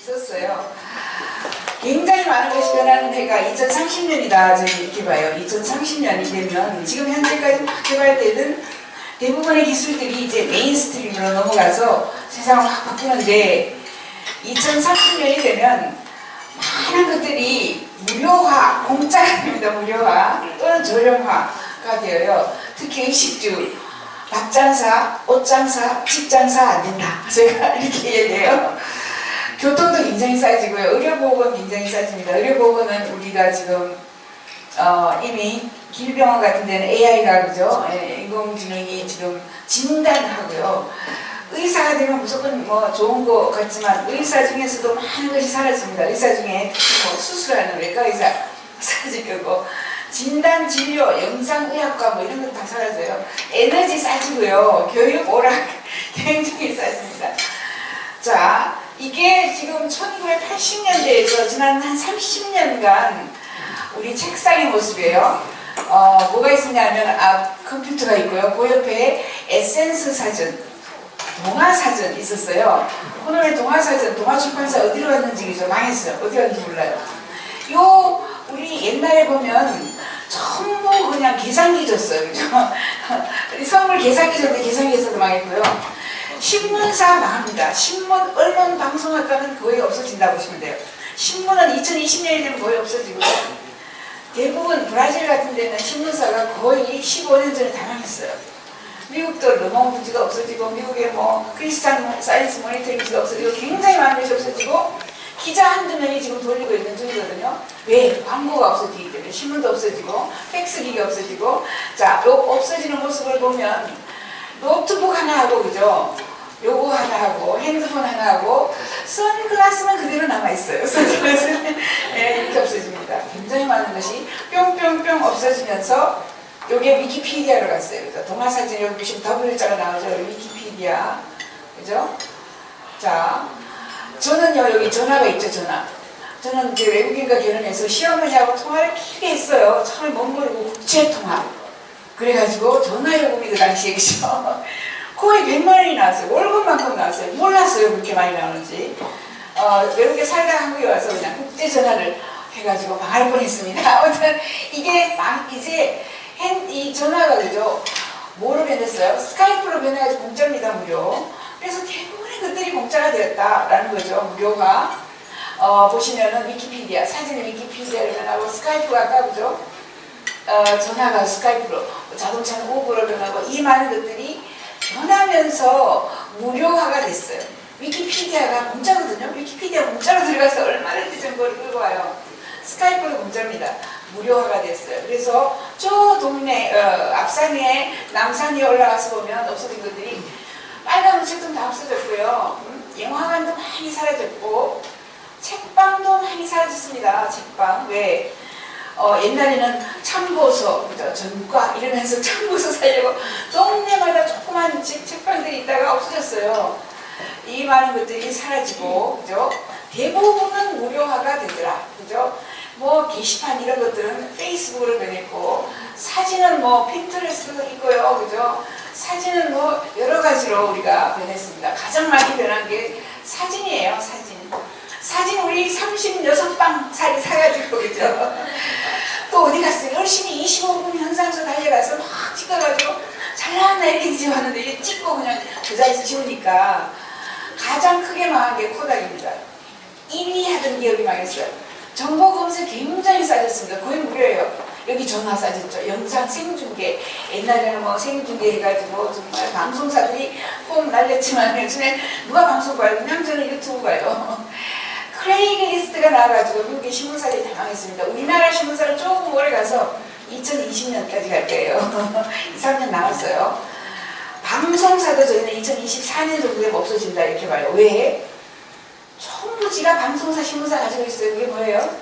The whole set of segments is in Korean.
있었어요. 굉장히 많은 것이 변하는 해가 2030년이다. 저희 이렇게 봐요. 2030년이 되면 지금 현재까지 막 개발되는 대부분의 기술들이 이제 메인스트림으로 넘어가서 세상을 확 바꾸는데 2030년이 되면 많은 것들이 무료화, 공짜가 됩니다. 무료화 또는 저렴화가 되어요. 특히 의식주, 밥장사, 옷장사, 집장사 안 된다. 제가 이렇게 얘기해요. 교통도 굉장히 싸지고요. 의료보험은 굉장히 싸집니다. 의료보험은 우리가 지금 이미 길병원 같은 데는 AI가 그죠? 인공지능이 지금 진단하고요. 의사가 되면 무조건 뭐 좋은 거 같지만 의사 중에서도 많은 것이 사라집니다. 의사 중에 특히 뭐 수술하는 외과 의사 사라질 거고 진단, 진료, 영상의학과 뭐 이런 건 다 사라져요. 에너지 싸지고요. 교육, 오락 굉장히 싸집니다. 자, 이게 지금 1980년대에서 지난 한 30년간 우리 책상의 모습이에요. 뭐가 있었냐면 컴퓨터가 있고요. 그 옆에 에센스 사전, 동화사전 있었어요. 오늘의 동화사전, 동화출판사 어디로 갔는지 망했어요. 어디 갔는지 몰라요. 우리 옛날에 보면 전부 그냥 계산기 줬어요. 그죠? 우리 선물 계산기 줬는데 계산기에서도 망했고요. 신문사 망합니다. 신문, 언론, 방송학과는 거의 없어진다고 보시면 돼요. 신문은 2020년이 되면 거의 없어지고요. 대부분 브라질 같은 데는 신문사가 거의 15년 전에 다 망했어요. 미국도 르몽부지가 없어지고 미국의 뭐 크리스탄 사이언스 모니터링지가 없어지고 굉장히 많은 것이 없어지고 기자 한두 명이 지금 돌리고 있는 중이거든요. 왜? 광고가 없어지기 때문에 신문도 없어지고 팩스기가 없어지고 자, 요 없어지는 모습을 보면 노트북 하나 하고 그죠? 요거 하나 하고 핸드폰 하나 하고 선글라스는 그대로 남아있어요. 선글라스는 이렇게 없어집니다. 굉장히 많은 것이 뿅뿅뿅 없어지면서 요게 위키피디아로 갔어요. 그죠? 동화사진 여기 보시면 W자가 나오죠. 위키피디아. 그죠? 자, 저는요, 여기 전화가 있죠, 전화. 저는 이제 외국인과 결혼해서 시어머니하고 통화를 길게 했어요. 처음에 먼 거리고 국제통화. 그래가지고 전화요금이 그 당시에 그죠? 거의 100만 원이 나왔어요. 월급만큼 나왔어요. 몰랐어요, 그렇게 많이 나오는지. 외국에 살다가 한국에 와서 그냥 국제전화를 해가지고 망할 뻔했습니다. 아무튼 이게 이제 이 전화가 그죠? 뭐로 변했어요? 스카이프로 변해가지고 공짜입니다, 무료. 그래서 대부분의 것들이 공짜가 되었다라는 거죠, 무료가. 보시면은 위키피디아, 사진의 위키피디아를 변하고 스카이프가 아까 그죠? 전화가 스카이프로, 자동차는 우버로 변하고 이 많은 것들이 변하면서 무료화가 됐어요. 위키피디아가 공짜거든요. 위키피디아 공짜로 들어가서 얼마든지 정보를 끌고 와요. 스카이프도 공짜입니다. 무료화가 됐어요. 그래서 저 동네 앞산에 남산 위에 올라가서 보면 없어진 것들이 빨간 음식도 다 없어졌고요. 영화관도 많이 사라졌고 책방도 많이 사라졌습니다. 책방. 왜? 옛날에는 참고서, 전과 이러면서 참고서 살려고 동네마다 조그만 책방들이 있다가 없어졌어요. 이 많은 것들이 사라지고, 그죠? 대부분은 무료화가 되더라. 그죠? 뭐 게시판 이런 것들은 페이스북으로 변했고, 사진은 뭐 핀터레스트도 있고요. 그죠? 사진은 뭐 여러 가지로 우리가 변했습니다. 가장 많이 변한 게 사진이에요. 사진 우리 36방 살이 사가지고 그죠? 또 어디 갔어요? 열심히 25분 현상소 달려가서 막 찍어가지고 잘 나왔나 이렇게 뒤집었는데 찍고 그냥 그 자리에서 지우니까 가장 크게 망한 게 코닥입니다. 1위 하던 기업이 망했어요. 정보 검색 굉장히 싸졌습니다. 거의 무료예요. 여기 전화 싸졌죠. 영상 생중계. 옛날에는 뭐 생중계 해가지고 정말 방송사들이 꼭 날렸지만 요즘에 누가 방송 봐요? 그냥 저는 유튜브 봐요. 크레이그리스트가 나와가지고 미국의 신문사들이 다 망했습니다. 우리나라 신문사는 조금 오래 가서 2020년까지 갈 거예요. 2, 3년 남았어요. 방송사도 저희는 2024년 정도 되면 없어진다 이렇게 봐요. 왜? 전부 지가 방송사, 신문사 가지고 있어요. 그게 뭐예요?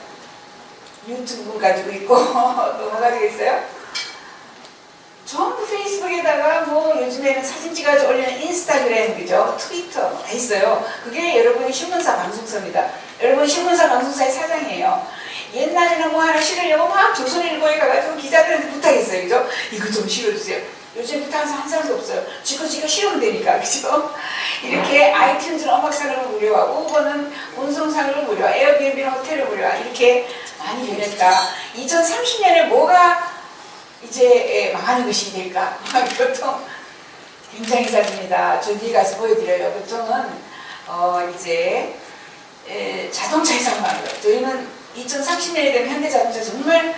유튜브 가지고 있고 또 뭐 가지고 있어요? 전부 페이스북에다가 뭐 요즘에는 사진 찍어서 올리는 인스타그램, 그죠? 트위터 다 있어요. 그게 여러분이 신문사 방송사입니다. 여러분 신문사 방송사의 사장이에요. 옛날에는 뭐 하나 실으려고 막 조선일보에 가가지고 기자들한테 부탁했어요. 그죠? 이거 좀 실어주세요. 요즘 부탁해서 한 사람도 없어요. 지가 실으면 되니까. 그죠? 이렇게 아이튠즈는 음악상을 무료화, 우버는 운송상을 무료화, 에어비앤비는 호텔을 무료화, 이렇게 많이 변했다. 2030년에 뭐가 이제 망하는 것이 될까? 교통 굉장히 싸집니다. 저 뒤에 가서 보여드려요. 교통은 이제 자동차 이상 많아요. 저희는 2030년이 되면 현대자동차 정말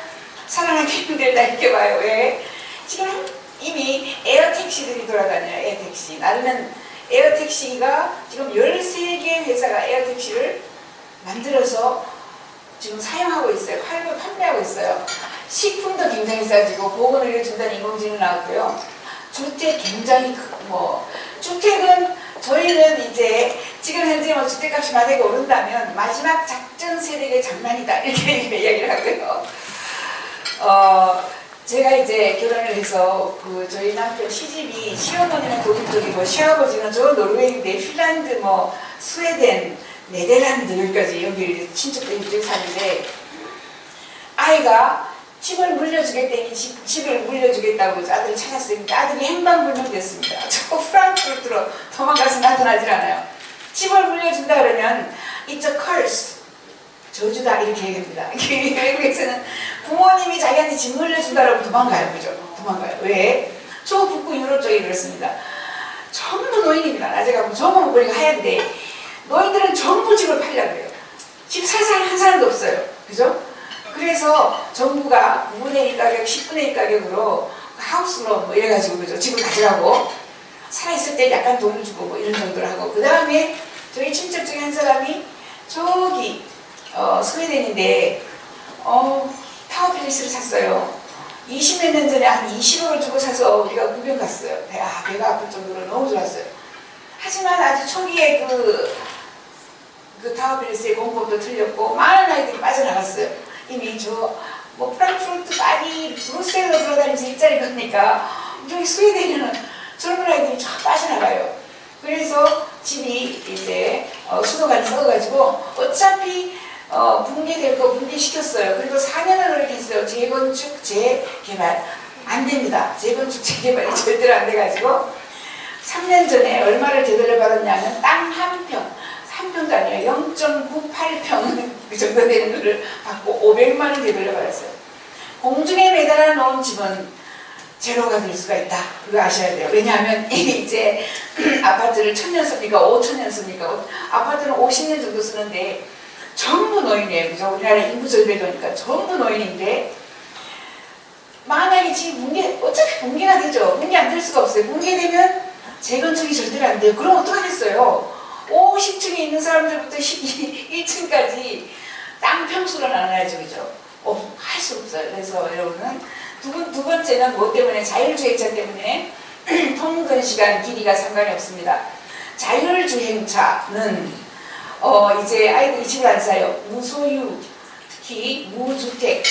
사랑하기 힘들다 이렇게 봐요. 왜? 지금 이미 에어택시들이 돌아다녀요. 에어택시. 나름은 에어택시가 지금 13개 회사가 에어택시를 만들어서 지금 사용하고 있어요. 팔고 판매하고 있어요. 식품도 굉장히 싸지고 보건의료 준다는 인공지능 나왔고요. 주택 굉장히 주택은 저희는 이제 지금 현재 뭐 주택값이 만약에 오른다면 마지막 작전 세력의 장난이다 이렇게 이야기를 하고요. 제가 이제 결혼을 해서 저희 남편 시집이 시어머니는 독일 쪽이고 시아버지는 저 노르웨이인데 핀란드 스웨덴 네덜란드 여기까지 여기 친척들 이쪽에 사는데 아이가 집을 물려주겠다니 집을 물려주겠다고 아들을 찾았어요. 그러니까 아들이 행방불명됐습니다. 저 프랑크푸르트로 도망가서 나타나질 않아요. 집을 물려준다 그러면 it's a curse. 저주다 이렇게 얘기합니다. 외국에서는 부모님이 자기한테 집 물려준다라고 도망가요. 그죠? 도망가요. 왜? 저 북부 유럽 쪽이 그렇습니다. 전부 노인입니다. 낮에 가면 전부 머리가 하얀데 노인들은 전부 집을 팔려고 해요. 집 살 사람 한 사람도 없어요. 그죠? 그래서 정부가 9분의 1 가격, 10분의 1 가격으로 하우스로 이래가지고 그죠? 집을 가져가고 살아있을 때 약간 돈을 주고 이런 정도를 하고 그 다음에 저희 친척 중에 한 사람이 저기 스웨덴인데 타워 팰리스를 샀어요. 20몇 년 전에 한 20억을 주고 사서 우리가 구경 갔어요. 배가 아플 정도로 너무 좋았어요. 하지만 아주 초기에 그 타워 팰리스의 공법도 틀렸고 많은 아이들이 빠져나갔어요. 이미 프랑크푸르트, 파리, 브루셀로 돌아다니면서 일자리 거니까 저기 스웨덴에는 젊은 아이들이 쫙 빠져나가요. 그래서 집이 이제 수도관이 썩어가지고 어차피 붕괴될 거 붕괴시켰어요. 그리고 4년을 노력했어요. 재건축, 재개발. 안 됩니다. 재건축, 재개발이 절대로 안 돼가지고 3년 전에 얼마를 되돌려 받았냐면 땅 한 평. 3평도 아니에요. 0.98평 그 정도 되는 거를 받고 500만 원 되돌려 받았어요. 공중에 매달아 놓은 집은 제로가 될 수가 있다. 그거 아셔야 돼요. 왜냐하면 이제 아파트를 1000년 씁니까? 5000년 씁니까? 아파트는 50년 정도 쓰는데 전부 노인이에요. 그죠? 우리나라 인구 절벽이니까 전부 노인인데 만약에 집이 어차피 붕괴가 되죠. 붕괴 안 될 수가 없어요. 붕괴되면 재건축이 절대로 안 돼요. 그럼 어떡하겠어요? 50층에 있는 사람들부터 1층까지 땅 평수로 나눠야죠. 그죠? 할 수 없어요. 그래서 여러분은 두 번째는 뭐 때문에? 자율주행차 때문에 통근 시간 길이가 상관이 없습니다. 자율주행차는 이제 아이들이 집을 안 사요. 무소유, 특히 무주택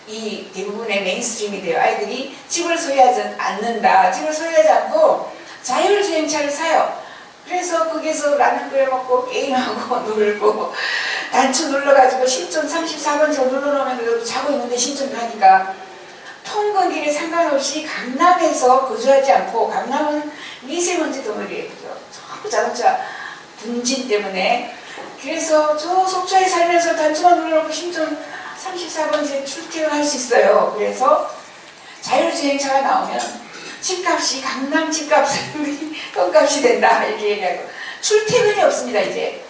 이 대부분의 메인스트림이 돼요. 아이들이 집을 소유하지 않는다. 집을 소유하지 않고 자율주행차를 사요. 그래서 거기서 라면 끓여 먹고 게임하고 놀고 단추 눌러가지고 신촌 34번지로 눌러놓으면 자고 있는데 신촌 가니까 통근길에 상관없이 강남에서 거주하지 않고 강남은 미세먼지 덩어리예요. 전부 자동차 분진 때문에 그래서 저 속초에 살면서 단추만 눌러놓고 신촌 34번지에 출퇴근할 수 있어요. 그래서 자율주행차가 나오면 집값이 강남 집값은 똥값이 된다 이렇게 얘기하고 출퇴근이 없습니다. 이제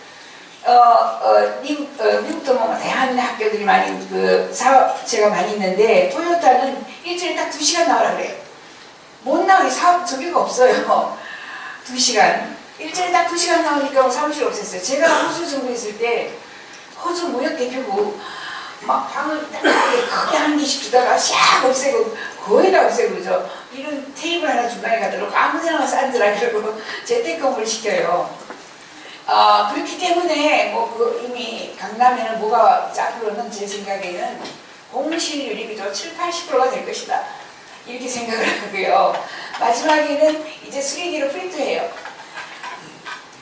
미국도 뭐 다양한 학교들이 많이 사업체가 많이 있는데 토요타는 일주일에 딱 2시간 나오라 그래요. 못 나오게 사업 저기가 없어요. 2시간 일주일에 딱 2시간 나오니까 사무실 없앴어요. 제가 호주 정부 있을 때 호주 무역 대표부 막 방을 크게 한 개씩 주다가 샥 없애고 거의 다 없애고 그러죠. 이런 테이블 하나 중간에 가도록 아무데나 와서 앉으라 그러고 재택근무를 시켜요. 그렇기 때문에 이미 강남에는 뭐가 앞으로는 제 생각에는 공실률이 그죠 70~80%가 될 것이다 이렇게 생각을 하고요. 마지막에는 이제 3D로 프린트해요.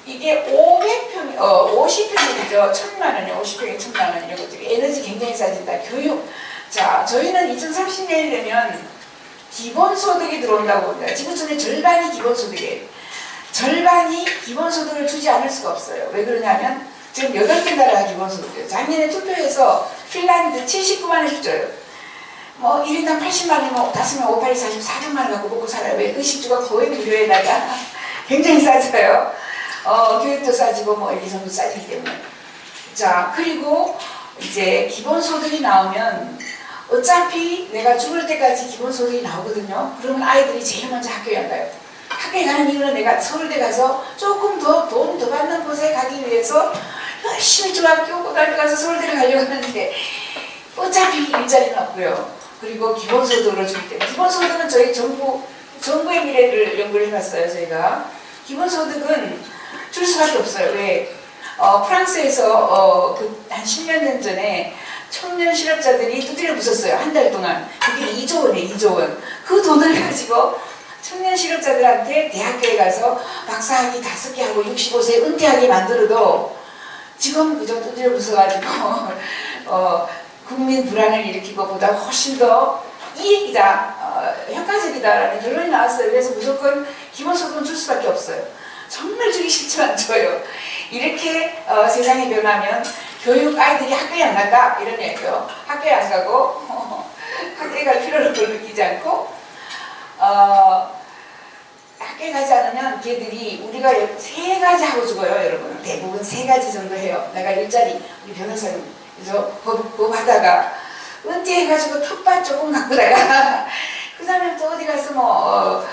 이게 500평 50평, 50평이죠. 1,000만 원에 50평에 1,000만 원 이런 것들이 에너지 굉장히 싸진다. 교육. 자, 저희는 2030년이 되면 기본소득이 들어온다고 봅니다. 지구촌의 절반이 기본소득이에요. 절반이 기본소득을 주지 않을 수가 없어요. 왜 그러냐면 지금 8개 나라가 기본소득이에요. 작년에 투표해서 핀란드 79만 원씩 줘요. 뭐 1인당 80만 원이면 5명 5, 8, 40, 400만 원 갖고 먹고 살아요. 왜? 의식주가 거의 무료에다가 굉장히 싸져요. 교육도 싸지고 뭐 일기선도 싸지기 때문에. 자, 그리고 이제 기본소득이 나오면 어차피 내가 죽을 때까지 기본소득이 나오거든요. 그러면 아이들이 제일 먼저 학교에 안 가요. 학교에 가는 이유는 내가 서울대 가서 조금 더 돈 더 받는 곳에 가기 위해서 열심히 중학교, 고등학교 가서 서울대를 가려고 하는데 어차피 일자리는 없고요. 그리고 기본소득으로 주기 때문에 기본소득은 저희 정부의 미래를 연구를 해봤어요. 저희가 기본소득은 줄 수밖에 없어요. 왜? 프랑스에서 한 10년 전 전에 청년 실업자들이 두드려 부쉈어요. 한 달 동안. 그게 2조 원이에요. 2조 원. 그 돈을 가지고 청년 실업자들한테 대학교에 가서 박사학위 5개 하고 65세에 은퇴하게 만들어도 지금 그저 두드려 부숴가지고 국민 불안을 일으키고 보다 훨씬 더 이익이다, 효과적이다라는 결론이 나왔어요. 그래서 무조건 기본소득은 줄 수밖에 없어요. 정말 주기 싫지만 줘요. 이렇게 세상이 변하면 교육 아이들이 학교에 안 간다 이런 얘기죠. 학교에 안 가고 학교에 갈 필요를 별로 느끼지 않고 학교에 가지 않으면 걔들이 우리가 3가지 하고 죽어요. 여러분 대부분 3가지 정도 해요. 내가 일자리 우리 변호사님 그죠? 법 하다가 은퇴해가지고 텃밭 조금 갖고 나가 그 다음에 또 어디 가서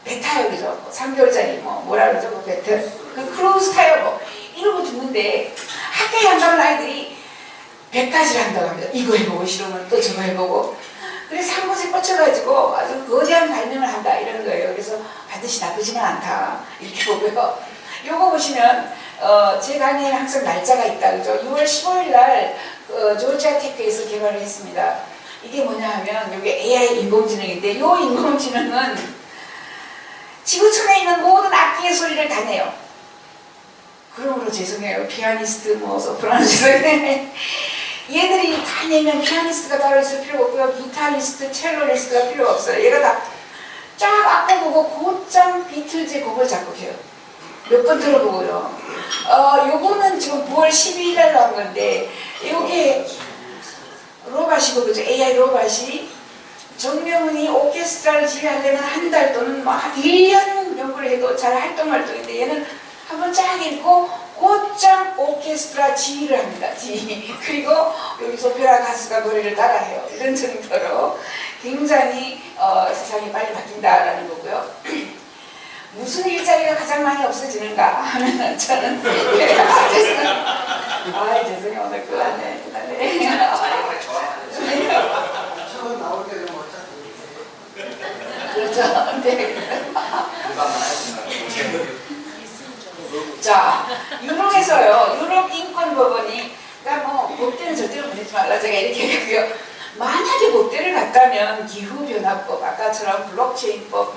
배 타요. 그죠? 3개월짜리 뭐라 그러죠? 그 크루즈 타요. 뭐 이러고 죽는데 학교에 안 가면 아이들이 100가지를 한다고 합니다. 이거 해보고 싫으면 또 저거 해보고 그래서 한 곳에 꽂혀가지고 아주 거대한 발명을 한다 이런 거예요. 그래서 반드시 나쁘지는 않다 이렇게 보고요. 요거 보시면 제 강의에는 항상 날짜가 있다. 그죠? 6월 15일 날 조지아 테크에서 개발을 했습니다. 이게 뭐냐 하면 이게 AI 인공지능인데 이 인공지능은 지구촌에 있는 모든 악기의 소리를 다 내요. 그러므로 죄송해요. 피아니스트, 소프라노 죄송해요. 얘들이 다 내면 피아니스트가 따로 있을 필요가 없고요. 기타리스트, 첼로리스트가 필요가 없어요. 얘가 다 쫙 악보 보고 곧장 비틀즈 곡을 작곡해요. 몇 번 들어보고요. 요거는 지금 9월 12일 날 나온 건데 요게 로봇이고 그죠? AI 로봇이 정명훈이 오케스트라를 지휘하려면 한 달 또는 한 1년 연구를 해도 잘 활동인데 얘는 한번 쫙 읽고 곧장 오케스트라 지휘를 합니다. 지휘. 그리고 여기서 오페라 가수가 노래를 따라해요. 이런 정도로 굉장히 세상이 빨리 바뀐다라는 거고요. 무슨 일자리가 가장 많이 없어지는가 하면 저는 죄송해요. 오늘 그만해. 처음 나올 때 좀 그렇죠. 네. 자, 유럽에서요. 유럽 인권법원이 그러니까 법대는 절대로 보내지 말라 제가 이렇게 하고요. 만약에 법대를 갔다면 기후변화법, 아까처럼 블록체인법,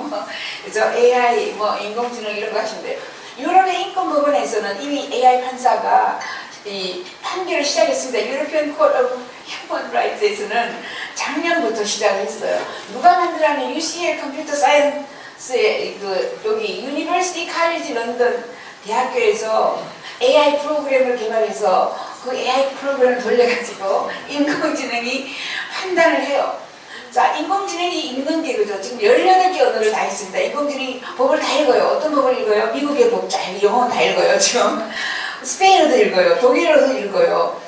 그죠? AI, 인공지능 이런 거 하시는데 유럽의 인권법원에서는 이미 AI 판사가 이 판결을 시작했습니다. 유로피언 콜 오브 휴먼 라이트에서는 작년부터 시작을 했어요. 누가 만들어낸 UCL 컴퓨터 사이언스의 여기 유니버시티 칼리지 런던 대학교에서 AI 프로그램을 개발해서 그 AI 프로그램을 돌려가지고 인공지능이 판단을 해요. 자, 인공지능이 읽는 게 그죠? 지금 18개 언어를 다 있습니다. 인공지능이 법을 다 읽어요. 어떤 법을 읽어요? 미국의 법, 영어 다 읽어요. 지금 스페인어도 읽어요. 독일어도 읽어요.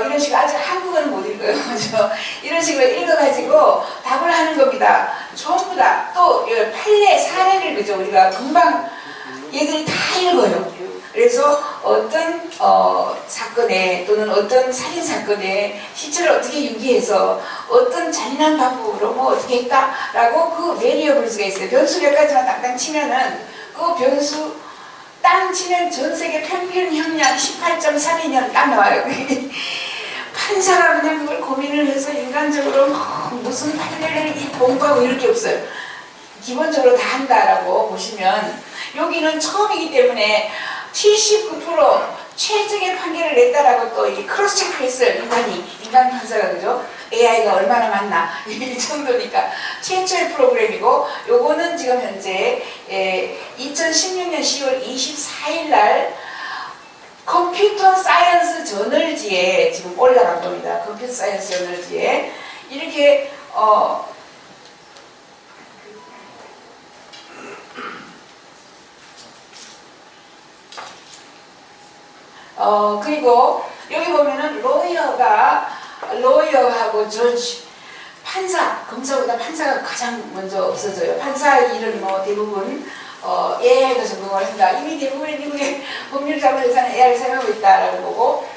이런 식으로 아직 한국어는 못 읽어요. 그죠? 이런 식으로 읽어가지고 답을 하는 겁니다. 전부 다 또 판례, 사례를 그죠? 우리가 금방 얘들이 다 읽어요. 그래서 어떤 사건에 또는 어떤 살인 사건에 시체를 어떻게 유기해서 어떤 잔인한 방법으로 어떻게 했다라고 그 베리어블스가 있어요. 변수 몇 가지만 당당 치면은 그 변수 땅 치면 전 세계 평균 형량 18.32년 딱 나와요. 판사가 그냥 그걸 고민을 해서 인간적으로 무슨 판례를 공부하고 이럴 게 없어요. 기본적으로 다 한다라고 보시면 여기는 처음이기 때문에 79% 최적의 판결을 냈다라고 또 이 크로스 체크했어요. 인간 판사가 그죠? AI가 얼마나 많나 이 정도니까 최초의 프로그램이고 요거는 지금 현재 2016년 10월 24일 날 컴퓨터 사이언스 저널지에 지금 올라간 겁니다. 컴퓨터 사이언스 저널지에 이렇게 그리고 여기 보면은 로이어하고 저지, 판사, 검사보다 판사가 가장 먼저 없어져요. 판사 일은 뭐 대부분 AI가 적용을 한다. 이미 대부분의 미국의 법률 자문에서는 AI를 사용하고 있다라고 보고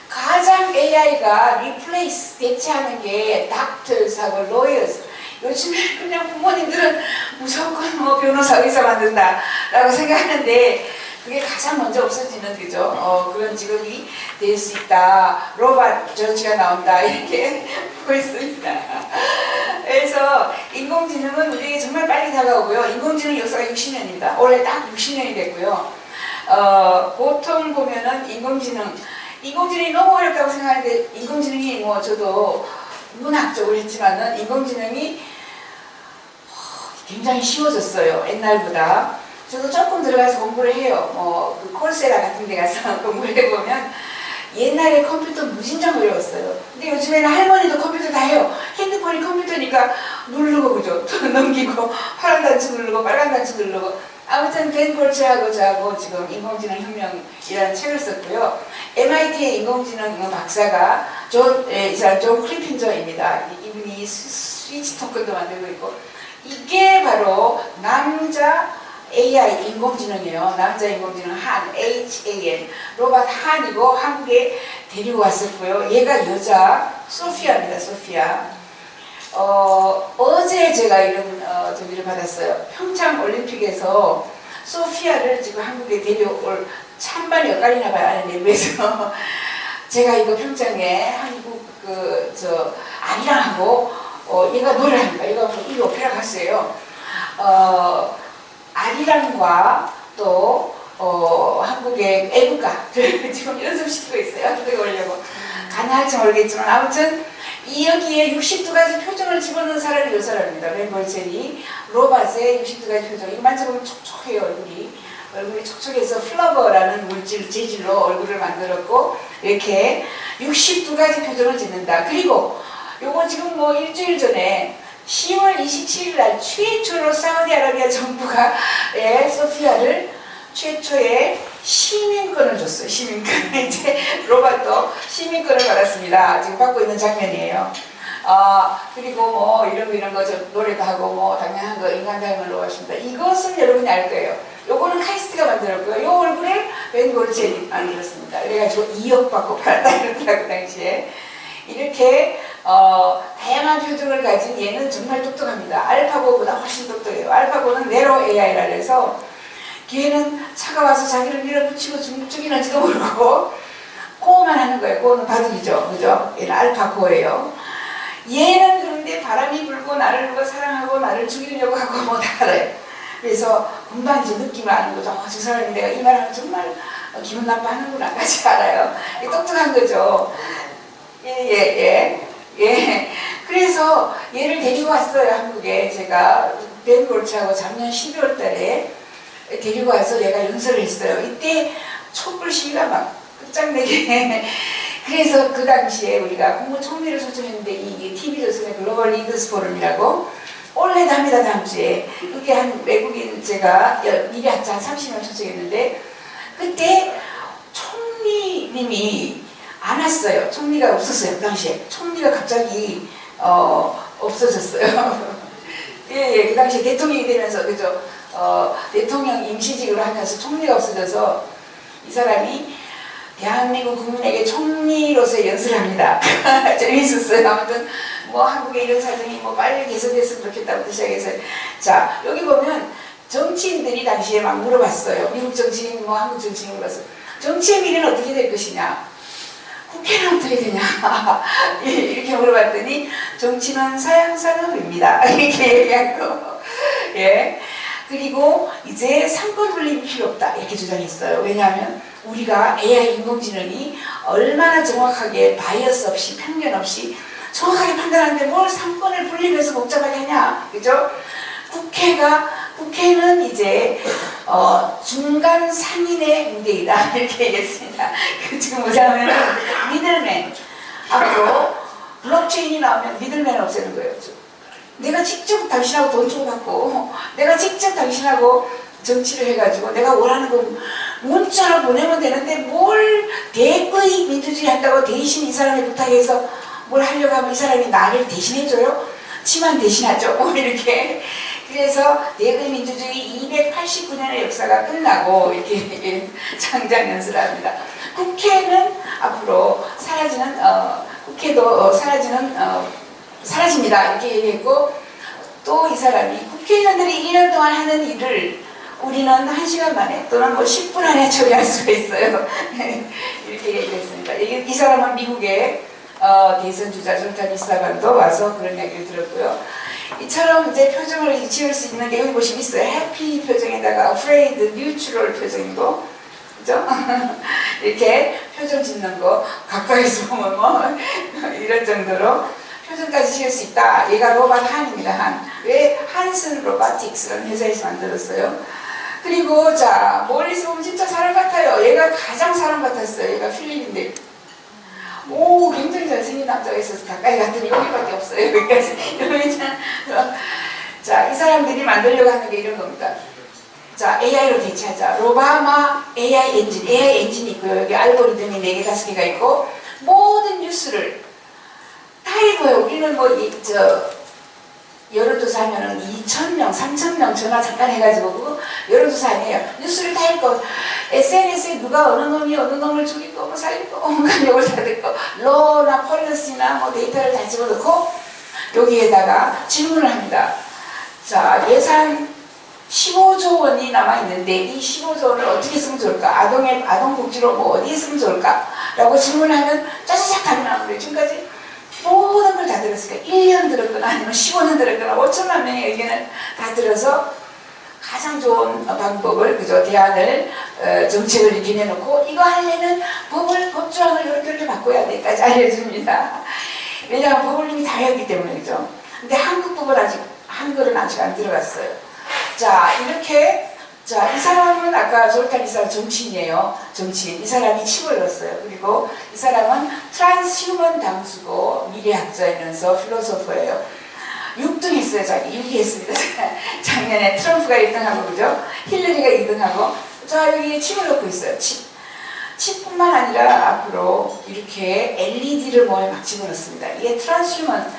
가장 AI가 replace, 대체하는 게 doctors하고 lawyers. 요즘에 그냥 부모님들은 무조건 뭐 변호사, 의사 만든다라고 생각하는데 그게 가장 먼저 없어지는 그죠? 그런 직업이 될 수 있다. 로봇 저지가 나온다. 이렇게 보였습니다. 그래서 인공지능은 우리에게 정말 빨리 다가오고요. 인공지능 역사가 60년입니다. 올해 딱 60년이 됐고요. 보통 보면은 인공지능이 너무 어렵다고 생각하는데 인공지능이 뭐 저도 문학적으로 했지만은 인공지능이 굉장히 쉬워졌어요. 옛날보다. 저도 조금 들어가서 공부를 해요. 그 콜세라 같은 데 가서 공부를 해보면 옛날에 컴퓨터 무진장 어려웠어요. 근데 요즘에는 할머니도 컴퓨터 다 해요. 핸드폰이 컴퓨터니까 누르고 그죠? 넘기고 파란 단추 누르고 빨간 단추 누르고 아무튼 벤 골츠하고 저하고 지금 인공지능 혁명이라는 책을 썼고요. MIT의 인공지능 박사가 이 사람 존 클리핀저입니다. 이분이 스위치 토큰도 만들고 있고 이게 바로 남자 AI 인공지능이에요. 남자 인공지능 한, HAN. 로봇 한이고 한국에 데리고 왔었고요. 얘가 여자 소피아입니다. 소피아. 어제 제가 이런 저기를 받았어요. 평창 올림픽에서 소피아를 지금 한국에 데려올 찬반이 엇갈리나 봐요. 아는 내부에서. 제가 이거 평창에 한국 아리랑 하고 얘가 노래를 합니다. 얘가 이 오페라 가수예요. 아리랑과 또 한국의 애국가를 지금 연습시키고 있어요. 한국에 오려고. 가능할지 모르겠지만 아무튼 여기에 62가지 표정을 집어넣은 사람이 이 사람입니다. 멤버젤이 로봇의 62가지 표정. 이거 만져보면 촉촉해요. 얼굴이 촉촉해서 플러버라는 물질, 재질로 얼굴을 만들었고 이렇게 62가지 표정을 짓는다. 그리고 요거 지금 뭐 일주일 전에 10월 27일 날 최초로 사우디아라비아 정부가 소피아를 최초의 시민권을 줬어요. 시민권. 이제 로봇도 시민권을 받았습니다. 지금 받고 있는 장면이에요. 그리고 뭐 이런 거 노래도 하고 뭐 당연한 거 인간 닮은 로봇입니다. 이것은 여러분이 알 거예요. 요거는 카이스트가 만들었고요. 요 얼굴을 벤 골첸이 만들었습니다. 그래가지고 2억 받고 팔았다 이러더라고 당시에. 이렇게 다양한 표정을 가진 얘는 정말 똑똑합니다. 알파고보다 훨씬 똑똑해요. 알파고는 네로 AI라 해서 걔는 차가 와서 자기를 밀어붙이고 죽이는지도 모르고 코어만 하는 거예요. 코어는 바둑이죠. 그죠? 얘는 알파고예요. 얘는 그런데 바람이 불고 나를 누가 사랑하고 나를 죽이려고 하고 뭐 다 알아요. 그래서 금방 이제 느낌을 아는 거죠. 저 사람이 내가 이 말하면 정말 기분 나빠하는구나 까지 알아요. 똑똑한 거죠. 예. 그래서 얘를 데리고 왔어요. 한국에. 제가 벤 골츠하고 작년 12월 달에 데리고 와서 얘가 연설을 했어요. 이때 촛불 시위가 막 끝장내게. 그래서 그 당시에 우리가 국무총리를 초청했는데 이게 TV조선의 글로벌 리더스 포럼이라고 올해도 합니다. 다음 주에. 그게 한 외국인 제가 미리 한 30명 초청했는데 그때 총리님이 안 왔어요. 총리가 없었어요. 그 당시에. 총리가 갑자기 없어졌어요. 예, 그 당시에 대통령이 되면서 그죠? 대통령 임시직으로 하면서 총리가 없어져서 이 사람이 대한민국 국민에게 총리로서의 연설을 합니다. 재미있었어요. 아무튼 뭐 한국의 이런 사정이 뭐 빨리 개선됐으면 좋겠다부터 시작해서 자 여기 보면 정치인들이 당시에 막 물어봤어요. 미국 정치인 뭐 한국 정치인 물어봤어요. 정치의 미래는 어떻게 될 것이냐? 국회는 어떻게 되냐? 이렇게 물어봤더니 정치는 사양산업입니다. 이렇게 얘기하고 예. 그리고 이제 상권 분립이 필요 없다 이렇게 주장했어요. 왜냐하면 우리가 AI 인공지능이 얼마나 정확하게 바이어스 없이 편견 없이 정확하게 판단하는데 뭘 상권을 분립해서 복잡하게 하냐, 그죠? 국회는 이제 중간 상인의 무대이다 이렇게 얘기했습니다. 지금 뭐냐면 미들맨, 앞으로 블록체인이 나오면 미들맨을 없애는 거예요. 내가 직접 당신하고 돈 주고 받고 내가 직접 당신하고 정치를 해가지고 내가 원하는 거 문자로 보내면 되는데 뭘 대의 민주주의 한다고 대신 이 사람이 부탁해서 뭘 하려고 하면 이 사람이 나를 대신해줘요? 치만 대신하죠. 이렇게. 그래서 대의 민주주의 289년의 역사가 끝나고 이렇게 장장 연설을 합니다. 국회는 앞으로 사라지는 국회도 사라집니다 이렇게 얘기했고, 또 이 사람이 국회의원들이 1년 동안 하는 일을 우리는 1시간 만에 또는 뭐 10분 안에 처리할 수가 있어요. 이렇게 얘기했습니다. 이 사람은 미국의 대선 주자 졸탄 이사반도 와서 그런 얘기를 들었고요. 이처럼 이제 표정을 지을 수 있는 게 여기 보시면 있어요. 해피 표정에다가 afraid, neutral 표정이고, 그죠? 이렇게 표정 짓는 거 가까이서 보면 뭐 이런 정도로 표정까지 지을 수 있다. 얘가 로봇 한입니다. 한. 왜 한슨 로보틱스라는 회사에서 만들었어요. 그리고 자, 멀리서 보면 진짜 사람 같아요. 얘가 가장 사람 같았어요. 얘가 필립인데 오, 굉장히 잘생긴 남자가 있어서 가까이 갔더니 여기밖에 없어요. 여기까지. 자, 이 사람들이 만들려고 하는 게 이런 겁니다. 자, AI로 대체하자. 로바마 AI 엔진이 있고요. 여기 알고리즘이 4개, 5개가 있고, 모든 뉴스를 다 읽어요. 우리는 뭐, 여론조사 하면은 2,000명, 3,000명 전화 잠깐 해가지고 여론조사 아니에요. 뉴스를 다 읽고 SNS에 누가 어느 놈이 어느 놈을 죽이고 뭐 살리고 온갖 욕을 다 듣고 로나 폴리시나 뭐 데이터를 다 집어넣고 여기에다가 질문을 합니다. 자, 예산 15조 원이 남아있는데 이 15조 원을 어떻게 쓰면 좋을까? 아동복지로 뭐 어디에 쓰면 좋을까? 라고 질문을 하면 짜자작 답이 나오는 거예요. 지금까지 모든 걸 다 들었으니까 1년 들었거나 아니면 15년 들었거나 5천만 명의 의견을 다 들어서 가장 좋은 방법을, 그죠? 대안을, 정책을 이렇게 내놓고 이거 하려면 법조항을 이렇게 바꿔야 돼까지 알려줍니다. 왜냐하면 법을 이미 다 했기 때문에, 그죠? 근데 한글은 아직 안 들어갔어요. 자, 이렇게, 자, 이 사람은 아까 졸탄 이 사람 정치인이에요. 정치인. 이 사람이 칩을 넣었어요. 그리고 이 사람은 트랜스휴먼 당수고 미래학자이면서 필로소퍼예요. 6등 했어요. 자기 6위 했습니다. 작년에 트럼프가 1등하고, 그죠? 힐러리가 2등하고. 자, 여기 칩을 넣고 있어요. 칩뿐만 아니라 앞으로 이렇게 LED를 뭐에 막 집어넣습니다. 이게 트랜스휴먼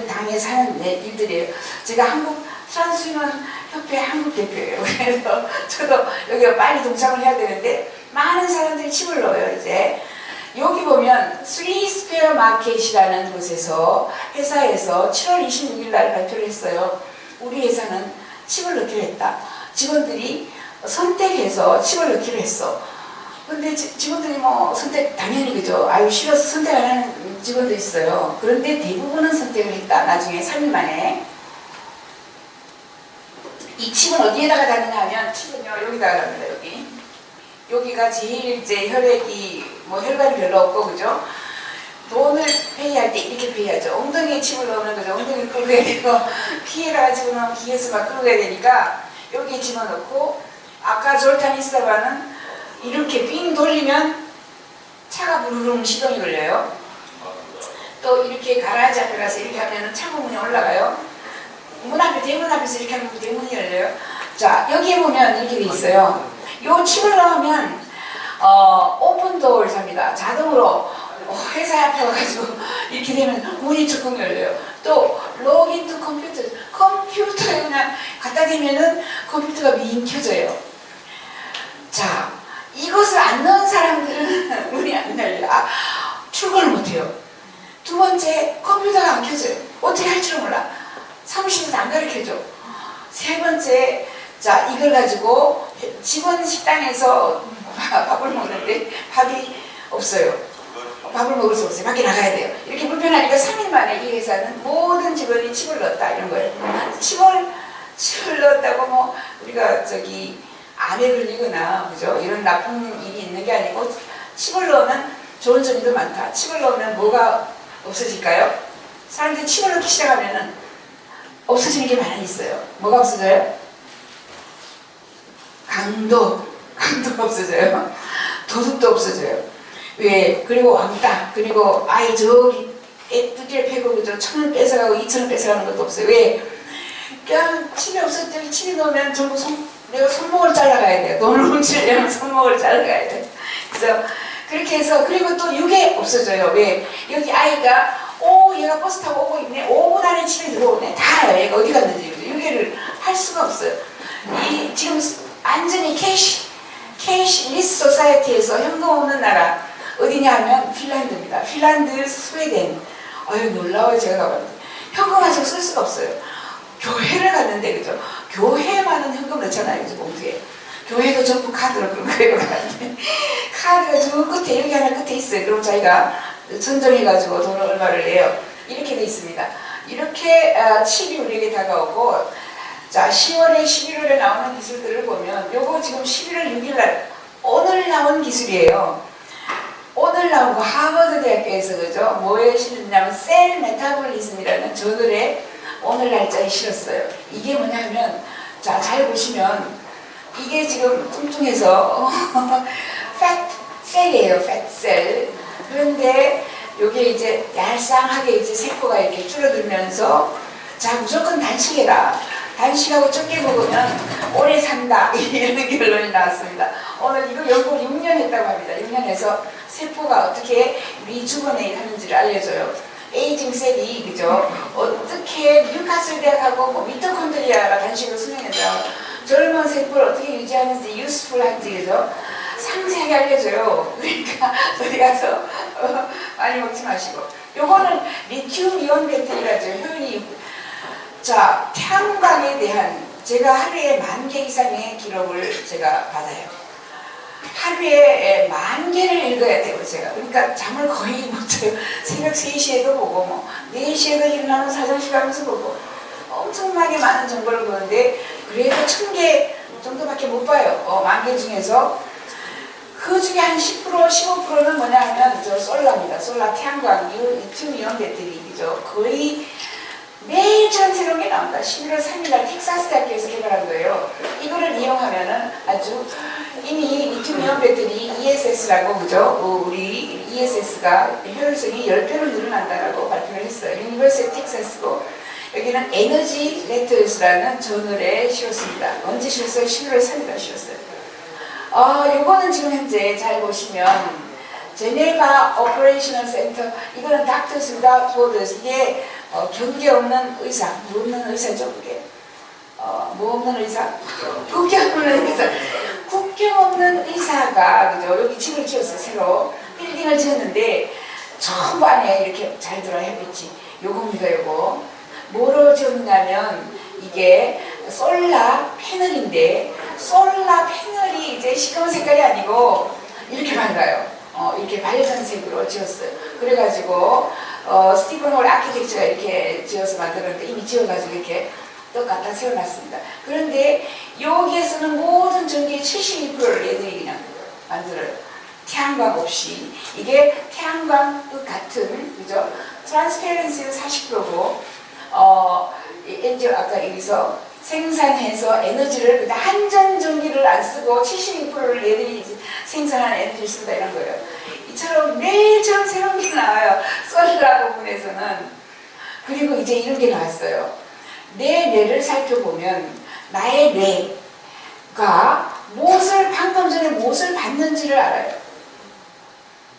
당에 사는 일들이에요. 제가 한국 트랜스휴먼 협회 한국 대표예요. 그래서 저도 여기가 빨리 동참을 해야 되는데 많은 사람들이 칩을 넣어요. 이제 여기 보면 3스퀘어 마켓이라는 곳에서 회사에서 7월 26일 날 발표를 했어요. 우리 회사는 칩을 넣기로 했다. 직원들이 선택해서 칩을 넣기로 했어. 근데 직원들이 뭐 선택 당연히, 그죠? 아유 싫어서 선택 안 하는 직원도 있어요. 그런데 대부분은 선택을 했다. 나중에 3일 만에. 이 칩은 어디에다가 다느냐 하면 칩은요 여기다가 답니다. 여기가 제일 이제 혈관이 별로 없고, 그죠? 돈을 페이할 때 이렇게 페이하죠. 엉덩이에 칩을 넣으면, 그죠? 엉덩이 끌고 가야 되고, 귀에다가 집어넣으면 귀에서 막 끌고 가야 되니까 여기에 집어넣고, 아까 졸탄 이사바는 이렇게 빙 돌리면 차가 부르릉 시동이 걸려요. 또 이렇게 가라지 앞에 가서 이렇게 하면 창문이 올라가요. 대문 앞에서 이렇게 하면 대문이 열려요. 자, 여기에 보면 이렇게 돼 있어요. 요 칩을 넣으면 오픈 도어를 합니다. 자동으로 회사 앞에 와가지고 이렇게 되면 문이 적금 열려요. 또 로그인 투 컴퓨터에 그냥 갖다 대면은 컴퓨터가 윙 켜져요. 자, 이것을 안 넣은 사람들은 문이 안 열려. 출근을 못해요. 두 번째, 컴퓨터가 안 켜져요. 어떻게 할 줄 몰라. 사무실에서 안 가르쳐줘. 세 번째, 자, 이걸 가지고 직원 식당에서 밥을 먹는데 밥이 없어요. 밥을 먹을 수 없어요. 밖에 나가야 돼요. 이렇게 불편하니까 3일 만에 이 회사는 모든 직원이 칩을 넣었다 이런 거예요. 칩을 넣었다고 뭐 우리가 저기 암에 걸리거나 그죠? 이런 나쁜 일이 있는 게 아니고 칩을 넣으면 좋은 점이 더 많다. 칩을 넣으면 뭐가 없어질까요? 사람들이 칩을 넣기 시작하면은 없어지는 게 많이 있어요. 뭐가 없어져요? 강도가 없어져요. 도둑도 없어져요. 왜? 그리고 왕따, 그리고 아이 저기 두개를 패고 그죠? 1,000원 뺏어가고 2,000원 뺏어가는 것도 없어요. 왜? 그냥 칩이 없을 때 칩이 넣으면 전부 내가 손목을 잘라가야 돼요. 돈을 훔치려면 손목을 잘라가야 돼요. 그죠? 그렇게 해서 그리고 또 이게 없어져요. 왜? 여기 아이가 얘가 버스 타고 오고 있네. 5분 안에 집에 들어오네. 다 알아요. 얘가 어디 갔는지. 유괴를 할 수가 없어요. 지금 완전히 캐시리스 소사이어티에서 현금 없는 나라 어디냐 하면 핀란드입니다. 핀란드, 스웨덴. 놀라워요. 제가 가봤는데 현금 가지고 쓸 수가 없어요. 교회를 갔는데 그죠? 교회만은 현금 넣잖아요. 그죠? 봉투에. 교회도 전부 카드로 그런 거예요. 카드가 저 끝에 여기 하나 끝에 있어요. 그럼 자기가 선정해가지고 돈을 얼마를 내요. 이렇게 돼 있습니다. 이렇게 칩이 우리에게 다가오고 자 10월에 11월에 나오는 기술들을 보면 요거 지금 11월 6일날 오늘 나온 기술이에요. 오늘 나온 거 하버드 대학교에서 그죠? 뭐에 실렸냐면 셀 메타볼리즘이라는 저널에 오늘 날짜에 실었어요. 이게 뭐냐면 자 잘 보시면 이게 지금 뚱뚱해서 팩셀이에요. 팩셀. 그런데 요게 이제 얄쌍하게 이제 세포가 이렇게 줄어들면서 자 무조건 단식해라. 단식하고 적게 먹으면 오래 산다. 이런 결론이 나왔습니다. 오늘 이거 연구를 6년 했다고 합니다. 6년 해서 세포가 어떻게 리주버네이트 하는지를 알려줘요. 에이징 셀이 그죠? 어떻게 뉴카슬 대학하고 뭐 미토콘드리아가 단식으로 수행했다. 젊은 세포를 어떻게 유지하는지 유스풀한지 그죠? 상세하게 알려줘요. 그러니까 어디 가서 많이 먹지 마시고. 요거는 리튬 이온 배터리라죠. 효율이 자 태양광에 대한 제가 하루에 10,000개 이상의 기록을 제가 받아요. 하루에 10,000개를 읽어야 돼요. 제가 그러니까 잠을 거의 못 자요. 새벽 3시에도 보고 뭐 4시에도 일어나면 화장실 가면서 보고 엄청나게 많은 정보를 보는데 그래도 1,000개 정도밖에 못 봐요. 10,000개 중에서 그 중에 한 10%, 15%는 뭐냐 하면 저 솔라입니다. 솔라 태양광, 리튬 이온 배터리 그죠? 거의 매일처럼 새로운 게 나온다. 11월 3일날 텍사스 대학교에서 개발한 거예요. 이거를 이용하면은 아주 이미 리튬 이온 배터리 ESS라고 그죠? 우리 ESS가 효율성이 10배로 늘어난다라고 발표를 했어요. 유니버시티 텍사스고 여기는 에너지 레터스라는 저널에 실었습니다. 언제 실었어요? 11월 3일날 실었어요. 요거는 지금 현재 잘 보시면 제네바 오퍼레이셔널 센터 이거는 닥터스 위다웃 보더스 이게 경계 없는 의사 뭐 없는 의사죠 그게 뭐 없는 의사? 국경 없는 의사 국경 없는 의사가 그죠 여기 집을 지었어요. 새로 빌딩을 지었는데 전부 안에 이렇게 잘 들어요. 햇빛이 요겁니다. 요거 뭐로 지었냐면 이게 솔라 패널인데 솔라 패널이 이제 시커먼 색깔이 아니고 이렇게 밝아요. 이렇게 발전색으로 지었어요. 그래가지고 스티븐 홀 아키텍처가 이렇게 지어서 만들었는데 이미 지어가지고 이렇게 똑같다 세워놨습니다. 그런데 여기에 쓰는 모든 전기의 72%를 얘들이 그냥 만들어요. 태양광 없이 이게 태양광 같은 그죠? 트랜스페런시는 40%고 엔저 아까 여기서 생산해서 에너지를 한전 전기를 안 쓰고 72%를 얘들이 생산한 에너지를 쓴다 이런 거예요. 이처럼 매일처럼 새로운 게 나와요. 솔라 부분에서는. 그리고 이제 이런 게 나왔어요. 내 뇌를 살펴보면 나의 뇌가 방금 전에 무엇을 봤는지를 알아요.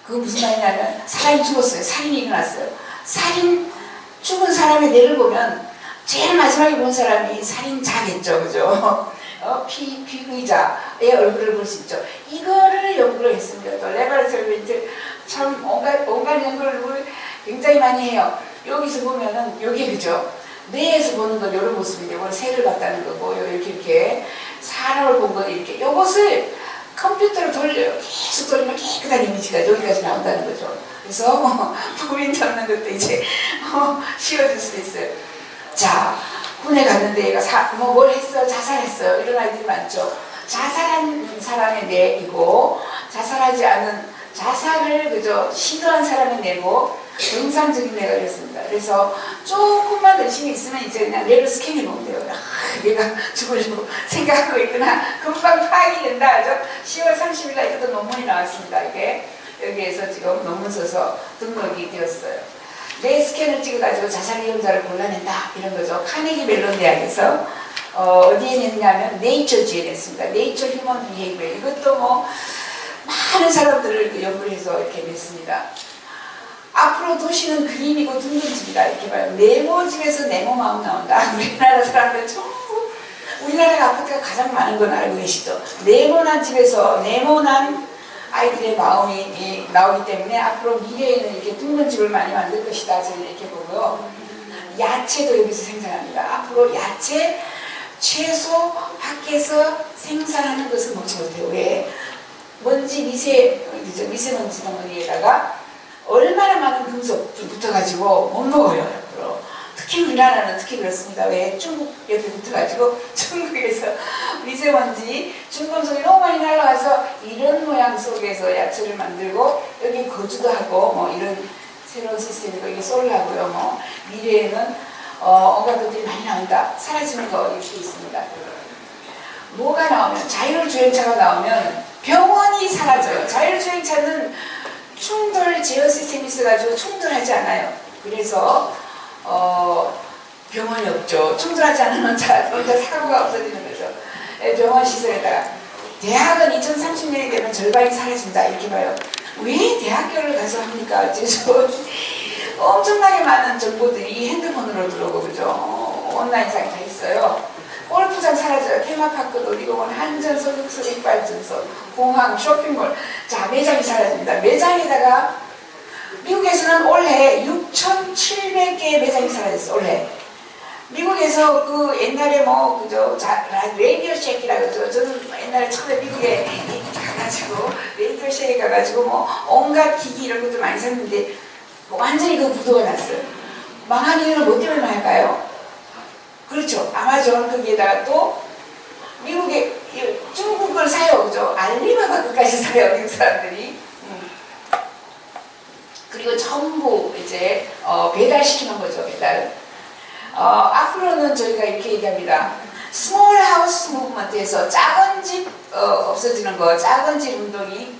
그거 무슨 말이냐면 사람이 죽었어요. 살인이 일어났어요. 죽은 사람의 뇌를 보면 제일 마지막에 본 사람이 살인자겠죠. 그죠? 피의자의 얼굴을 볼 수 있죠. 이거를 연구를 했습니다. 또 레버리터리 참 온갖 연구를 굉장히 많이 해요. 여기서 보면은 여기 그죠? 뇌에서 보는 건 이런 모습인데 이건 새를 봤다는 거고 이렇게 사람을 본 건 이렇게 이것을 컴퓨터로 돌려요. 계속 돌리면 깨끗한 이미지가 여기까지 나온다는 거죠. 그래서 범인 잡는 것도 이제 쉬워질 수 있어요. 자, 군에 갔는데 얘가 뭘 했어? 자살했어요. 이런 아이들이 많죠. 자살한 사람의 뇌이고 자살하지 않은 자살을 그저 시도한 사람의 뇌고 정상적인 뇌가 그랬습니다. 그래서 조금만 의심이 있으면 이제 그냥 뇌를 스캔해 보면 돼요. 얘가 죽으려고 생각하고 있구나. 금방 파악이 된다. 10월 30일 날 이것도 논문이 나왔습니다. 이게 여기에서 지금 논문 써서 등록이 되었어요. 뇌 스캔을 찍어가지고 자살 위험자를 골라낸다 이런 거죠. 카네기 멜론 대학에서 어디에 냈냐면 네이처지에 냈습니다. 네이처 휴먼 비헤이비어. 이것도 뭐 많은 사람들을 연구를 해서 이렇게 냈습니다. 앞으로 도시는 그림이고 둥근집이다 이렇게 봐요. 네모집에서 네모 마음 나온다. 우리나라 사람들 전부 우리나라 아파트가 가장 많은 건 알고 계시죠? 네모난 집에서 네모난 아이들의 마음이 나오기 때문에 앞으로 미래에는 이렇게 둥근 집을 많이 만들 것이다. 저는 이렇게 보고요. 야채도 여기서 생산합니다. 앞으로 야채, 채소 밖에서 생산하는 것을 먹지 못해요. 왜? 먼지, 미세먼지 덩어리에다가 얼마나 많은 금속이 붙어가지고 못 먹어요. 앞으로. 특히 우리나라는 특히 그렇습니다. 왜? 중국 옆에 붙어가지고 중국에서 미세먼지, 중금속이 너무 많이 날라와서 이런 모양 속에서 야채를 만들고 여기 거주도 하고 뭐 이런 새로운 시스템이고 이게 쏠라고요. 뭐 미래에는 온갖 것들이 많이 나온다. 사라지는 거 이렇게 있습니다. 뭐가 나오면 자율주행차가 나오면 병원이 사라져요. 자율주행차는 충돌 제어 시스템이 있어가지고 충돌하지 않아요. 그래서 병원이 없죠. 충돌하지 않으면 혼자 사고가 없어지는 거죠. 병원 시설에다가 대학은 2030년이 되면 절반이 사라진다 이렇게 봐요. 왜 대학교를 가서 합니까? 엄청나게 많은 정보들이 핸드폰으로 들어오고 그죠? 온라인상에 다 있어요. 골프장 사라져요. 테마파크, 놀이공원, 한전소, 흑소, 백발전소, 공항, 쇼핑몰. 자, 매장이 사라집니다. 매장에다가 미국에서는 올해 6,700개의 매장이 사라졌어. 올해. 미국에서 그 옛날에 뭐 그죠? 레이디오 쉑이라고 그러죠. 저는 옛날에 처음에 미국에 가가지고 레이디오 쉑에 가가지고 뭐 온갖 기기 이런 것들 많이 샀는데 뭐 완전히 그 부도가 났어요. 망한 이유는 뭐 때문에 망할까요? 그렇죠. 아마존 거기에다가 또 미국에 중국 걸 사요. 그죠? 알리바바 끝까지 사요. 미국 사람들이. 그리고 전부 이제 배달시키는 거죠. 배달. 앞으로는 저희가 이렇게 얘기합니다. 스몰 하우스 무브먼트에서 작은 집 없어지는 거. 작은 집 운동이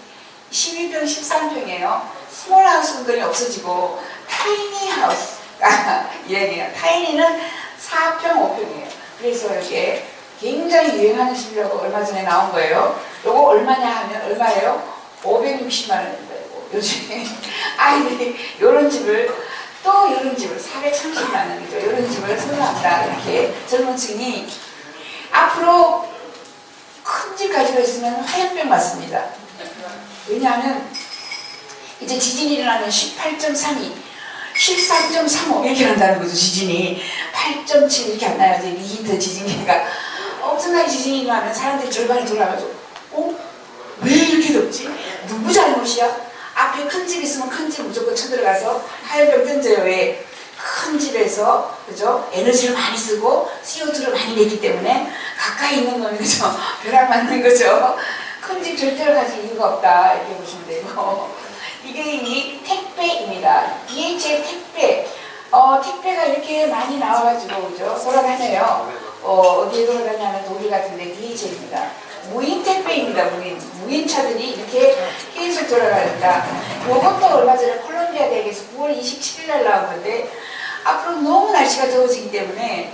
12평, 13평이에요. 스몰 하우스 운동이 없어지고 타이니 하우스가 이야기해요. 타이니는 4평, 5평이에요. 그래서 이게 굉장히 유행하는 집이라고 얼마 전에 나온 거예요. 요거 얼마냐 하면 얼마예요? 560만 원입니다. 요즘에 아이들이 요런 집을 또 이런 집을 430만 원이죠. 이런 집을 선호한다. 이렇게 젊은 층이 앞으로 큰 집 가지고 있으면 화염병 맞습니다. 왜냐하면 이제 지진이 일어나면 18.32 13.35 이렇게 난다는 거죠. 지진이 8.7 이렇게 안 나요. 이제 2히터 지진계가 엄청나게 지진이 일어나면 사람들이 절반이 돌아가지고 왜 이렇게 덥지? 누구 잘못이야? 앞에 큰 집 있으면 큰 집 무조건 쳐들어가서 화염병 던져요. 왜? 큰 집에서 그죠? 에너지를 많이 쓰고 CO2를 많이 내기 때문에 가까이 있는 놈이 그죠? 벼락 맞는 거죠. 큰 집 절대로 가질 이유가 없다 이렇게 보시면 되고 이게 이 택배입니다. DHL 택배. 택배가 이렇게 많이 나와가지고 그죠? 돌아다녀요. 어디에 돌아다냐면 독일 같은데 DHL입니다. 무인 택배입니다. 무인차들이 이렇게 계속 돌아가니까 이것도 얼마 전에 콜롬비아 대학에서 9월 27일 날 나온 건데 앞으로 너무 날씨가 더워지기 때문에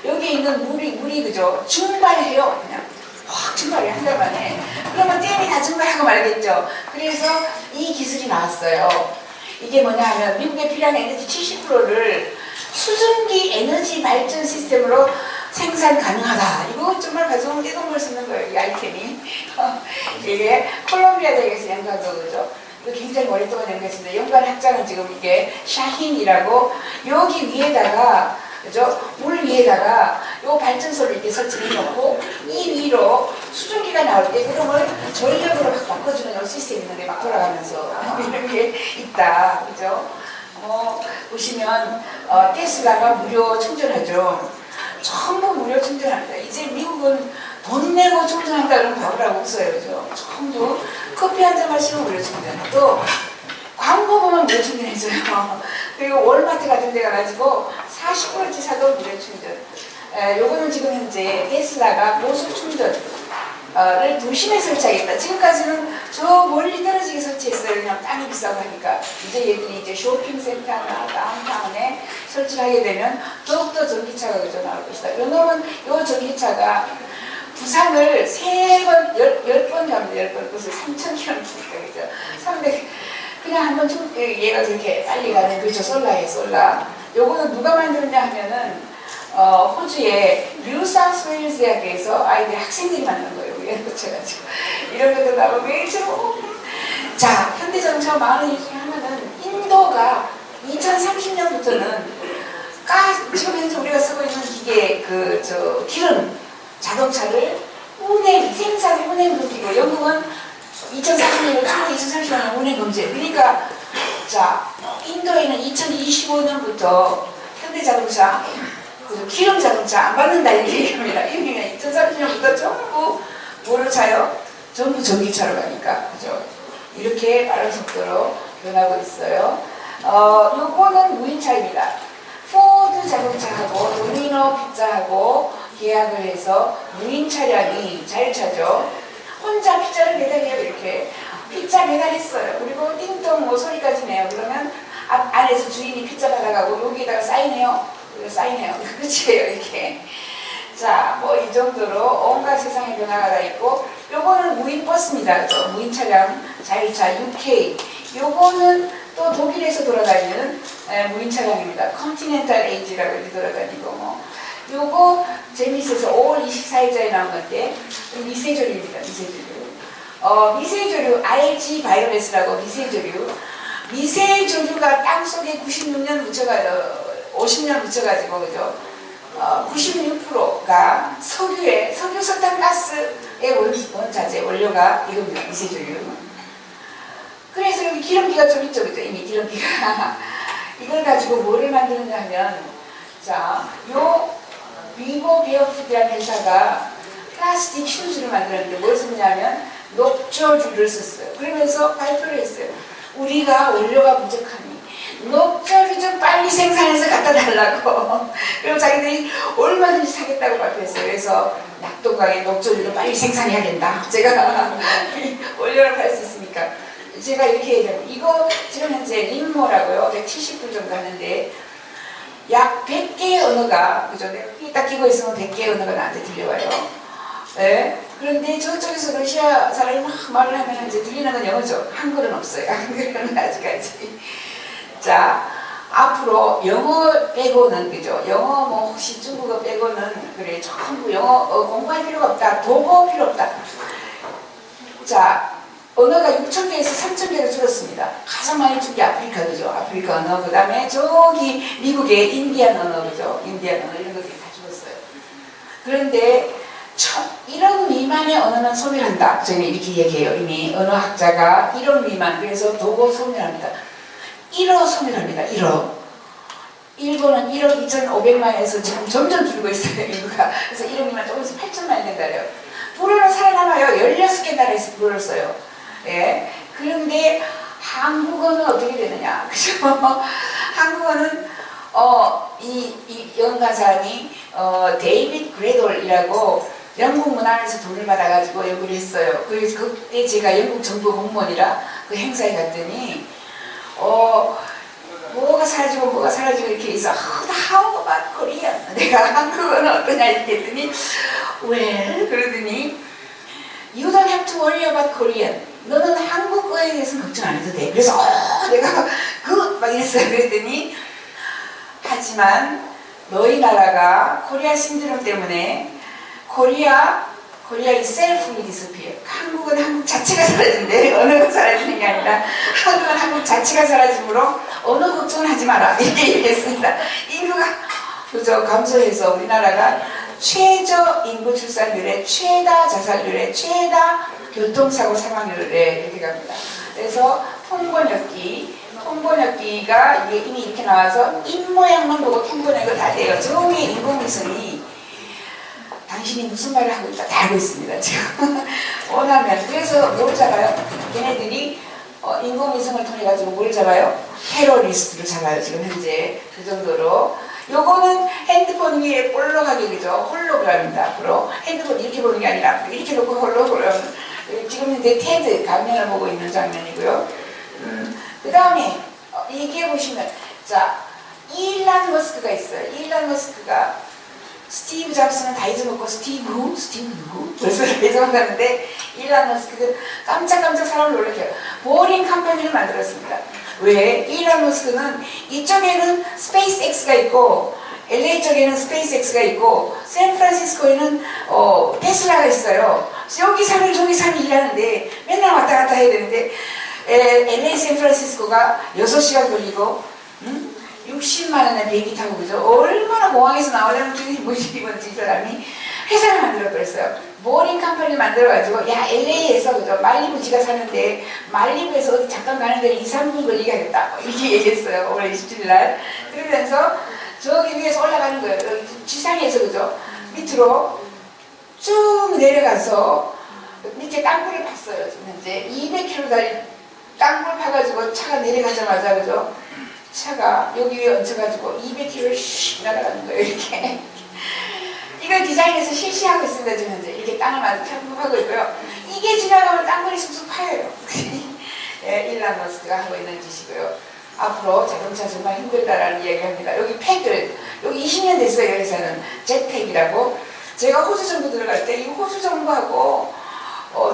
여기에 있는 물이 그죠? 증발해요. 그냥 확 증발해 한 달 만에. 그러면 댐이 다 증발하고 말겠죠. 그래서 이 기술이 나왔어요. 이게 뭐냐 하면 미국에 필요한 에너지 70%를 수증기 에너지 발전 시스템으로 생산 가능하다. 이거 정말 가져오면 떼돈 수 있는 거예요. 이 아이템이. 이게 콜롬비아 대학에서 연구한 거죠. 이거 굉장히 오랫동안 연구했습니다. 연구한 학자는 지금 이게 샤힌이라고 여기 위에다가 그죠? 물 위에다가 요 발전소를 이렇게 설치해 놓고 이 위로 수증기가 나올 때 그름을 전력으로 막 바꿔주는 요 시스템이 있는데 막 돌아가면서 이런 게 있다. 그죠? 보시면 테슬라가 무료 충전하죠. 전부 무료 충전합니다. 이제 미국은 돈 내고 충전한다 그러면 바보라고 웃어요. 그죠? 전부 커피 한 잔 마시면 무료 충전. 또 광고 보면 무료 충전해줘요. 그리고 월마트 같은 데 가가지고 40%치 사도 무료 충전. 요거는 지금 현재 테슬라가 고속 충전을 도심에 설치하겠다. 지금까지는 저 멀리 떨어지게 설치했어요. 그냥 땅이 비싸고 하니까. 이제 얘들이 이제 쇼핑센터나 다운타운에 설치를 하게 되면 더욱더 전기차가 그저 나올 것이다. 요놈은 요 전기차가 부산을 10번 갑니다. 10번. 그래서 3,000km니까, 그죠? 300, 그냥 한번 얘가 그렇게 빨리 가는, 그죠? 솔라예요, 솔라. 요거는 누가 만드느냐 하면은, 호주의 뉴사우스웨일스 대학에서 아이들 학생들이 만든 거예요. 이런 거 쳐가지고. 이런 것도 나오고, 자, 현대자동차 많은 일 중에 하나는 인도가 2030년부터는 지금 현재 우리가 쓰고 있는 기계, 기름, 자동차를 생산 운행 금지고, 영국은 2030년을 충분히 2030년 운행 금지. 그러니까, 자, 인도에는 2025년부터 현대자동차, 기름 자동차 안 받는다 이렇게 얘기합니다. 이미 2030년부터 전부 뭐로 차요? 전부 전기차로 가니까, 그죠? 이렇게 빠른 속도로 변하고 있어요. 요거는 무인차입니다. 포드 자동차하고 도미노 피자하고 계약을 해서 무인 차량이 자율차죠. 혼자 피자를 배달해요. 이렇게 피자 배달했어요. 그리고 띵동 뭐 소리까지 내요. 그러면 안에서 주인이 피자 받아가고 여기에다가 사인해요. 사인해요. 끝이에요. 이렇게. 자, 뭐 이 정도로 온갖 세상의 변화가 다 있고, 요거는 무인 버스입니다. 그죠? 무인 차량, 자율차, UK. 요거는 또 독일에서 돌아다니는 무인 차량입니다. 컨티넨탈 에이지라고 이렇게 돌아다니고, 뭐. 요거 재미있어서 5월 24일자에 나온 건데, 미세조류입니다. 미세조류. 미세조류, RG 바이오레스라고 미세조류. 미세조류가 땅속에 96년 묻혀가요. 50년 묻혀가지고, 그죠? 96%가 석유 석탄가스의 원자재, 원료가 이겁니다. 미세조류. 그래서 여기 기름기가 좀 있죠, 그죠? 이미 기름기가. 이걸 가지고 뭐를 만드느냐 하면, 자, 요 위보 비어푸드라는 회사가 플라스틱 슈즈를 만들었는데 뭘 썼냐면 녹조류를 썼어요. 그러면서 발표를 했어요. 우리가 원료가 부족하니 녹조류 좀 빨리 생산해서 갖다 달라고. 그럼 자기들이 얼마든지 사겠다고 발표했어요. 그래서 낙동강에 녹조류를 빨리 생산해야 된다. 제가 원료를 팔 수 있으니까. 제가 이렇게 얘기해요. 이거 지금 현재 림모라고요. 170불 정도 하는데 약 100개의 언어가, 그죠? 내가 딱 끼고 있으면 100개의 언어가 나한테 들려와요. 네? 그런데 저쪽에서 러시아 사람이 막 말을 하면 이제 들리는 건 영어죠. 한글은 없어요. 한글은 아직까지. 자, 앞으로 영어 빼고는, 그죠? 영어 뭐 혹시 중국어 빼고는, 그래, 전부 영어 공부할 필요가 없다. 도구 필요 없다. 자, 언어가 6,000개에서 3,000개로 줄었습니다. 가장 많이 준 게 아프리카, 그죠? 아프리카 언어. 그 다음에 저기 미국의 인디안 언어, 그죠? 인디안 언어 이런 것들이 다 줄었어요. 그런데 1억 미만의 언어는 소멸한다. 저는 이렇게 얘기해요. 이미 언어학자가 1억 미만, 그래서 도구 소멸합니다. 1억 소멸합니다. 1억. 일본은 1억 2,500만에서 지금 점점 줄고 있어요. 인구가. 그래서 1억 미만 조금 있으면 8천만이 된다래요. 불어는 살아남아요. 16개 나라에서 불어를 써요. 예. 그런데 한국어는 어떻게 되느냐. 그죠? 한국어는, 이 연구한 사람이, 데이빗 그레돌이라고 영국 문화원에서 돈을 받아가지고 연구를 했어요. 그래서 그때 제가 영국 정부 공무원이라 그 행사에 갔더니, 뭐가 사라지고 이렇게 있어. How about Korean? 내가 한국어는 어떠냐 이렇게 했더니, well, 그러더니, You don't have to worry about Korean. 너는 한국어에 대해서는 걱정 안 해도 돼. 그래서 내가 막 이랬어요. 그랬더니 하지만 너희 나라가 코리아 신드롬 때문에 코리아의 셀프이 disappear. 한국은 한국 자체가 사라진대. 언어가 사라지는 게 아니라 한국은 한국 자체가 사라지므로 언어 걱정을 하지 마라. 이렇게 얘기했습니다. 인구가 그저 감소해서 우리나라가 최저 인구 출산율에 최다 자살률에 최다 교통사고 사망률에 이렇게 갑니다. 그래서 통번역기가 이게 이미 이렇게 나와서 입모양만 보고 통번역을 다 돼요. 저기 인공위성이 당신이 무슨 말을 하고 있다 다 알고 있습니다. 지금 원하면. 그래서 뭘 잡아요? 걔네들이 인공위성을 통해 가지고 뭘 잡아요? 테러리스트를 잡아요. 지금 현재 그 정도로. 요거는 핸드폰 위에 볼록하게 그죠? 홀로그램입니다. 앞으로 핸드폰 이렇게 보는 게 아니라 이렇게 놓고 홀로그램. 지금 현재 테드 강연을 보고 있는 장면이고요. 그 다음에 얘기해 보시면 자 일란 머스크가 있어요. 일란 머스크가 스티브 잡스는 다 잊어먹고 스티브 누구? 벌써 다 잊어먹었는데 일란 머스크는 깜짝깜짝 사람을 놀래켜요. 보링 컴퍼니를 만들었습니다. 왜? 일란 머스크는 이쪽에는 스페이스 X가 있고 LA 쪽에는 스페이스 X가 있고 샌프란시스코에는 테슬라가 있어요. 여기 산을 저기 산을 일하는데 맨날 왔다 갔다 해야 되는데 LA 샌프란시스코가 6시간 걸리고 60만 원에 비행기 타고 그죠? 얼마나 공항에서 나오려면 그게 뭐지 이 사람이 회사를 만들어버렸어요. 보링 컴퍼니를 만들어가지고 야 LA에서 그죠? 말리부 지가 사는데 말리부에서 어디 잠깐 가는 데는 2, 3분 걸리게 하겠다 이렇게 얘기했어요. 5월 27일 날. 그러면서 저기 위에서 올라가는 거예요. 지상에서 그죠? 밑으로 쭉 내려가서 밑에 땅굴을 팠어요. 지금 현재 200km 달린 땅굴 파가지고 차가 내려가자마자 그죠? 차가 여기 위에 얹혀가지고 200km를 슉 날아가는 거예요. 이렇게. 이걸 디자인해서 실시하고 있습니다. 지금 현재 이렇게 땅을 하고 있고요. 이게 지나가면 땅굴이 쑥쑥 파여요. 예, 일란 머스크가 하고 있는 짓이고요. 앞으로 자동차 정말 힘들다라는 이야기를 합니다. 여기 팩을 여기 20년 됐어요. 여기서는 젯팩이라고. 제가 호주 정부 들어갈 때 이 호주 정부하고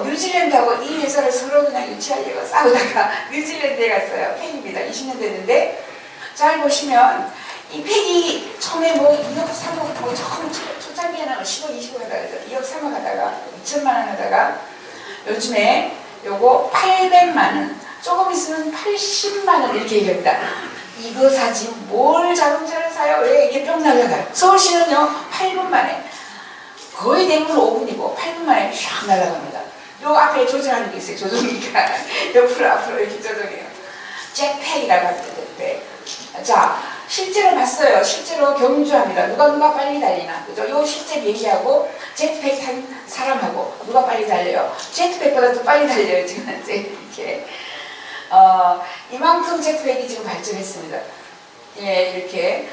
뉴질랜드하고 이 회사를 서로 그냥 유치하려고 싸우다가 뉴질랜드에 갔어요. 팩입니다. 20년 됐는데 잘 보시면 이 팩이 처음에 뭐 2억 3억 뭐 처음 초창기에는 10억 20억 하다가 2억 3억 하다가 2천만 원 하다가 요즘에 요거 800만 원 조금 있으면 80만 원 이렇게 얘기합니다. 이거 사지 뭘 자동차를 사요? 왜 이렇게 뿅 날아가요? 서울시는요 8분 만에 거의 대부분 5분이고 8분 만에 샥 날아갑니다. 요 앞에 조정하는 게 있어요. 조정기가 옆으로 앞으로 이렇게 조정해요. 잭팩이라고 합니다. 잭팩. 자 실제로 봤어요. 실제로 경주합니다. 누가 빨리 달리나 그죠? 요 실제 비행기하고 잭팩 탄 사람하고 누가 빨리 달려요? 잭팩보다 더 빨리 달려요. 지금 현재 이렇게 이만큼 잭팩이 지금 발전했습니다. 예, 이렇게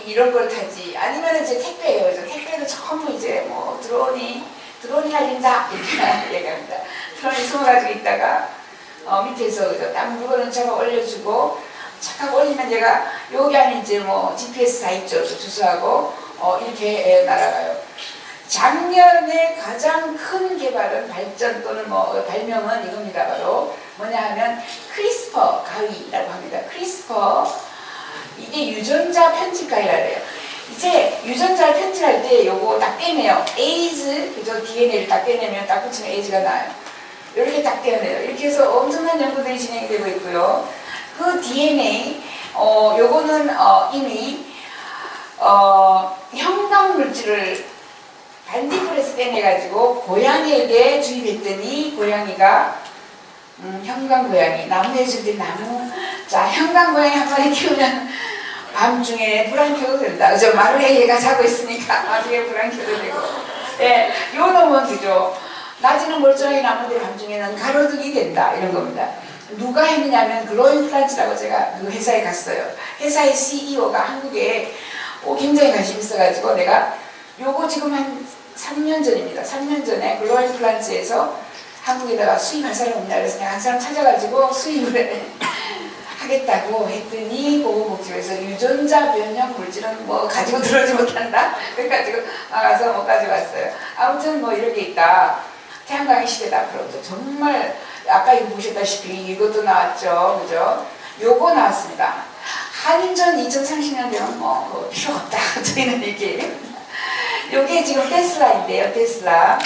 이런 걸 타지 아니면 이제 택배예요. 그죠? 택배도 처음 이제 뭐 드론이 날린다 이렇게 얘기합니다. 드론이 숨어가지고 있다가 밑에서 그죠? 딱 물건을 잡아 올려주고 착하고 올리면 얘가 여기 안에 이제 뭐 GPS 다 있죠. 주소하고 이렇게 날아가요. 작년에 가장 큰 개발은 발전 또는 뭐 발명은 이겁니다. 바로 뭐냐 하면 크리스퍼 가위라고 합니다. 크리스퍼 이게 유전자 편집 가위라 그래요. 이제 유전자를 편집할 때 요거 딱 떼내요. 에이즈 그죠? DNA를 딱 떼내면 딱 붙이면 에이즈가 나요. 이렇게 딱 떼어내요. 이렇게 해서 엄청난 연구들이 진행되고 있고요. 그 DNA 요거는 이미 형광 물질을 반딧불에서 떼내가지고 고양이에게 주입했더니 고양이가 형광 고양이 나무에 줄 때 나무 자 형광 고양이 한 마리 키우면 밤중에 불 안 켜도 된다. 그죠? 마루에 얘가 자고 있으니까 마루에 불 안 켜도 되고 예, 요 놈은 그죠? 낮에는 멀쩡하게 나무인데 밤중에는 가로등이 된다 이런 겁니다. 누가 했느냐면 글로잉 플란츠라고 제가 그 회사에 갔어요. 회사의 CEO가 한국에 굉장히 관심 있어가지고 내가 요거 지금 한 3년 전입니다. 3년 전에 글로잉 플란츠에서 한국에다가 수입할 사람 없냐 그래서 내가 한 사람 찾아가지고 수입을 하겠다고 했더니 보건복지부에서 유전자 변형 물질은 뭐 가지고 들어오지 못한다 그래가지고 나가서 못 가져갔어요. 아무튼 뭐 이런 게 있다. 태양광의 시대다. 앞으로도 정말 아까 이거 보셨다시피 이것도 나왔죠. 그죠? 요거 나왔습니다. 한전 2030년 되면 뭐 필요 없다. 저희는 이게 요게 지금 테슬라인데요. 테슬라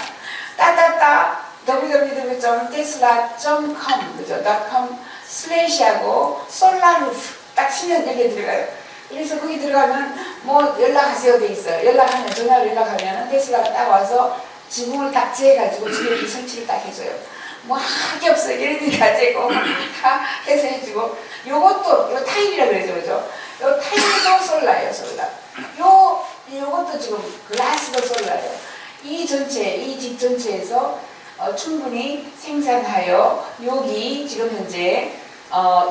따따따 www.tesla.com 그죠? .com/하고 솔라루프 딱 치면 여기에 들어가요. 그래서 거기 들어가면 뭐 연락하세요 돼 있어요. 연락하면 전화로 연락하면 테슬라가 딱 와서 지붕을 딱 재가지고 집에 설치를 딱 해줘요. 뭐 할 게 없어요. 얘네들이 다 재고 다 해서 해주고 요것도 요 타일이라 그러죠. 그죠? 요 타일도 솔라예요. 솔라. 요 이것도 지금 글라스도 솔라예요. 이 전체, 이 집 전체에서 충분히 생산하여 여기 지금 현재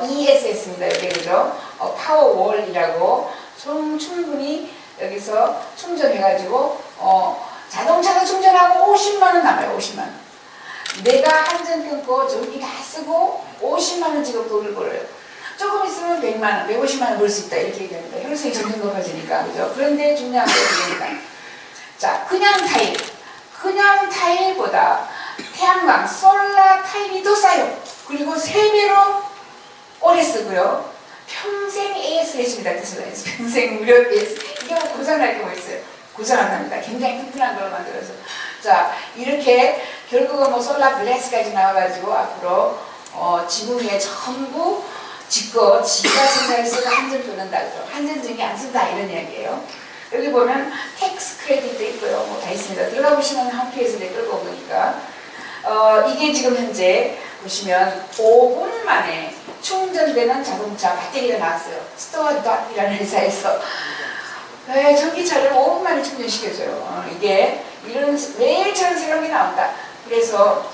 ESS입니다. 여기 그죠? 파워월이라고 충분히 여기서 충전해가지고 자동차도 충전하고 50만 원 남아요. 50만 원. 내가 한전 끊고 전기 다 쓰고 50만 원 지금 돈을 벌어요. 조금 있으면 100만 원, 150만 원 벌 수 있다 이렇게 얘기합니다. 혈수이 점점 높아지니까 그죠? 그런데 중요한 건 이겁니다. 자, 그냥 타일보다 태양광, 솔라 타일이 더 싸요. 그리고 3배로 오래 쓰고요. 평생 AS를 해줍니다. 테슬라에서. 평생 무료 AS. 이게 뭐 고장날 게 뭐 있어요? 고장 안 납니다. 굉장히 튼튼한 걸로 만들어서. 자, 이렇게 결국은 뭐 솔라 블레스까지 나와가지고 앞으로 지구 위에 전부 지가 생산해서 한전 끊는다. 한전전기 안 쓴다. 이런 이야기예요. 여기 보면 텍스 크레딧도 있고요. 뭐 다 있습니다. 들어가 보시면 홈페이지에서 끌고 보니까 이게 지금 현재 보시면 5분 만에 충전되는 자동차 배터리가 나왔어요. 스토어닷이라는 회사에서 전기차를 5분 만에 충전시켜줘요. 이게 매일처럼 새로운 게 나온다. 그래서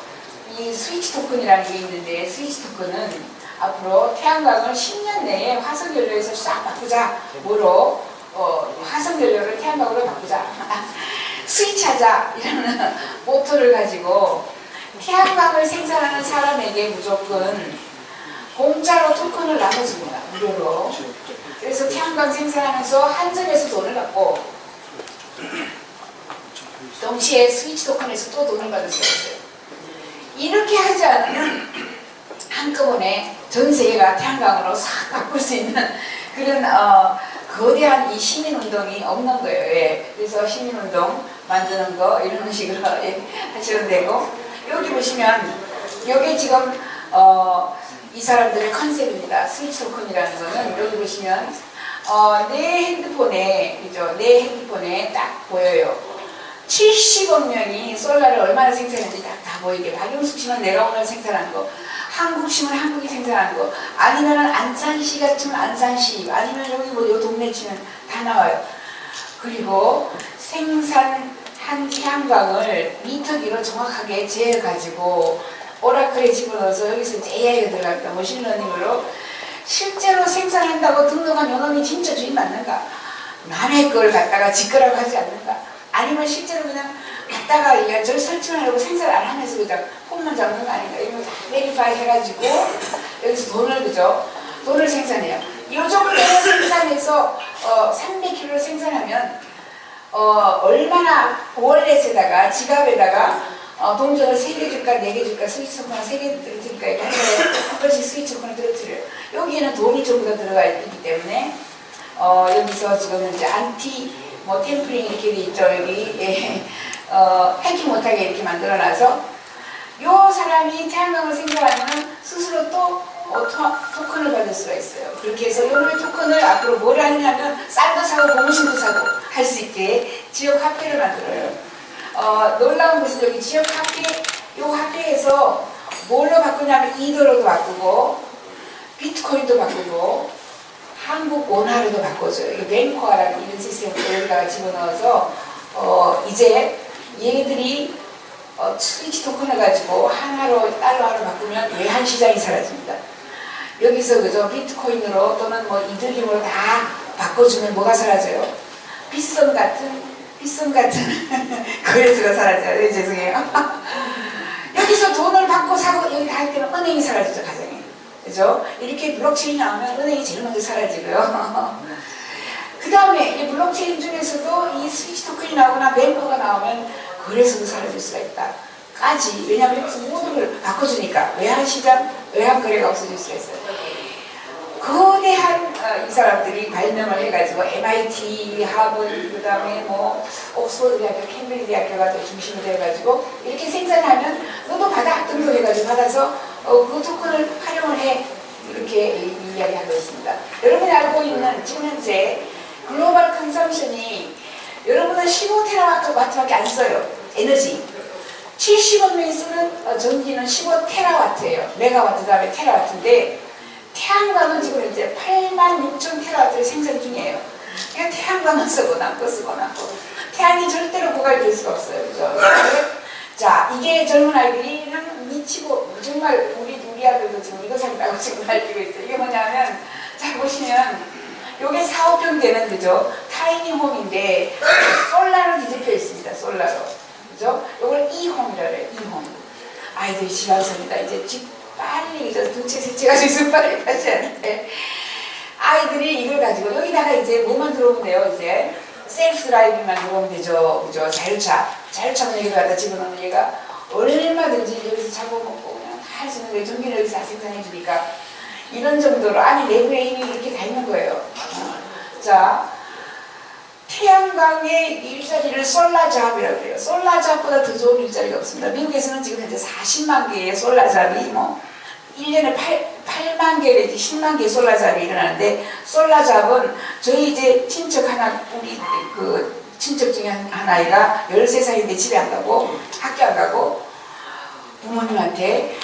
이 스위치 토큰이라는 게 있는데 스위치 토큰은 앞으로 태양광을 10년 내에 화석연료에서 싹 바꾸자. 뭐로? 화석연료를 태양광으로 바꾸자. 스위치하자. 이라는 모토를 가지고 태양광을 생산하는 사람에게 무조건 공짜로 토큰을 나눠줍니다. 무료로. 그래서 태양광 생산하면서 한전에서 돈을 받고 동시에 스위치 토큰에서 또 돈을 받을 수가 있어요. 이렇게 하지 않으면 한꺼번에 전 세계가 태양광으로 싹 바꿀 수 있는 그런 거대한 이 시민운동이 없는 거예요. 예. 그래서 시민운동 만드는 거 이런 식으로 하시면 되고 여기 보시면 여기 지금 이 사람들의 컨셉입니다. 스위치 토큰이라는 거는 여기 보시면 내 핸드폰에 그죠? 내 핸드폰에 딱 보여요. 70억 명이 솔라를 얼마나 생산했는지 다 보이게. 박용숙 씨는 내가 오늘 생산한 거, 한국 씨는 한국이 생산한 거, 아니면은 안산시 같으면 안산시, 아니면 여기 뭐 요 동네 치면 다 나와요. 그리고 생산한 태양광을 미터기로 정확하게 재가지고 오라클에 집어넣어서 여기서 이제 AI가 들어갑니다. 머신러닝으로 실제로 생산한다고 등록한 요놈이 진짜 주인 맞는가? 남의 걸 갖다가 지 거라고 하지 않는가? 아니면 실제로 그냥 갖다가 이런저런 설정하려고 생산 안 하면서 그냥 폼만 잡는 거 아닌가? 이런 거 다 베리파이 해가지고 여기서 돈을 그죠? 돈을 생산해요. 이 정도로 생산해서 300kg를 생산하면 얼마나 월렛에다가 지갑에다가 동전을 3개 줄까 4개 줄까 스위치 토큰을 3개 들어줄까 이렇게 한 번씩 스위치 토큰을 들어드려요. 여기에는 돈이 전부 다 들어가 있기 때문에 여기서 지금 이제 안티 뭐 템플링 이렇게 돼 있죠. 여기 해킹 못하게 이렇게 만들어놔서 요 사람이 태양광을 생산하면 스스로 또 토큰을 받을 수가 있어요. 그렇게 해서 요놈의 토큰을 앞으로 뭘 하느냐면 쌀도 사고 고무신도 사고 할 수 있게 지역 화폐를 만들어요. 놀라운 것은 여기 지역 화폐, 요 화폐에서 뭘로 바꾸냐면 이더로도 바꾸고 비트코인도 바꾸고 한국 원화로도 바꿔줘요. 이게 뱅코아라는 이런 시스템을 여기다가 집어넣어서 이제 얘들이 스위치 토큰을 가지고 하나로 달러로 바꾸면 외환 시장이 사라집니다. 여기서 그저 비트코인으로 또는 뭐 이더리움으로 다 바꿔주면 뭐가 사라져요? 빗썸 같은 거래소가 사라져요. 네, 죄송해요. 여기서 돈을 받고 사고 여기 다 할 때는 은행이 사라지죠. 가정에. 그죠? 이렇게 블록체인이 나오면 은행이 제일 먼저 사라지고요. 그 다음에 이 블록체인 중에서도 이 스위치 토큰이 나오거나 뱅커가 나오면 거래소도 사라질 수가 있다. 까지. 왜냐하면 여기서 모든 걸 바꿔주니까 외환시장, 외환거래가 없어질 수가 있어요. 거대한 이 사람들이 발명을 해가지고 MIT, 하버드, 그 다음에 뭐 옥스퍼드 대학교, 캠브리지 대학교가 또 중심이 돼가지고 이렇게 생산하면 너도 받아 등록해가지고 받아서 그 토큰을 활용을 해 이렇게 이야기하고 있습니다. 여러분이 알고 있는 지금 현재 글로벌 컨섬션이 여러분은 15테라와트밖에 안 써요. 에너지 70억 명이 쓰는 전기는 15테라와트예요. 메가와트 다음에 테라와트인데 태양광은 지금 이제 86,000 테라와트를 생산 중이에요. 그냥 태양광을 쓰고 남고 쓰고 남고 태양이 절대로 고갈될 수가 없어요. 그죠? 자, 이게 젊은 아이들이랑 미치고 정말 우리 아들도 지금 이거 산다고 지금 날뛰고 있어요. 이게 뭐냐면 자 보시면 요게 4, 5평 되는 그죠? 타이니홈인데 솔라로 뒤집혀 있습니다. 솔라로. 그죠? 요걸 E홈이라고 해요. E홈. 아이들이 지방선이다. 이제 집 빨리 이제 두채 세채 가지고 있으면 빨리 가지 않는데 아이들이 이걸 가지고 여기다가 이제 뭐만 들어오면 돼요. 이제 셀프 드라이빙만 들어오면 되죠. 그죠? 자율차만 여기 갖다 집어넣는 얘가 얼마든지 여기서 잡아먹고 그냥 다 할 수 있는 거예요. 전기를 여기서 다 생산해 주니까 이런 정도로 안에 내부에 이미 이렇게 다 있는 거예요. 자, 태양광의 일자리를 솔라잡이라고 해요. 솔라잡보다 더 좋은 일자리가 없습니다. 미국에서는 지금 현재 40만 개의 솔라잡이, 뭐 1년에 8만 개 내지 10만 개의 솔라잡이 일어나는데, 솔라잡은 저희 이제 친척 하나, 우리 그 친척 중에 한 아이가 13살인데 집에 안 가고 학교 안 가고 부모님한테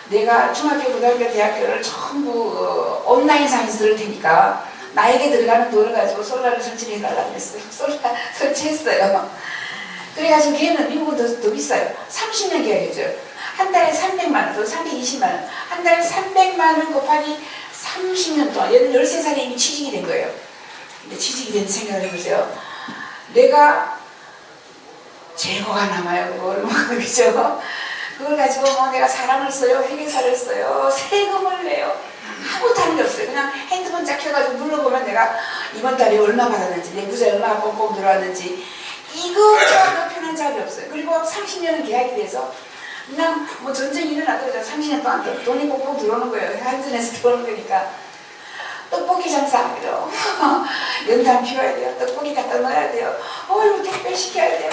내가 중학교, 고등학교, 대학교를 전부 온라인상에서 들을 테니까 나에게 들어가는 돈을 가지고 솔라를 설치를 해달라고 했어요. 솔라 설치했어요. 그래가지고 걔는 미국은 더 비싸요. 30년 계약이죠. 한 달에 300만 원, 또 320만 원. 한 달에 300만 원 곱하기 30년 동안. 얘는 13살에 이미 취직이 된 거예요. 근데 취직이 된 생각을 해보세요. 내가 재고가 남아요. 그걸 그죠? 그걸 가지고 뭐 내가 사람을 써요, 회계사를 써요, 세금을 내요. 아무것도 하는 게 없어요. 그냥 핸드폰 쫙 켜가지고 눌러보면 내가 이번 달에 얼마 받았는지, 내 부자에 얼마나 뻥뻥 들어왔는지, 이거보다 더 편한 잡이 없어요. 그리고 30년은 계약이 돼서 그냥 뭐 전쟁이 일어나도 30년 동안 돈이 뻥뻥 들어오는 거예요. 한전에서 들어오는 거니까. 떡볶이 장사, 그죠? 연탄 피워야 돼요. 떡볶이 갖다 넣어야 돼요. 이거 택배 시켜야 돼요.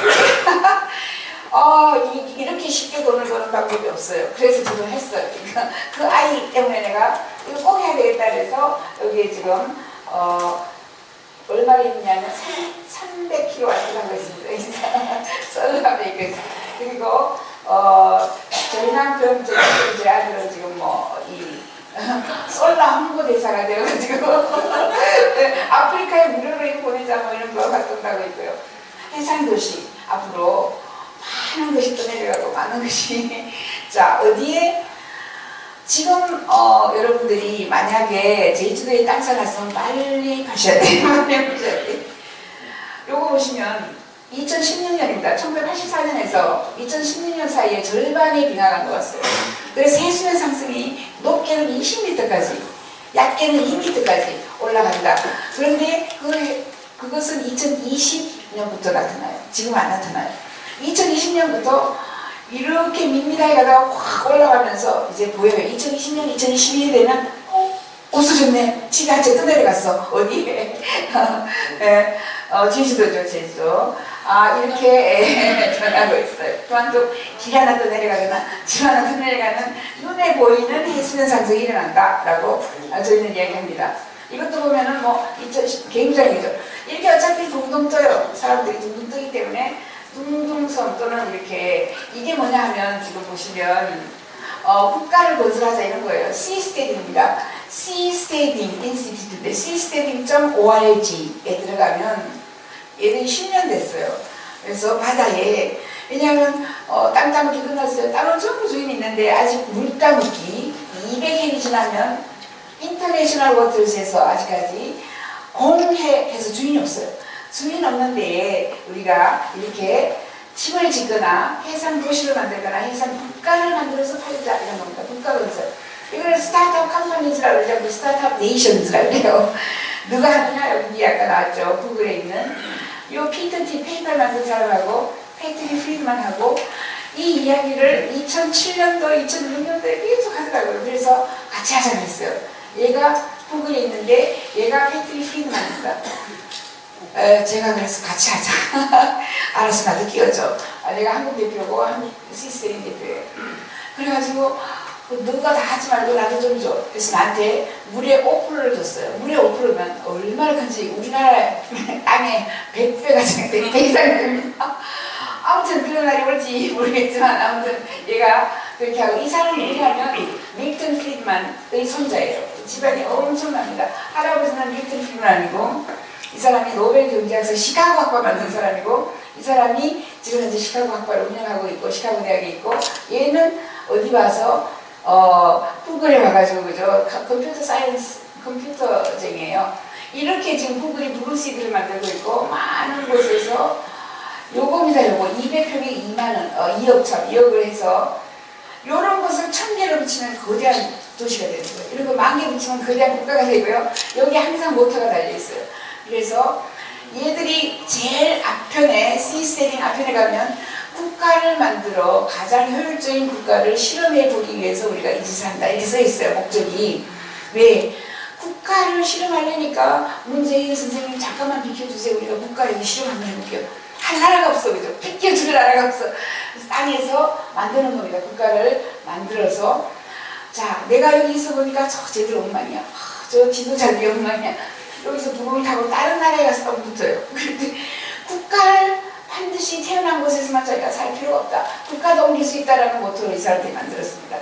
이렇게 쉽게 돈을 버는 방법이 없어요. 그래서 저도 했어요. 그러니까 그 아이 때문에 내가 이거 꼭 해야 되겠다 그래서 여기에 지금 얼마나 했냐면 300kW 한 거 있습니다. 솔라에 이거 있어요. 그리고 저희 남편 제 아들은 지금 솔라 홍보대사가 되어가지고 아프리카에 무료로 이거 보내자 뭐 이런 거 활동하고 있고요. 해상도시 앞으로 많은 것이 또 내려가고 많은 것이 자 어디에 지금 여러분들이 만약에 제주도에 땅 사놨으면 빨리 가셔야 돼요. 요거 보시면 2016년입니다. 1984년에서 2016년 사이에 절반의 빙하가 녹았어요. 그래서 해수면 상승이 높게는 20m까지 얕게는 2m까지 올라간다. 그런데 그것은 2020년부터 나타나요. 지금 안 나타나요. 2020년부터 이렇게 밋밋하게 가다가 확 올라가면서 이제 보여요. 2020년, 2021년 되면 없어졌네. 집에 한채 떠내려갔어. 어디에? 제주도죠, 제주도. 이렇게 변하고 있어요. 또한 또 길 하나 더 내려가거나 집 하나 더 내려가는 눈에 보이는 해수면 상승이 일어난다라고 저희는 이야기합니다. 이것도 보면은 굉장히죠. 이렇게 어차피 둥둥 떠요. 사람들이 둥둥 뜨기 때문에 둥둥섬 또는 이렇게 이게 뭐냐 하면 지금 보시면 국가를 건설하자 이런 거예요. Seasteading입니다. Seasteading Institute인데 seasteading.org에 들어가면 얘들이 10년 됐어요. 그래서 바다에 왜냐하면 땅 따먹기 끝났어요. 땅은 전부 주인이 있는데 아직 물 따먹기 200년이 지나면 인터내셔널 워터스에서 아직까지 공해해서 주인이 없어요. 주인 없는 데에 우리가 이렇게 집을 짓거나 해상 도시를 만들거나 해상 국가를 만들어서 팔자 이런 겁니다. 국가 건설. 이걸 스타트업 컴퍼니즈라고 그러죠. 스타트업 네이션즈라고 그래요. 누가 하느냐 여기 아까 나왔죠. 구글에 있는 요 피터티 페이퍼 만든 사람하고 패트리 프리드만하고 이 이야기를 2007년도, 2006년도에 계속 하더라고요. 그래서 같이 하자고 했어요. 얘가 구글에 있는데 얘가 패트리 프리드만입니다. 제가 그래서 같이 하자. 알아서 나도 끼워줘. 내가 한국 대표고 한국 시스템 대표예요. 그래가지고 너가 다 하지 말고 나도 좀 줘. 그래서 나한테 물에 5%를 줬어요. 물에 5%면 얼마나 큰지 우리나라 땅에 100배가 100배 이상 됩니다. 아무튼 그런 날이 올지 모르겠지만 아무튼 얘가 그렇게 하고 이 사람이 누구냐면 밀턴 프리드만의 손자예요. 집안이 엄청납니다. 할아버지는 밀턴 프리드만 아니고 이 사람이 노벨 경제학에서 시카고 학과 만든 사람이고, 이 사람이 지금 현재 시카고 학과를 운영하고 있고, 시카고 대학에 있고, 얘는 어디 와서 구글에 와가지고 그죠? 컴퓨터 사이언스 컴퓨터쟁이에요. 이렇게 지금 구글이 블루시드를 만들고 있고, 많은 곳에서 요겁니다. 요거 200평에 2만원, 2억 참 2억을 해서 요런 것을 1000개로 붙이면 거대한 도시가 되는 거예요. 이런 거 10,000개 붙이면 거대한 국가가 되고요. 여기 항상 모터가 달려있어요. 그래서 얘들이 제일 앞편에 C-스테딩 앞편에 가면 국가를 만들어 가장 효율적인 국가를 실험해 보기 위해서 우리가 이 짓을 한다 이렇게 써 있어요. 목적이. 왜? 국가를 실험하려니까 문재인 선생님 잠깐만 비켜주세요. 우리가 국가 여기 실험 한번 해볼게요. 할 나라가 없어. 그죠? 비켜줄 나라가 없어. 땅에서 만드는 겁니다. 국가를 만들어서. 자, 내가 여기 있어 보니까 쟤들 엉망이야. 저 지도자들이 엉망이야. 여기서 누구를 타고 다른 나라에 가서 또 붙어요. 그런데 국가를 반드시 태어난 곳에서만 저희가 살 필요가 없다. 국가도 옮길 수 있다라는 모토로 이 사람들이 만들었습니다.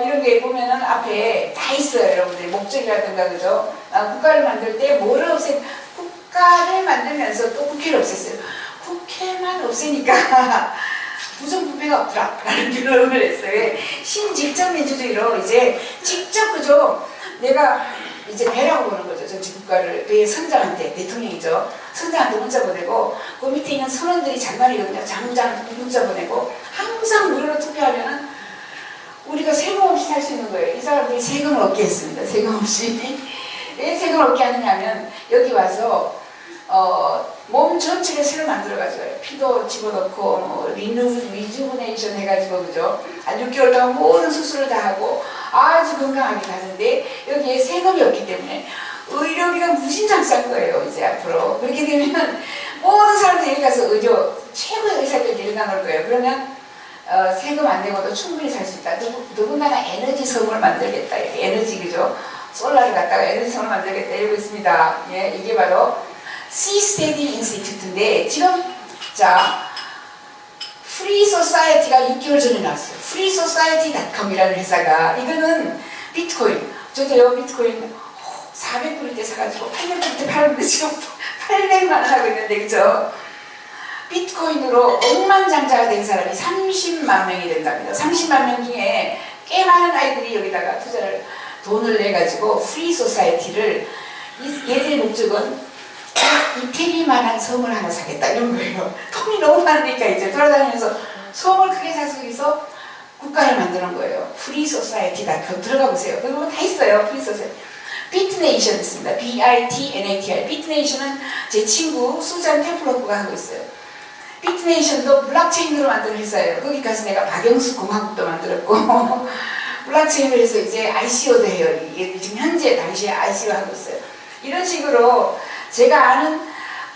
이런 게 보면은 앞에 다 있어요. 여러분들 목적이라든가 그죠? 국가를 만들 때 뭐를 국가를 만들면서 또 국회를 없앴어요. 국회만 없애니까 부정부패가 없더라 라는 결론을 했어요. 신직접 민주주의로 이제 직접 그죠? 내가 이제 배라고 보는 거죠. 정치국가를 배 선장한테, 대통령이죠. 선장한테 문자 보내고 그 밑에 있는 선원들이 장관이거든요. 장장 문자 보내고 항상 무료로 투표하면은 우리가 세금 없이 살 수 있는 거예요. 이 사람들이 세금을 얻게 했습니다. 세금 없이. 왜 세금을 얻게 하느냐면 여기 와서 몸 전체를 새로 만들어가지고요. 피도 집어넣고 뭐 리주브네이션 해가지고 그죠? 한 6개월 동안 모든 수술을 다 하고 아주 건강하게 가는데 여기에 세금이 없기 때문에 의료비가 무진장 싼 거예요. 이제 앞으로 그렇게 되면 모든 사람들이 여기 가서 의료 최고의 의사들 데려다 놓을 거예요. 그러면 세금 안 내고도 충분히 살 수 있다. 누군가나 에너지 섬을 만들겠다. 이렇게 에너지 그죠? 솔라를 갖다가 에너지 섬을 만들겠다 이러고 있습니다. 예, 이게 바로 C-스테딩 인스티튜트인데 지금 자 프리 소사이어티가 6개월 전에 나왔어요. freesociety.com이라는 회사가 이거는 비트코인 저도요 비트코인 400불일 때 사가지고 800불일 때 팔았는데 지금 800만 원 하고 있는데 그죠? 비트코인으로 억만장자가 된 사람이 30만 명이 된답니다. 30만 명 중에 꽤 많은 아이들이 여기다가 돈을 내가지고 프리 소사이어티를 얘들의 목적은 이태리만한 섬을 하나 사겠다 이런 거예요. 돈이 너무 많으니까 이제 돌아다니면서 섬을 크게 사서 여기서 국가를 만드는 거예요. freesociety.com 들어가 보세요. 그거 다 있어요. 프리소사이티. 비트네이션 있습니다. BITNATR. 비트네이션은 제 친구 수잔 테플로프가 하고 있어요. 비트네이션도 블록체인으로 만드는 회사예요. 거기 가서 내가 박영수 공화국도 만들었고 블록체인을 해서 이제 ICO도 해요. 지금 현재 당시에 ICO 하고 있어요. 이런 식으로 제가 아는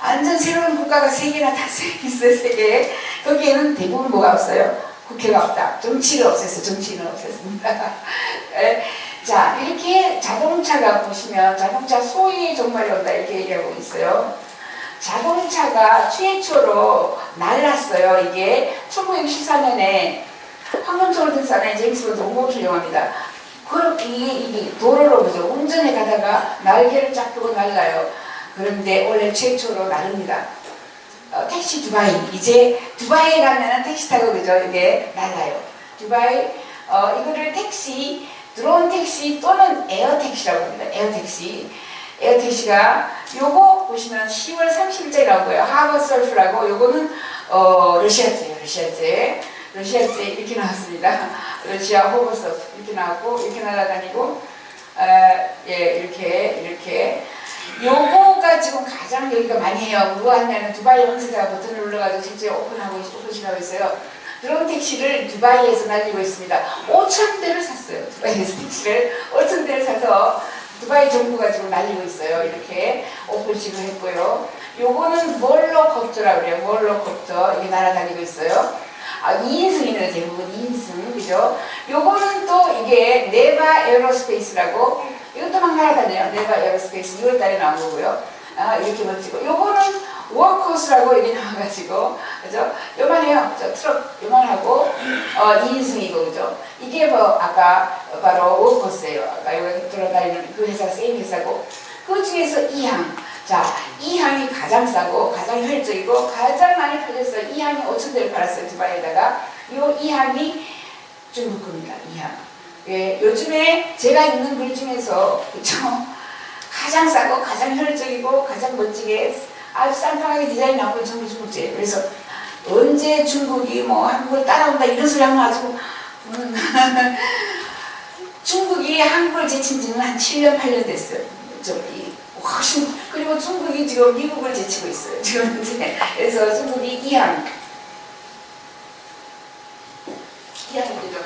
완전 새로운 국가가 3개나 5개 있어요. 3개. 거기에는 대부분 뭐가 없어요? 국회가 없다. 정치를 없앴어요. 정치인은 없앴습니다. 자, 이렇게 자동차가 보시면 자동차 소유의 종말이 온다 이렇게 얘기하고 있어요. 자동차가 최초로 날랐어요. 이게 1914년에 황금총을 든 사나이 제임스 본드 공공을 용합니다. 이게 도로로 그죠? 운전해 가다가 날개를 쫙 펴고 날라요. 그런데 원래 최초로 나릅니다. 택시 두바이. 이제 두바이에 가면은 택시 타고 그죠? 이게 날라요. 두바이, 이거를 택시, 드론 택시 또는 에어 택시라고 합니다. 에어 택시. 에어 택시가 요거 보시면 10월 30일자에 나온 거예요. 하버 서프라고 요거는 러시아제예요. 러시아제 이렇게 나왔습니다. 러시아 호버 서프 이렇게 나왔고 이렇게 날아다니고 예 이렇게 요거가 지금 가장 여기가 많이 해요. 누가 하냐면 두바이 원세자가 버튼을 눌러가지고 실제 오픈식하고 있어요. 드론 택시를 두바이에서 날리고 있습니다. 5,000대를 샀어요. 두바이에서 택시를 5,000대를 사서 두바이 정부가 지금 날리고 있어요. 이렇게 오픈식을 했고요. 요거는 몰로콥터라고 그래요. 몰로콥터 이게 날아다니고 있어요. 2인승이네요. 대부분 2인승 그죠? 요거는 또 이게 네바 에어로스페이스라고 이것도 막 날아다녀요. 네바 에어로스페이스 6월달에 나온 거고요. 이렇게 멋지고 요거는 워크호스라고 이게 나와가지고 그죠? 요만해요. 저 트럭 요만하고 2인승이고 그죠? 이게 뭐 아까 바로 워크호스예요. 아까 여기 돌아다니는 그 회사 세임 회사고 그 중에서 이항. 자, 이항이 가장 싸고 가장 효율적이고 가장 많이 팔렸어요. 이항이 5,000대를 팔았어요. 두바이에다가. 이 이항이 중국 겁니다. 이항. 예, 요즘에 제가 읽는 글 중에서 그쵸? 가장 싸고 가장 효율적이고 가장 멋지게 아주 쌈방하게 디자인 나온 건 전부 중국제예요. 그래서 언제 중국이 뭐 한국을 따라온다 이런 소리 하면 아주 중국이 한국을 제친 지는 한 7년 8년 됐어요. 훨씬 그리고 중국이 지금 미국을 제치고 있어요. 지금 이제 그래서 중국이 이항이죠.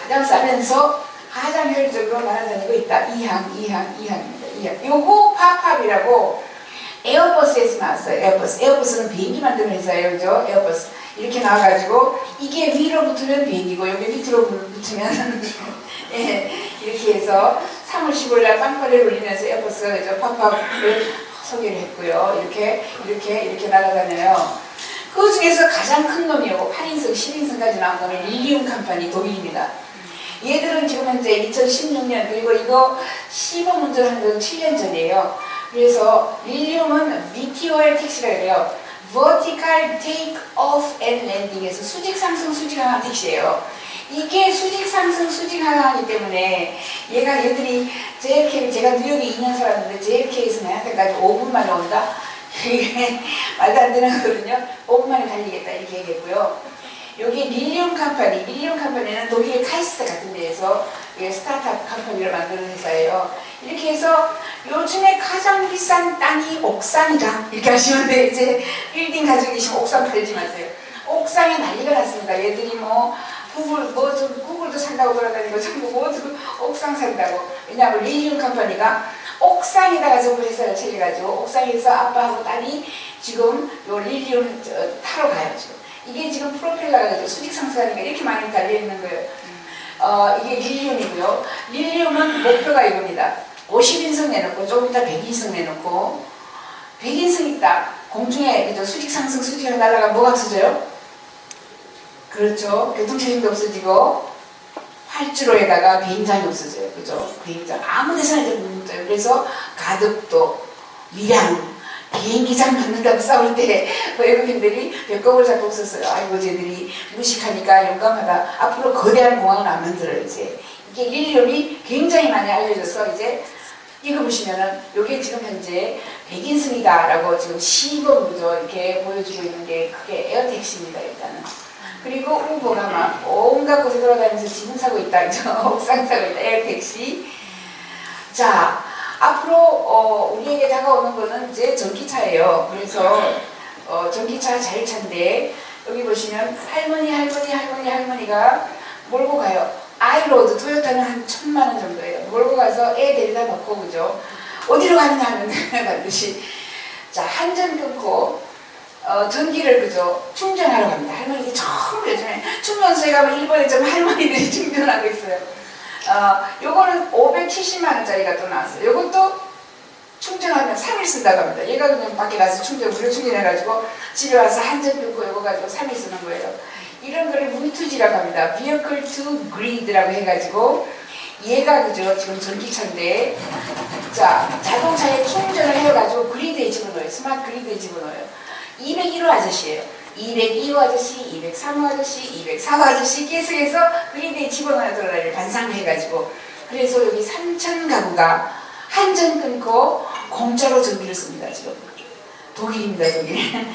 가장 싸면서 가장 효율적으로 날아다니고 있다. 이항입니다. 이항. 요거 팝팝이라고 에어버스에서 나왔어요. 에어버스는 비행기 만드는 회사예요. 그죠? 에어버스. 이렇게 나와가지고 이게 위로 붙으면 비행기고 여기 밑으로 붙으면 예, 이렇게 해서 3월 15일날 빵빠레를 울리면서 에어버스가 그죠? 팝팝을 소개를 했고요. 이렇게 날아다녀요. 그 중에서 가장 큰 놈이고 8인승, 10인승까지 나온 놈이 릴리움 컴퍼니 독일입니다. 얘들은 지금 현재 2016년 그리고 이거 시범 운전한 건 7년 전이에요. 그래서 릴리움은 VTOL 택시라고 해요. Vertical Take Off and Landing에서 수직 상승 수직 하강 택시예요. 이게 수직 상승 수직 하강이기 때문에 얘들이 JFK 제가 뉴욕에 2년 살았는데 JFK에서 내한테까지 5분 만에 온다. 이게 말도 안 되는 거거든요. 5분 만에 달리겠다 이렇게 얘기했고요. 여기 릴리움 컴퍼니는 독일 카이스트 같은 데에서 스타트업 컴퍼니를 만드는 회사예요. 이렇게 해서 요즘에 가장 비싼 땅이 옥상이다. 이렇게 하시면 돼. 이제 빌딩 가지고 계시면 옥상 팔지 마세요. 옥상에 난리가 났습니다. 얘들이 뭐 구글도 산다고 돌아다니고 전부 모두 옥상 산다고. 왜냐하면 릴리움 컴퍼니가 옥상에다가 전부 회사를 차려가지고 옥상에서 아빠하고 딸이 지금 요 릴리움 타러 가요. 지금. 이게 지금 프로펠러가 수직 상승하니까 이렇게 많이 달려있는 거예요. 이게 릴리움이고요. 릴리움은 목표가 이겁니다. 50인승 내놓고 조금 이따 100인승 내놓고 100인승 있다. 공중에 그죠? 수직 상승 수직으로 날아가면 뭐가 없어져요? 그렇죠. 교통체증도 없어지고 활주로에다가 비행장이 없어져요. 그죠? 비행장 아무 데서나 이제 못 묻어요. 그래서 가덕도, 밀양 비행기장 받는다고 싸울 때 외국인들이 배꼽을 잡고 없었어요. 아이고 쟤들이 무식하니까 용감하다. 앞으로 거대한 공항은 안 만들어요. 이제 이게 릴리움이 굉장히 많이 알려져서 이제 이거 보시면은 이게 지금 현재 100인승이다 라고 지금 시범으로 이렇게 보여주고 있는 게 그게 에어택시입니다. 일단은. 그리고 우버가 막 온갖 곳에 돌아다니면서 지분 사고 있다. 옥상 사고 있다. 에어택시. 자, 앞으로 우리에게 다가오는 거는 이제 전기차예요. 그래서 전기차 자율차인데 여기 보시면 할머니가 몰고 가요. 아이로드 토요타는 한 1,000만 원 정도예요. 몰고 가서 애 데려다 놓고 그죠? 어디로 가느냐 하면 반드시 자 한전 끊고 전기를 그죠? 충전하러 갑니다. 할머니들이 전부 요즘에 충전소에 가면 일본에 좀 할머니들이 충전하고 있어요. 요거는 570만 원짜리가 또 나왔어요. 요것도 충전하면 3일 쓴다고 합니다. 얘가 그냥 밖에 가서 무료 충전해가지고 집에 와서 한전 끊고 요거 가지고 3일 쓰는 거예요. 이런 거를 V2G라고 합니다. Vehicle to Grid라고 해가지고 얘가 그죠? 지금 전기차인데 자 자동차에 충전을 해가지고 그리드에 집어넣어요. 스마트 그리드에 집어넣어요. 201호 아저씨예요. 202호 아저씨, 203호 아저씨, 204호 아저씨 계속해서 그리드에 집어넣어 돌아다니는 반상해가지고 그래서 여기 3,000 가구가 한전 끊고 공짜로 전기를 씁니다. 지금 독일입니다. 독일.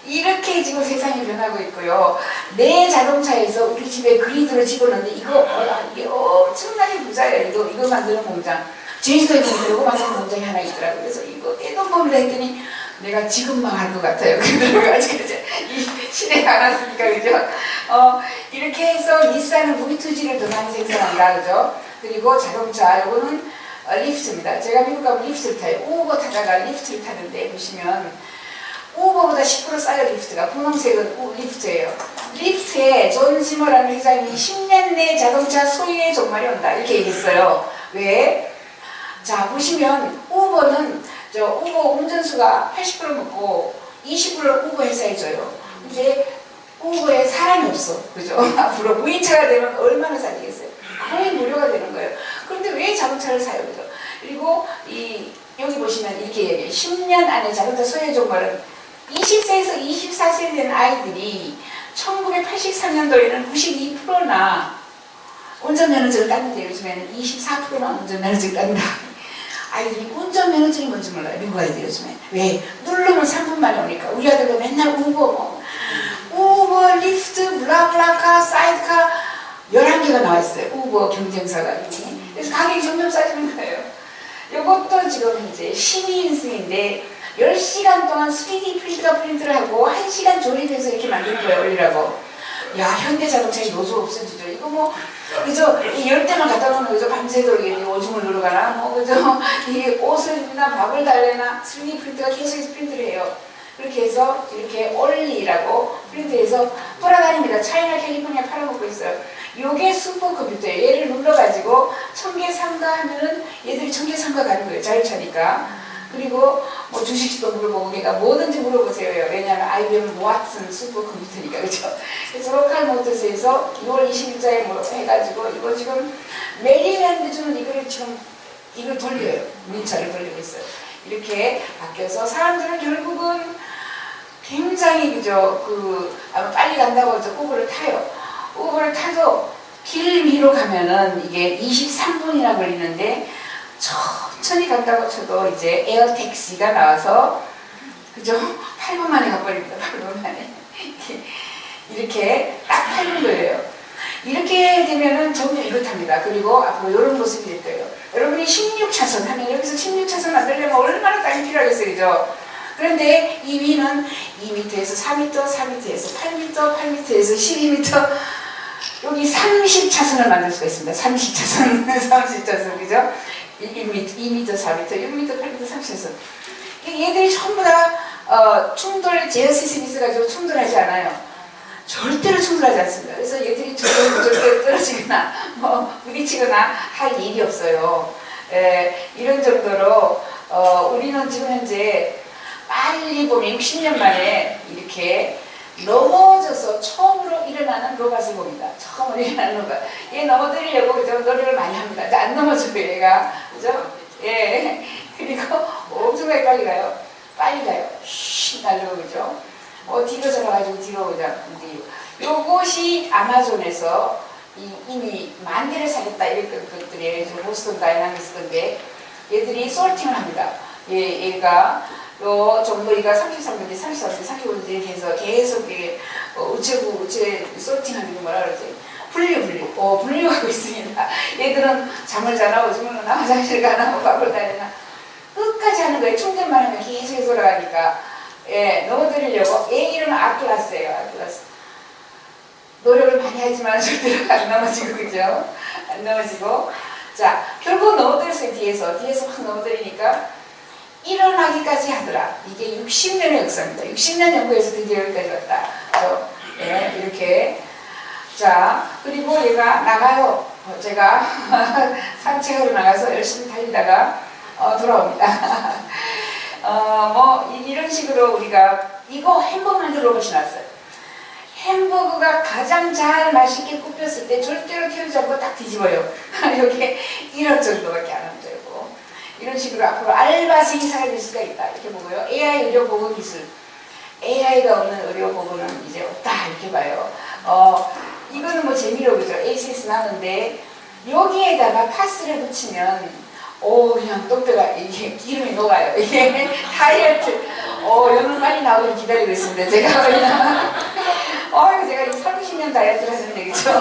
이렇게 지금 세상이 변하고 있고요. 내 자동차에서 우리 집에 그리드로 집어넣는데 이게 엄청나게 부자예요. 이거 만드는 공장. 제주도에 보면 이거 만드는 공장이 하나 있더라고요. 그래서 이거 떼돈 법을 했더니 내가 지금 망할 것 같아요. 그래가지고 이 시대가 안 왔으니까 그죠? 이렇게 해서 닛산은 V2G를 더 많이 생산한다. 그죠? 그리고 자동차 요거는 리프트입니다. 제가 미국 가면 리프트를 타요. 우버 타다가 리프트를 타는데 보시면 우버보다 10% 싸요. 리프트가 분홍색은 리프트예요. 리프트에 존 지머라는 회장이 10년 내 자동차 소유의 종말이 온다 이렇게 얘기했어요. 왜? 자 보시면 우버는 우버 운전수가 80% 먹고 20%를 우버 회사에 줘요. 이제 우버에 사람이 없어. 그죠? 앞으로 무인차가 되면 얼마나 싸지겠어요? 거의 무료가 되는 거예요. 그런데 왜 자동차를 사요? 그죠? 그리고 이 여기 보시면 이렇게 얘기해요. 10년 안에 자동차 소유 종말은 20세에서 24세 된 아이들이 1983년도에는 92%나 운전면허증을 땄는데 요즘에는 24%만 운전면허증을 딴다. 아이들이 운전면허증이 뭔지 몰라요. 미국 아이들 요즘에. 왜? 누르면 3분 만에 오니까. 우리 아들도 맨날 우버, 리프트, 블라블라카, 사이드카 11개가 나와 있어요. 우버 경쟁사가. 그래서 가격이 점점 싸지는 거예요. 이것도 지금 이제 12인승인데 10시간 동안 3D 프린트를 하고 1시간 조립해서 이렇게 만드는 거예요. 올리라고. 야, 현대자동차에 노조 없어지죠. 이거 뭐, 그죠? 이 열대만 갖다 놓으면 그죠? 밤새도록 이게 오줌을 누르 가나? 뭐, 그죠? 이게 옷을 입나 밥을 달래나? 3D 프린트가 계속해서 프린트를 해요. 그렇게 해서 이렇게 올리라고 프린트해서 돌아다닙니다. 차이나 캘리포니아 팔아먹고 있어요. 요게 슈퍼컴퓨터예요. 얘를 눌러가지고 1000개 상가하면은 얘들이 1000개 상가 가는 거예요. 자율차니까. 그리고 뭐 주식도 물어보고 걔가 뭐든지 물어보세요. 왜냐하면 IBM 왓슨 슈퍼컴퓨터니까. 그죠? 그래서 로컬 모터스에서 2월 20일자에 뭐 해가지고 이거 지금 메리랜드주는 이걸 돌려요. 문자를 돌리고 있어요. 이렇게 바뀌어서 사람들은 결국은 굉장히 그죠? 아마 빨리 간다고 해서 우버를 타요. 우버를 타도 길 위로 가면은 이게 23분이나 걸리는데 천천히 간다고 쳐도 이제 에어택시가 나와서 그죠? 8분 만에 가버립니다. 8분 만에. 이렇게 딱 8분 거예요. 이렇게 되면은 전부 이렇답니다. 그리고 앞으로 이런 모습이 될 거예요. 여러분이 16차선 하면 여기서 16차선 만들려면 얼마나 땅이 필요하겠어요. 그죠? 그런데 이 위는 2m에서 4m, 4m에서 8m, 8m에서 12m 여기 30차선을 만들 수가 있습니다. 30차선, 30차선, 그죠? 1m, 2m, 4m, 6m, 8m, 30차선. 얘들이 전부 다 충돌 제어 시스템이 있어가지고 충돌하지 않아요. 절대로 충돌하지 않습니다. 그래서 얘들이 절대 떨어지거나 부딪히거나 할 일이 없어요. 이런 정도로 우리는 지금 현재 빨리 보면 60년 만에 이렇게 넘어져서 처음으로 일어나는 로봇을 봅니다. 처음으로 일어나는 로봇. 얘 넘어뜨리려고 그죠? 노력을 많이 합니다. 안 넘어져요, 얘가. 그죠? 예. 그리고 엄청나게 빨리 가요. 빨리 가요. 쉿 날려고 그죠? 뒤로 잡아가지고 뒤로 오자. 요것이 아마존에서 이미 만 개를 살렸다 이런 것들이에요. 보스턴 다이나믹스 건데 얘들이 소팅을 합니다. 얘가 요 정거리가 33도인지 34도인지 35도인지 이렇게 해서 계속 우체 소팅하는 게 뭐라 그러지? 분류하고 있습니다. 얘들은 잠을 자나 오줌을 누나 화장실 가나 밥을 달래나 끝까지 하는 거예요. 충전만 하면 계속 돌아가니까. 예, 넘어뜨리려고. 얘 이름은 아클라스예요. 아클라스. 노력을 많이 하지만 절대로 안 넘어지고 그죠? 안 넘어지고. 자, 결국 넘어뜨렸어요. 뒤에서 확 넘어뜨리니까 일어나기까지 하더라. 이게 60년의 역사입니다. 60년 연구에서 드디어 여기까지 왔다. 예, 이렇게. 자, 그리고 얘가 나가요. 제가 산책으로 나가서 열심히 달리다가 돌아옵니다. 이런 식으로 우리가 이거 햄버거 만들 로봇이 나왔어요. 햄버거가 가장 잘 맛있게 굽혔을 때 절대로 태우지 않고 딱 뒤집어요. 여기에 1억 정도밖에 안 하면 되고. 이런 식으로 앞으로 알바생이 사라질 수가 있다. 이렇게 보고요. AI 의료보건 기술. AI가 없는 의료보건은 이제 없다. 이렇게 봐요. 이거는 뭐 재미로 그죠? ACS 나오는데 여기에다가 파스를 붙이면 그냥 똥배가 이게 기름이 녹아요. 이게 다이어트. 여러분 빨리 나오길 기다리고 있습니다. 제가 왜냐면 제가 30년 다이어트를 하는데 그죠?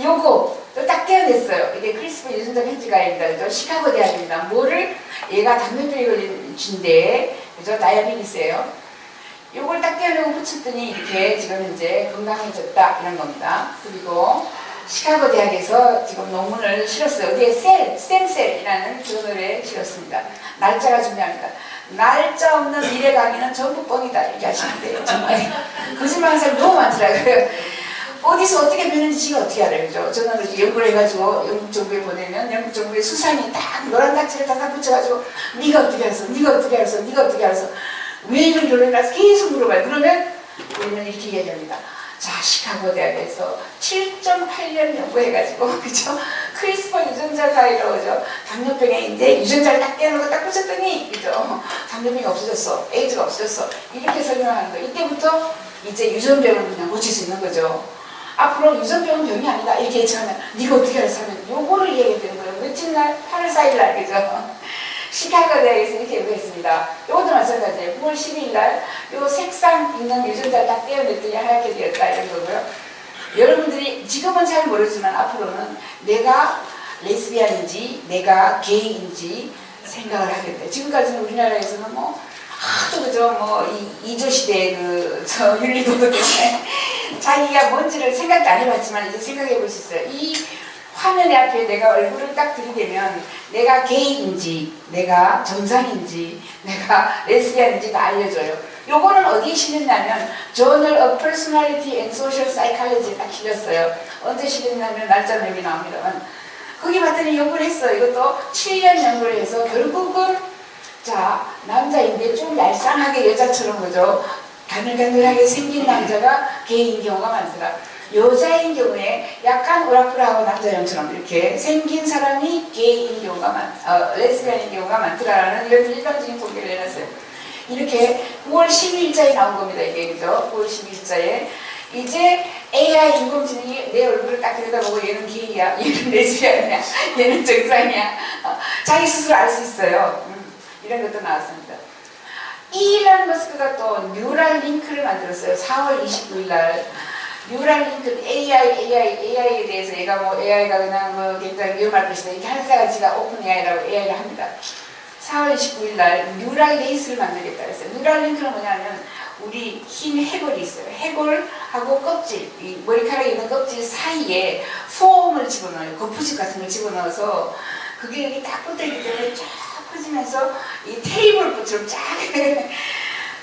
요거 딱 떼어냈어요. 이게 크리스퍼 유전자 편집가입니다. 그죠? 시카고 대학입니다. 뭐를 얘가 당뇨병에 걸린 쥐인데 그죠? 다이아비티스예요. 요걸 딱 떼어내고 붙였더니 이렇게 지금 현재 건강해졌다 이런 겁니다. 그리고 시카고 대학에서 지금 논문을 실었어요. 어디에 스템셀이라는 저널에 실었습니다. 날짜가 중요합니다. 날짜 없는 미래 강의는 전부 뻥이다 이렇게 하시면 돼요. 정말 거짓말하는 사람이 너무 많더라고요. 어디서 어떻게 배는지 지가 어떻게 알아요. 그죠? 저는 연구를 해가지고 영국 정부에 보내면 영국 정부의 수산이 딱 노란 딱지를 딱 붙여가지고 네가 어떻게 알았어? 네가 어떻게 알았어? 네가 어떻게 알았어? 왜 이런 결론이 나서 계속 물어봐요. 그러면 우리는 이렇게 얘기합니다. 자, 시카고 대학에서 7.8년 연구해가지고, 그죠? 크리스퍼 유전자 사이로죠. 당뇨병에 유전자를 딱 떼어놓고 딱 붙였더니, 그죠? 당뇨병이 없어졌어. 에이즈가 없어졌어. 이렇게 설명하는 거. 이때부터 이제 유전병을 그냥 고칠 수 있는 거죠. 앞으로 유전병은 병이 아니다. 이렇게 예측하면, 네가 어떻게 알았어? 하면 요거를 이해하게 되는 거예요. 며칠 날? 8월 4일 날, 그죠? 시카고 대학에서 이렇게 연구했습니다. 이것도 마찬가지예요. 9월 12일 날, 요 색상 있는 유전자를 딱 떼어냈더니 하얗게 되었다. 이런 거고요. 여러분들이 지금은 잘 모르지만 앞으로는 내가 레즈비안인지 내가 게이인지 생각을 하게 돼요. 지금까지는 우리나라에서는 뭐 하도 그죠 뭐 이조 시대의 저 윤리도덕 때문에 자기가 뭔지를 생각도 안 해봤지만 이제 생각해 볼 수 있어요. 이 화면 앞에 내가 얼굴을 딱 들이대면 내가 게이인지 내가 정상인지 내가 레즈비안인지 다 알려줘요. 요거는 어디에 실렸냐면 Journal of Personality and Social Psychology에 딱 실렸어요. 언제 실렸냐면 날짜는 여기 나옵니다만 거기 봤더니 연구를 했어요. 이것도 7년 연구를 해서 결국은 자 남자인데 좀 얄쌍하게 여자처럼 그죠 가늘가늘하게 생긴 남자가 게이인 경우가 많더라. 여자인 경우에 약간 오락부락하고 남자형처럼 이렇게 생긴 사람이 게이인 경우가 레즈비안인 경우가 많더라라는 이런 일반적인 통계를 내놨어요. 이렇게 9월 12일자에 나온 겁니다. 이게 그죠? 9월 12일자에 이제 AI 인공지능이 내 얼굴을 딱 들여다보고 얘는 게이야, 얘는 레즈비안이야, 얘는 정상이야. 자기 스스로 알 수 있어요. 이런 것도 나왔습니다. 이일런 머스크가 또 뉴럴 링크를 만들었어요. 4월 29일 날. 뉴럴 링크 AI에 대해서 얘가 뭐 AI가 그냥 뭐 굉장히 위험할 것이다 이렇게 하다가 지가 오픈 AI라고 AI를 합니다. 4월 29일 날 뉴럴 레이스를 만들겠다 그랬어요. 뉴럴 링크는 뭐냐면 우리 흰 해골이 있어요. 해골하고 껍질, 이 머리카락에 있는 껍질 사이에 소음을 집어넣어요. 거푸집 같은 걸 집어넣어서 그게 여기 딱 붙어있기 때문에 쫙 퍼지면서 이 테이블보처럼 쫙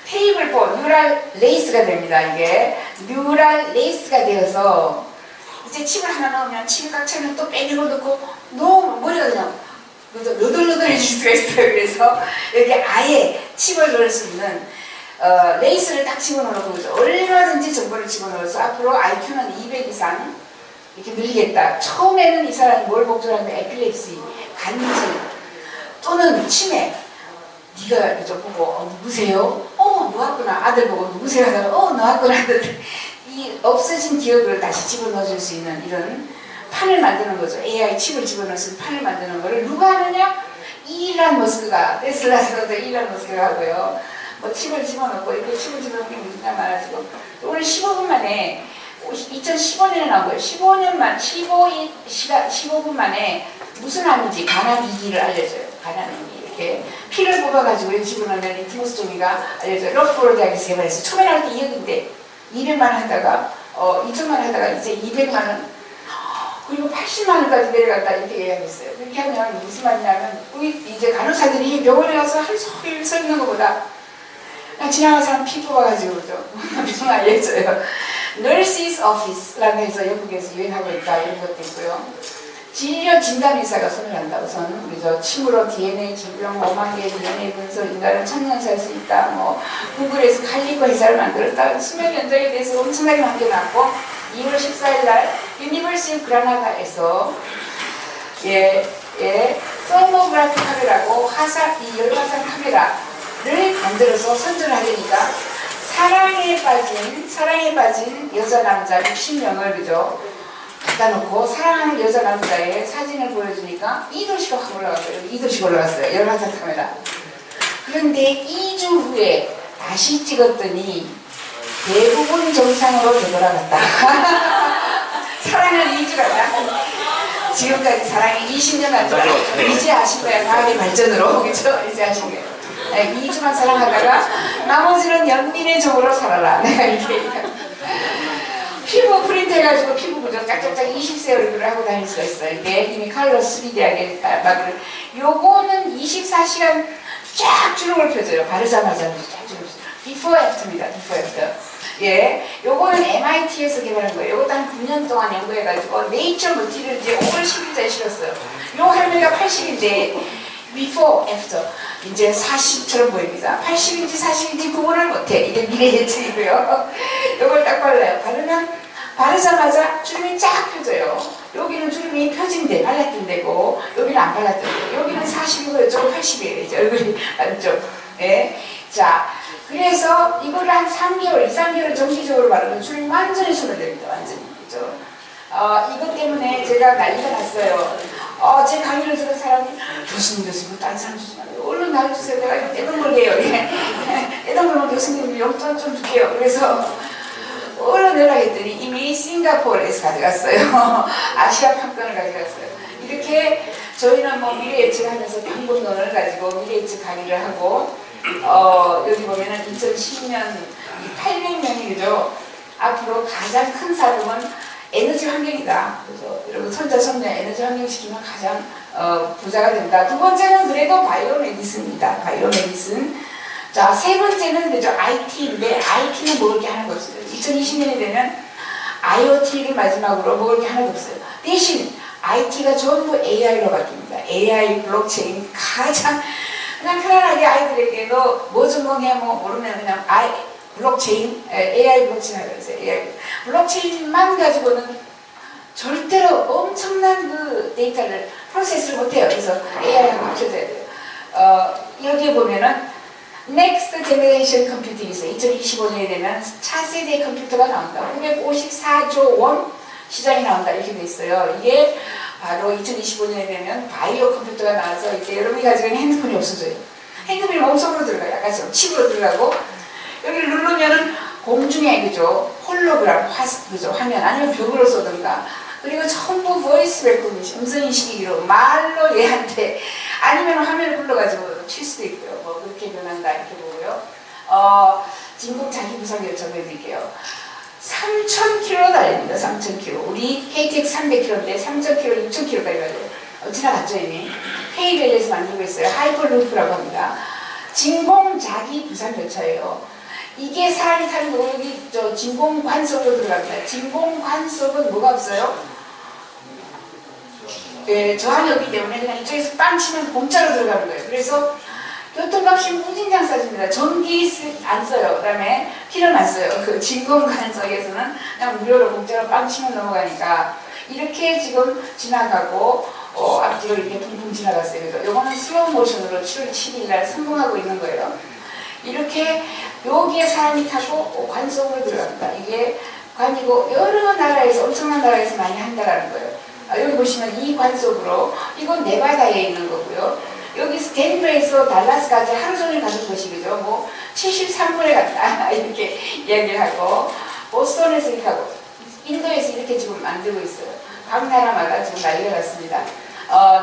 테이블보 뉴럴 레이스가 됩니다. 이게 뉴럴 레이스가 되어서 이제 칩을 하나 넣으면 칩이 꽉 차면 또 빼내고 넣고 너무 머리가 그냥 너덜너덜해질 수가 있어요. 그래서 여기 아예 칩을 넣을 수 있는 레이스를 딱 집어넣는 거죠. 얼마든지 정보를 집어넣어서 앞으로 IQ는 200 이상 이렇게 늘리겠다. 처음에는 이 사람이 뭘 목적으로 하면 에필lep시, 간질 또는 치매. 네가 그저 보고 누구세요? 너왔구나. 아들 보고 누구세요? 하다가 너왔구나. 이 없어진 기억을 다시 집어넣어줄 수 있는 이런 판을 만드는 거죠. AI 칩을 집어넣을 수 있는 판을 만드는 거를 누가 하느냐? 이일런 머스크가, 테슬라 사도 이일런 머스크가 하고요. 뭐 칩을 집어넣고 이렇게 칩을 집어넣는 게 문제가 많아지고 오늘 15분 만에 2015년에 나온 거예요. 15분 만에 무슨 암인지 간암 2기를 알려줘요. 간암 2기 이렇게 피를 뽑아가지고 집어넣는 이 티모스 종이가 알려줘요. 러프로 대학에서 개발해서 처음에 나올 때 2억인데 200만 원 하다가 2천만 원 하다가 이제 200만 원 그리고 80만 원까지 내려갔다 이렇게 얘기했어요. 그렇게 하면 무슨 말이냐면 이제 간호사들이 병원에 가서 하루 종일 서 있는 것보다 그냥 지나가는 사람 피 뽑아가지고 좀 알려줘요. Nurses Office라고 해서 영국에서 유행하고 있다 이런 것도 있고요. 진료 진단 의사가 손을 한다. 우선 그죠. 침으로 DNA 질병 5만 개의 DNA 분석 인간은 천년 살 수 있다. 뭐 구글에서 칼리코 회사를 만들었다. 수면 연장에 대해서 엄청나게 많게 나왔고 2월 14일 날 유니버시티 그라나다에서 서모그래피 카메라고 이 열화상 카메라를 만들어서 선전을 하려니까 사랑에 빠진 여자 남자 60명을 그죠 갖다 놓고 사랑하는 여자 남자의 사진을 보여주니까 2도시가 확 올라갔어요. 2도씩 올라갔어요. 열화상 카메라. 그런데 2주 후에 다시 찍었더니 대부분 정상으로 되돌아갔다. 사랑을 2주간다. 지금까지 사랑이 20년 안 돌아. 이제 아신 거야. 과학의 발전으로. 그죠? 이제 아신 거예요. 2주만 사랑하다가 나머지는 연민의 종으로 살아라. 내가 이렇게 얘기합니다. 피부 프린트 해가지고 피부 구조 짝짝짝 20세 얼굴을 하고 다닐 수가 있어요. 이게 이미 칼로스 3D하게 막을. 요거는 24시간 쫙 주름을 펴줘요. 바르자마자 쫙 주름을 펴줘요. Before After입니다. Before After. 요거는 MIT에서 개발한 거예요. 요것도 한 9년 동안 연구해가지고 네이처 머티리얼즈에 5월 10일자에 실었어요. 요 할머니가 80인데 Before After 이제 40처럼 보입니다. 80인지 40인지 구분을 못해. 이게 미래 예측이고요. 요걸 딱 발라요. 바르면 바르자마자 주름이 쫙 펴져요. 여기는 주름이 펴진 데, 발랐던 데고, 여기는 안 발랐던 데, 여기는 40이고, 이쪽은 80이에요. 이제 얼굴이 맞죠? 예. 자, 그래서 이거를 한 3개월, 2, 3개월 정기적으로 바르면 주름이 완전히 소멸됩니다. 완전히. 그죠? 이것 때문에 제가 난리가 났어요. 제 강의를 들은 사람이, 교수님, 다른 사람 주지 말아요. 얼른 나를 주세요. 내가 이거 떼돈 벌게요. 떼돈 벌면 교수님 용돈 좀 줄게요. 그래서, 얼른 연락했더니 이미 싱가포르에서 가져갔어요. 아시아 판권을 가져갔어요. 이렇게 저희는 뭐 미래 예측하면서 방법론을 가지고 미래 예측 강의를 하고, 여기 보면은 2010년 800명이 그죠? 앞으로 가장 큰 사람은 에너지 환경이다. 그래서 여러분 손자 손녀 에너지 환경 시키면 가장 부자가 된다. 두 번째는 그래도 바이오 메디슨입니다. 바이오 메디슨. 자, 세 번째는 그죠? IT인데 IT는 먹을 게 하나도 없어요. 2020년이 되면 IoT를 마지막으로 먹을 게 하나도 없어요. 대신 IT가 전부 AI로 바뀝니다. AI, 블록체인 가장 그냥 편안하게 아이들에게 너 뭐 전공해 뭐 모르면 그냥 블록체인, AI 블록체인 하라고 했어요. AI. 블록체인만 가지고는 절대로 엄청난 그 데이터를 프로세스를 못해요. 그래서 AI하고 합쳐져야 돼요. 여기에 보면은 Next Generation Computing 있어요. 2025년이 되면 차세대 컴퓨터가 나온다. 954조 원 시장이 나온다. 이렇게 돼 있어요. 이게 바로 2025년이 되면 바이오 컴퓨터가 나와서 이제 여러분이 가지고 있는 핸드폰이 없어져요. 핸드폰이 몸속으로 들어가요. 약간 칩으로 들어가고 여기를 누르면은 공중에 그죠? 홀로그램, 그죠? 화면 아니면 벽으로 쏘든가 그리고 전부 보이스 레코니션, 음성인식기로 말로 얘한테 아니면 화면을 불러가지고 칠 수도 있고요. 뭐 그렇게 변한다 이렇게 보고요. 진공 자기부상 적어드릴게요. 3,000km 달립니다. 3,000km. 우리 KTX 300km인데 3,000km, 6,000km까지 가요. 지나갔죠 이미. K밸리에서 만들고 있어요. 하이퍼루프라고 합니다. 진공 자기부상 열차예요. 이게 사람이 타는 거 여기 진공관속으로 들어갑니다. 진공관속은 뭐가 없어요? 네, 저항이 없기 때문에 그냥 이쪽에서 빵 치면 공짜로 들어가는 거예요. 그래서 교통값이 무진장 싸집니다. 전기 안 써요. 그 다음에 필요는 안 써요. 그 진공관속에서는 그냥 무료로 공짜로 빵 치면 넘어가니까 이렇게 지금 지나가고 앞뒤로 이렇게 붕붕 지나갔어요. 그래서 요거는 슬로우 모션으로 7월 7일 날 성공하고 있는 거예요. 이렇게 여기에 사람이 타고 관속으로 들어갑니다. 이게 관이고 여러 나라에서 엄청난 나라에서 많이 한다라는 거예요. 여기 보시면 이 관속으로 이건 네바다에 있는 거고요. 여기 스탠드에서 달라스까지 하루 종일 가는 것이 그죠? 뭐 73분에 갔다 이렇게 이야기를 하고 보스턴에서 이렇게 하고 인도에서 이렇게 지금 만들고 있어요. 각 나라마다 지금 난리가 났습니다.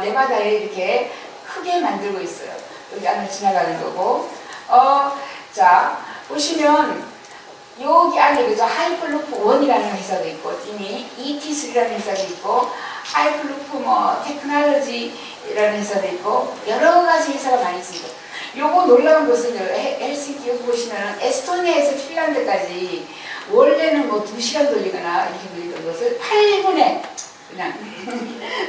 네바다에 이렇게 크게 만들고 있어요. 여기 안을 지나가는 거고 자 보시면 여기 안에 그죠? 하이퍼루프 1이라는 회사도 있고 이미 ET3라는 회사도 있고 하이퍼루프 뭐 테크놀로지라는 회사도 있고 여러 가지 회사가 많이 있습니다. 요거 놀라운 것은 헬싱키 여기 보시면 에스토니아에서 핀란드까지 원래는 뭐 2시간 돌리거나 이렇게 돌리던 것을 8분에 그냥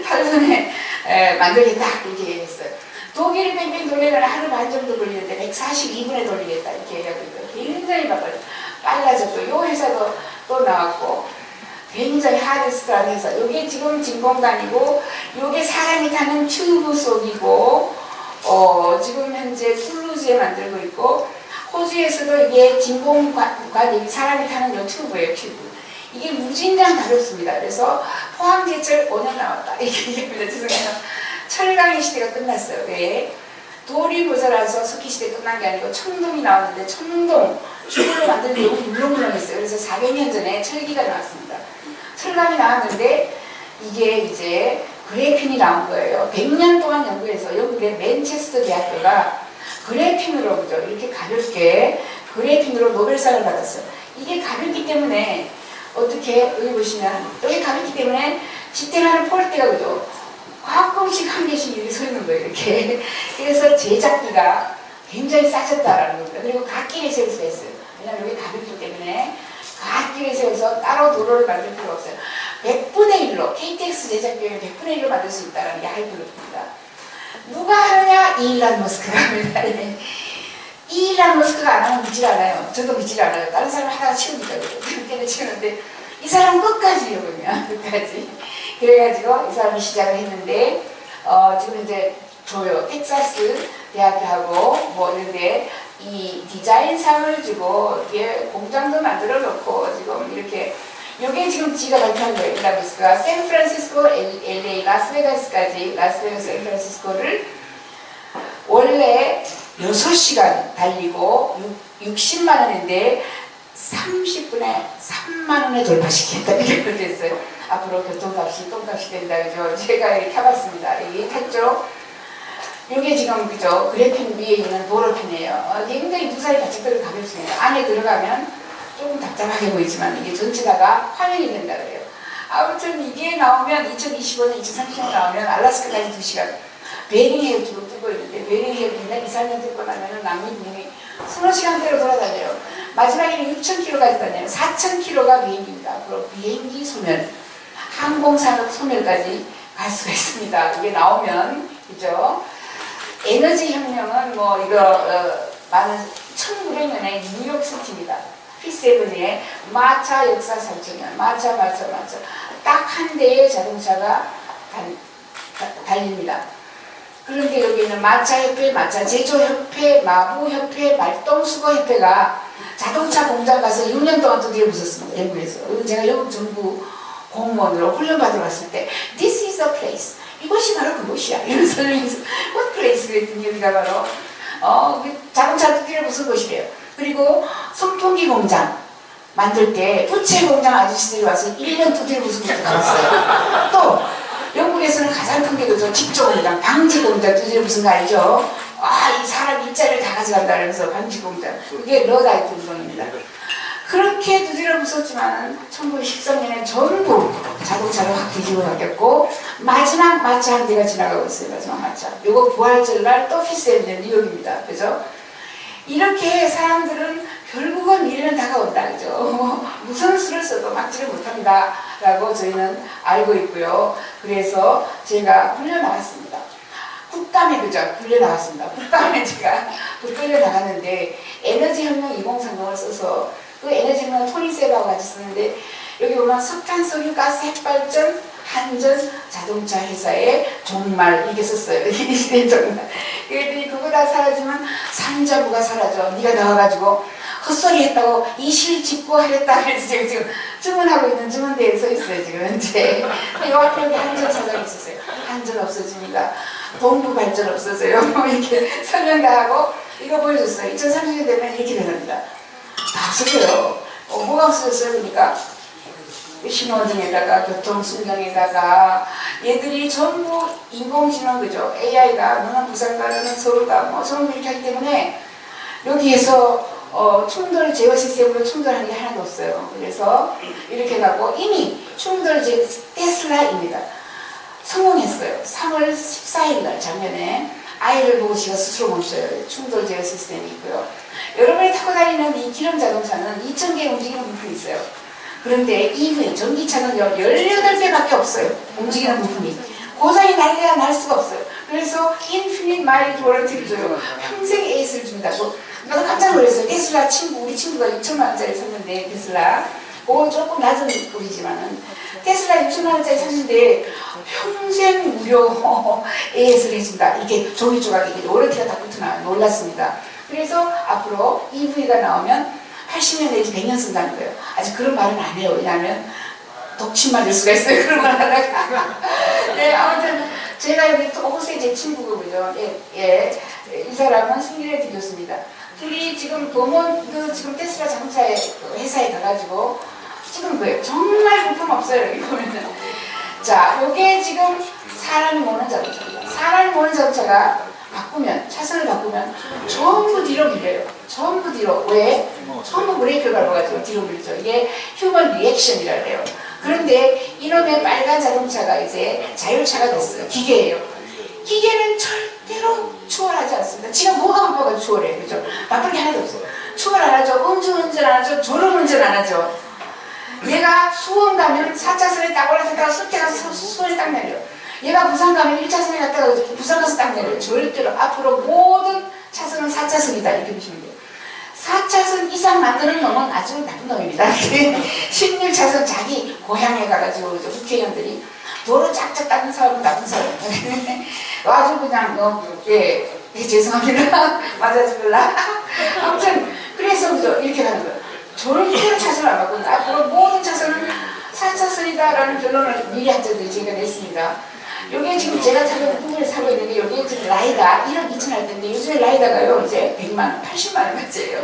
8분에 만들겠다 이렇게 얘기했어요. 독일을 뺑뺑 돌리면 하루 반 정도 걸리는데 142분에 돌리겠다 이렇게 얘기하고 있고요. 굉장히 빨라졌고 요 회사도 또 나왔고 굉장히 하드스트한 회사. 요게 지금 진공관이고 요게 사람이 타는 튜브 속이고 지금 현재 툴루즈에 만들고 있고 호주에서도 이게 진공관이 사람이 타는 요 튜브예요. 튜브. 이게 무진장 가볍습니다. 그래서 포항제철 5년 나왔다 이렇게 얘기합니다. 죄송해요. 철강의 시대가 끝났어요. 왜? 돌이 모자라서 석기 시대 끝난 게 아니고 청동이 나왔는데 청동 주물로 만든 게 물렁물렁했어요. 그래서 400년 전에 철기가 나왔습니다. 철강이 나왔는데 이게 이제 그래핀이 나온 거예요. 100년 동안 연구해서 영국의 맨체스터 대학교가 그래핀으로 그죠? 이렇게 가볍게 그래핀으로 노벨상을 받았어요. 이게 가볍기 때문에 어떻게 여기 보시면 여기 가볍기 때문에 지탱하는 폴대가 그죠? 가끔씩 한 개씩 이렇게 서 있는 거예요. 이렇게. 그래서 제작비가 굉장히 싸졌다라는 겁니다. 그리고 각기 회사에서 했어요. 왜냐하면 여기 가볍기 때문에 각기 회사에서 따로 도로를 만들 필요가 없어요. 100분의 1로 KTX 제작비를 100분의 1로 만들 수 있다는 게 하이퍼루프입니다. 누가 하느냐? 일란 머스크가 합니다. 일란 머스크가 안 하면 믿질 않아요. 저도 믿질 않아요. 다른 사람 하나 치우니까 그렇게 치우는데 이 사람 끝까지 해요, 그러면. 끝까지. 그래가지고 이 사람이 시작을 했는데, 지금 이제 줘요. 텍사스 대학교하고 뭐 이런데 이 디자인상을 주고, 예, 공장도 만들어 놓고, 지금 이렇게. 요게 지금 지가 발표한 거예요. 일라비스가 샌프란시스코, LA, 라스베가스까지, 라스베가스, 샌프란시스코를 원래 6시간 달리고 60만 원인데 30분에 3만 원에 돌파시키겠다 이렇게 됐어요. 앞으로 교통값이 똥값이 된다 그죠? 제가 이렇게 해봤습니다. 이 탔죠? 이게 지금 그죠? 그래핀 위에 있는 도로핀이에요. 굉장히 무사히 가축들을 가볍습니다. 안에 들어가면 조금 답답하게 보이지만 이게 전체다가 화면이 된다 그래요. 아무튼 이게 나오면 2025년, 2030년 나오면 알라스카까지 2시간. 베링에 주로 뜨고 있는데 베링에 맨날 2, 3년 듣고 나면은 난민님이 20시간대로 돌아다녀요. 마지막에는 6,000km까지 다녀요. 4,000km가 비행기입니다. 앞으로 비행기 소멸, 항공산업 소멸까지 갈 수가 있습니다. 이게 나오면 그죠? 에너지 혁명은 뭐 이거 많은 1900년에 뉴욕시티입니다. P7의 마차 역사 3,000년, 마차 딱 한 대의 자동차가 달립니다. 그런데 여기는 마차협회, 마차제조협회, 마부협회, 말동수거협회가 자동차 공장 가서 6년 동안 두드려 부쉈습니다. 영국에서. 제가 영국 정부 공무원으로 훈련받으러 갔을 때 This is a place. 이곳이 바로 그곳이야. 이런 설명에서 What place? 그랬더니 여기가 바로 자동차 두드려 부순 곳이래요. 그리고 선풍기 공장 만들 때 부채 공장 아저씨들이 와서 1년 두드려 부순 것도 가봤어요. 또 영국에서는 가장 큰 게 그죠? 직조 공장, 방지 공장 두드려 부순 거 알죠? 이 사람 일자리를 다 가져간다 그러면서 방지 공장. 그게 러다이트 운동입니다. 그렇게 두드려 부쉈지만 1913년에 전부 자동차로 확 뒤집어 바뀌었고 마지막 마차 한 대가 지나가고 있어요. 마지막 마차. 요거 부활절날 또 P7의 뉴욕입니다. 그죠? 이렇게 사람들은 결국은 미래는 다가온다. 그죠? 무슨 수를 써도 막지를 못한다. 라고 저희는 알고 있고요. 그래서 제가 훈련 나갔습니다. 국감에 그죠? 훈련 나갔습니다. 국감에 제가 끌려 나갔는데 에너지혁명 2030을 써서 그 에너지혁명 토니세바하고 같이 쓰는데 여기 보면 석탄, 석유, 가스, 핵발전, 한전, 자동차 회사의 종말 이게 썼어요. 이 시대 종말. 그랬더니 그거 다 사라지면 산자부가 사라져. 네가 나와가지고 헛소리 했다고 이실직고 하랬다. 그래서 제가 지금 주문하고 있는 주문대에 서 있어요. 지금 현재. 요 앞에 여기 한전 사장이 있었어요. 한전 없어집니다. 동부 발전 없어져요. 이렇게 설명 다 하고 이거 보여줬어요. 2030년 되면 이렇게 변합니다. 다 없어져요. 뭐가 없어졌어요? 그러니까 신호등에다가 교통순경에다가 얘들이 전부 인공지능 그죠? AI가 너는 부산가 너는 서울가 뭐 전부 이렇게 하기 때문에 여기에서 충돌 제어 시스템으로 충돌하는 게 하나도 없어요. 그래서 이렇게 가고 이미 충돌 제어 테슬라입니다. 성공했어요. 3월 14일 날 작년에 아이를 보고 지가 스스로 멈춰요. 충돌 제어 시스템이 있고요. 여러분이 타고 다니는 이 기름 자동차는 2,000개 움직이는 부품이 있어요. 그런데 EV, 전기차는 18배밖에 없어요. 움직이는 부품이. 고장이 날려야 날 수가 없어요. 그래서 인피니트 마일리지 워런티를 줘요. 평생 AS를 줍니다. 나도 깜짝 놀랐어요. 테슬라 친구, 우리 친구가 6천만 원짜리 샀는데 테슬라. 그건 조금 낮은 꼴이지만은 테슬라 6천만 원짜리 샀는데 평생 무료 AS를 해준다. 이게 종이 조각이 워런티가 다 붙어나와요. 놀랐습니다. 그래서 앞으로 EV가 나오면 80년 내지 100년 쓴다는 거예요. 아직 그런 말은 안 해요. 왜냐하면 독침 맞을 수가 있어요. 그런 말 하다가. 네, 아무튼 제가 여기 또 호세 제 친구거든요. 이 사람은 승리레드 교수입니다. 둘이 지금 범원 지금 테슬라 자동차의 회사에 가가지고 찍은 거예요. 정말 부품 없어요. 여기 보면은. 자, 요게 지금 사람이 모는 자동차입니다. 사람이 모는 자동차가 바꾸면, 차선을 바꾸면 전부 뒤로 밀려요. 전부 뒤로. 왜? 전부 브레이크를 밟아가지고 뒤로 밀죠. 이게 휴먼 리액션이라 그래요. 그런데 이놈의 빨간 자동차가 이제 자율차가 됐어요. 기계예요. 기계는 절대로 추월하지 않습니다. 지가 뭐가 바빠가지고 추월해. 그죠? 바쁜 게 하나도 없어요. 추월 안 하죠. 음주운전 안 하죠. 졸음운전 안 하죠. 얘가 수원 가면 4차선에 딱 올라섰다가 숲에 가서 수원에 딱 내려요. 얘가 부산 가면 1차선에 갔다가 부산 가서 딱 내려요. 절대로 앞으로 모든 차선은 4차선이다 이렇게 보시면 돼요. 4차선 이상 만드는 놈은 아주 나쁜 놈입니다. 16차선 자기 고향에 가가지고 국회의원들이 도로 쫙쫙 닦는 사람은 나쁜 사람이에요. 아주 그냥 예, 죄송합니다. 맞아주길라. 아무튼 그래서 그죠 이렇게 가는 거예요. 절대로 차선을 안 바꾼다. 앞으로 모든 차선은 4차선이다라는 결론을 미리 학자들이 제가 냈습니다. 요게 지금 제가 구글에 사고 있는 게 요게 지금 라이다 1억 2천 할 텐데 요즘에 라이다가요 이제 100만 원, 80만 원까지예요.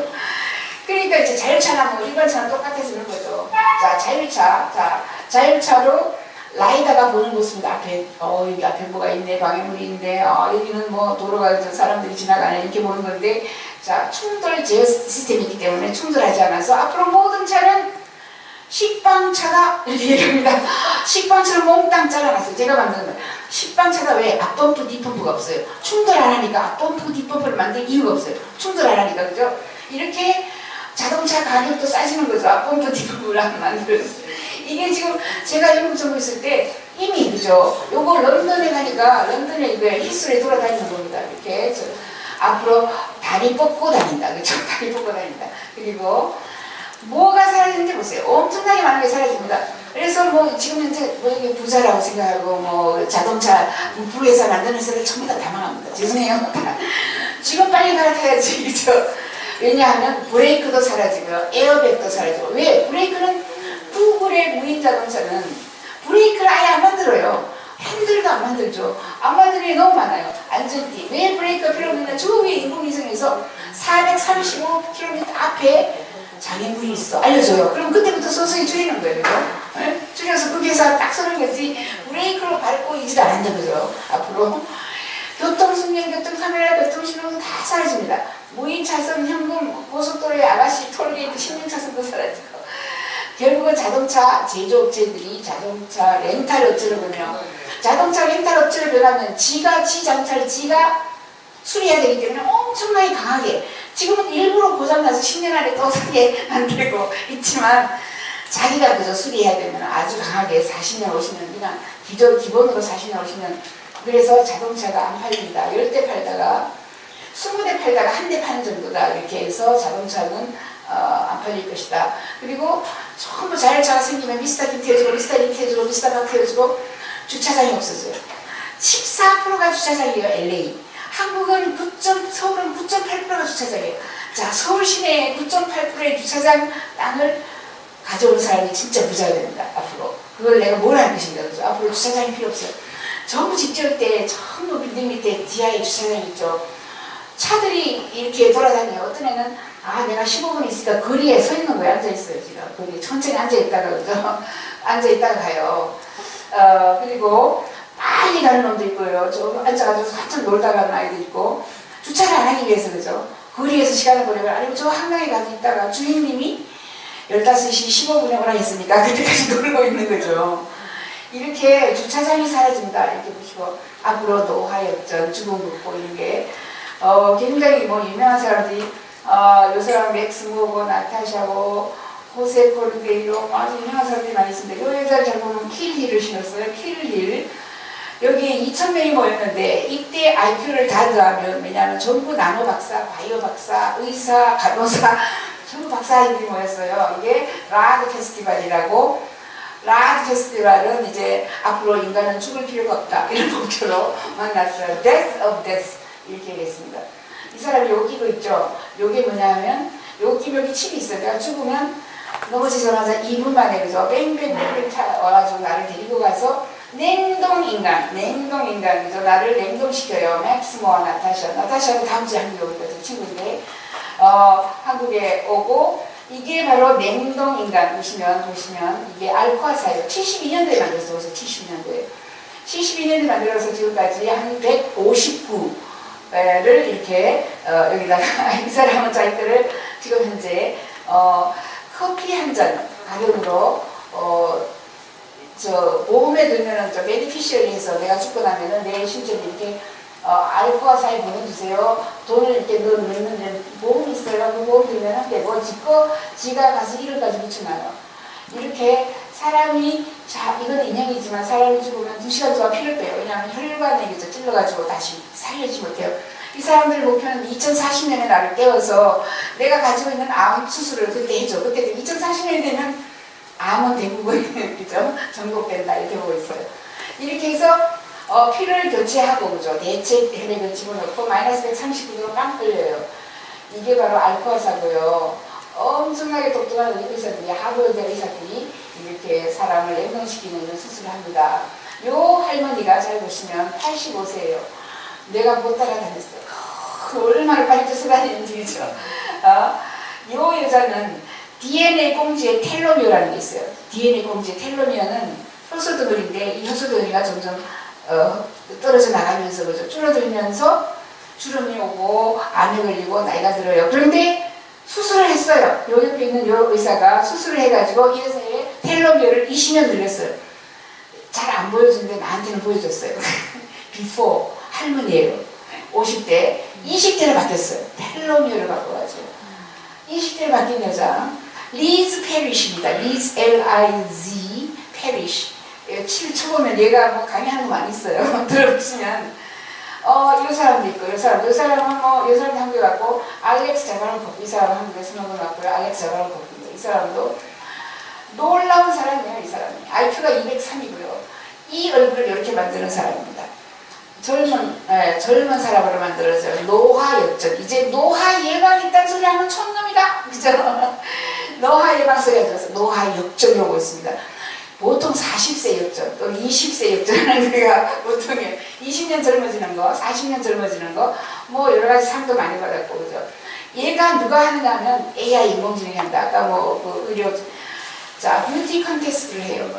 그러니까 이제 자율차나 뭐 일반차랑 똑같아지는 거죠. 자 자율차, 자율차로 라이다가 보는 곳입니다. 앞에 여기 앞에 뭐가 있네, 방해물이 있네, 여기는 뭐 도로가 사람들이 지나가네 이렇게 보는 건데, 자 충돌 제어 시스템이 있기 때문에 충돌하지 않아서 앞으로 모든 차는 식빵차다 이렇게 얘기합니다. 식빵차를 몽땅 잘라놨어요. 제가 만든 거예요. 식빵차가 왜 앞범프 뒷범프가 없어요? 충돌 안 하니까 앞범프 뒷범프를 만들 이유가 없어요. 충돌 안 하니까 그죠? 이렇게 자동차 가격도 싸지는 거죠. 앞범프 뒷범프를 안 만들었어요. 이게 지금 제가 영국 정부 있을 때 이미 그죠? 요거 런던에 가니까 런던에 이게 히스로에 돌아다니는 겁니다. 이렇게 앞으로 다리 뻗고 다닌다. 그죠? 다리 뻗고 다닌다. 그리고 뭐가 사라지는지 보세요. 엄청나게 많은 게 사라집니다. 그래서 뭐 지금 현재 뭐 이게 부자라고 생각하고 뭐 자동차 부회사 만드는 회사를 전부 다 망합니다. 죄송해요. 지금 빨리 갈아타야지. 그죠? 왜냐하면 브레이크도 사라지고요. 에어백도 사라지고. 왜? 브레이크는 구글의 무인 자동차는 브레이크를 아예 안 만들어요. 핸들도 안 만들죠. 안 만드는 게 너무 많아요. 안전띠. 왜 브레이크가 필요 없느냐? 저 위에 인공위성에서 435km 앞에 장애물이 있어. 알려줘요. 그럼 그때부터 서서히 줄이는 거예요. 그죠? 네? 줄여서 거기에서 딱 서는 거지. 브레이크로 밟고 이지도 않는다. 그죠? 앞으로. 교통승량, 교통카메라, 교통신호도 다 사라집니다. 무인차선, 현금, 고속도로의 아가씨, 톨게이트, 16차선도 사라지고. 결국은 자동차 제조업체들이 자동차 렌탈 업체를 보면 자동차 렌탈 업체를 변하면 지 자동차를 지가 수리해야 되기 때문에 엄청나게 강하게 지금은 일부러 고장나서 10년 안에 또 사게 만들고 있지만 자기가 그저 수리해야 되면 아주 강하게 40년 50년 그냥 기본으로 40년 50년 그래서 자동차가 안 팔립니다. 10대 팔다가 20대 팔다가 한 대 파는 정도다 이렇게 해서 자동차는 안 팔릴 것이다. 그리고 전부 자율차가 생기면 미스터딘 태워주고 미스터딘 태워주고 미스터박 태워주고 주차장이 없어져요. 14%가 주차장이에요. LA. 한국은 서울은 9.8%가 주차장이에요. 자, 서울 시내에 9.8%의 주차장 땅을 가져온 사람이 진짜 부자가 됩니다. 앞으로. 그걸 내가 뭘 할 것인가. 그죠? 앞으로 주차장이 필요 없어요. 전부 집 지을 때 전부 빌딩 밑에 지하에 주차장이 있죠. 차들이 이렇게 돌아다녀요. 어떤 애는 내가 15분 있으니까 거리에 서 있는 거에 앉아있어요. 지금 거리에 천천히 앉아있다가 그죠? 앉아있다가 가요. 그리고 빨리 가는 놈도 있고요. 저 앉아가지고 한참 놀다 가는 아이도 있고 주차를 안 하기 위해서 그죠? 거리에서 시간을 보내고 아니면 저 한강에 가서 있다가 주인님이 15시 15분에 오라 했으니까 그때까지 놀고 있는 거죠. 이렇게 주차장이 사라집니다. 이렇게 보시고 앞으로 노화역전, 주공국보 이런 게 굉장히 뭐 유명한 사람들이 요 사람 맥스 무어고 나타샤고 호세 코르데이로 아주 유명한 사람들이 많이 있습니다. 요 여자를 잘 보면 킬힐을 신었어요. 킬힐. 여기 2,000명이 모였는데 이때 IQ를 다 더하면 왜냐하면 전부 나노 박사, 바이오 박사, 의사, 간호사 전부 박사들이 모였어요. 이게 라드 페스티벌이라고. 라드 페스티벌은 이제 앞으로 인간은 죽을 필요가 없다 이런 목표로 만났어요. Death of Death 이렇게 얘기했습니다. 이 사람이 요 끼고 있죠. 요게 뭐냐면 요 끼면 여기 칩이 있어요. 내가 죽으면 넘어지자마자 2분 만에 그죠? 뺑뺑뺑뺑 와가지고 나를 데리고 가서 냉동인간 그죠? 나를 냉동시켜요. 맥스모와 나타샤는 다음 주에 한국에 올 거죠. 친구인데 한국에 오고 이게 바로 냉동인간 보시면 이게 알코아사예요. 72년도에 만들었어요. 그래서 72년도에 만들어서 지금까지 한 159를 이렇게 여기다가 이 사람은 자기들을 지금 현재 커피 한 잔 가격으로 보험에 들면은 베니피셜리에서 내가 죽고 나면은 내 신체를 이렇게 알코아사에 보내주세요. 돈을 이렇게 넣으면 보험이 있어요. 그 보험 들면은 되고 지가 가서 1억까지 붙여놔요. 이렇게 사람이 이건 인형이지만 사람이 죽으면 2시간 동안 피를 빼요. 왜냐하면 혈관에 찔러가지고 다시 살려주지 못해요. 이 사람들의 목표는 2040년에 나를 깨워서 내가 가지고 있는 암 수술을 그때 해줘. 그때 2040년이 되면 암은 대부분 그죠? 정복된다 이렇게 보고 있어요. 이렇게 해서 피를 교체하고 그죠? 대체 혈액을 집어넣고 마이너스 139도로 빵 끌려요. 이게 바로 알코올사고요. 엄청나게 똑똑한 의사들이 하버드 의사들이 이렇게 사람을 냉동시키는 이런 수술을 합니다. 요 할머니가 잘 보시면 85세예요. 내가 못 따라다녔어요. 얼마나 빨리 쫓아다니는지 그죠? 요 여자는 DNA 꽁지의 텔로미어라는 게 있어요. DNA 꽁지의 텔로미어는 효소덩어리인데 이 효소덩어리가 점점 떨어져 나가면서 그죠? 줄어들면서 주름이 오고 암에 걸리고 나이가 들어요. 그런데 수술을 했어요. 요 옆에 있는 요 의사가 수술을 해가지고 이 여자의 텔로미어를 20년 늘렸어요. 잘 안 보여주는데 나한테는 보여줬어요. 비포 할머니예요. 50대 20대로 바뀌었어요. 텔로미어를 바꿔가지고 20대로 바뀐 여자 리즈 페리시입니다. 리즈 L-I-Z 페리시. 7초 보면 얘가 뭐 강의하는 거 많이 있어요. 들어보시면 이 사람도 있고 이 사람은 뭐 이 사람도 한국에 왔고 알렉스 자바론코프 이 사람은 한국에서 넘어 왔고요. 알렉스 자바론코프입니다. 이 사람도 놀라운 사람이에요. 이 사람이 IQ가 203이고요. 이 얼굴을 이렇게 만드는 사람입니다. 젊은 사람으로 만들어져요. 노화 역전. 이제 노화 예방 있다는 소리 하면 촌놈이다. 그죠? 노화 예방 소리가 들어서 노화 역전이 오고 있습니다. 보통 40세 역전 또는 20세 역전하는 거가 보통이에요. 20년 젊어지는 거, 40년 젊어지는 거, 뭐 여러 가지 상도 많이 받았고, 그죠? 얘가 누가 하느냐 하면 AI 인공지능이 한다. 아까 뭐 그 의료, 자, 뷰티 컨테스트를 해요.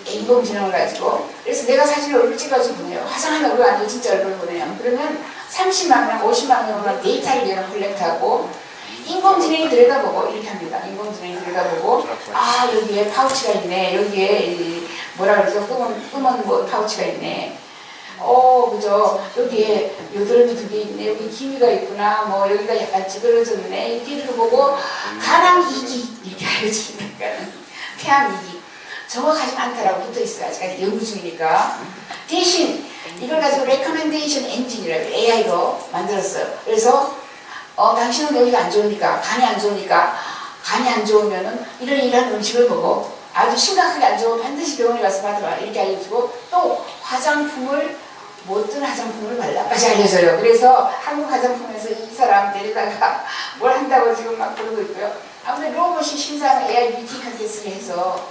인공지능을 가지고. 그래서 내가 사진을 얼굴 찍어서 보내요. 화장한 얼굴 아니고 진짜 얼굴 보내요. 그러면 30만 명, 50만 명만 데이터를 얘는 컬렉트하고 인공지능이 들여다보고 이렇게 합니다. 인공지능이 들여다보고 아 여기에 파우치가 있네. 여기에 뭐라 그러죠? 검은 뭐 파우치가 있네. 그죠? 여기에 요드름이 2개 있네. 여기 기미가 있구나. 뭐 여기가 약간 찌그러졌네. 이렇게 보고 간암 2기 이렇게 알려주니까 폐암 2기 정확하지 않다라고 붙어있어요. 아직까지 연구 중이니까. 대신 이걸 가지고 레커멘데이션 엔진이라고 AI로 만들었어요. 그래서 당신은 여기가 안 좋으니까, 간이 안 좋으니까, 간이 안 좋으면은 이런 음식을 먹어. 아주 심각하게 안 좋으면 반드시 병원에 가서 받아라. 이렇게 알려주고, 또 화장품을, 못든 화장품을 발라까지 알려줘요. 그래서 한국 화장품에서 이 사람 데리다가 뭘 한다고 지금 막 그러고 있고요. 아무튼 로봇이 심사하는 AI 뷰티 컨테스트를 해서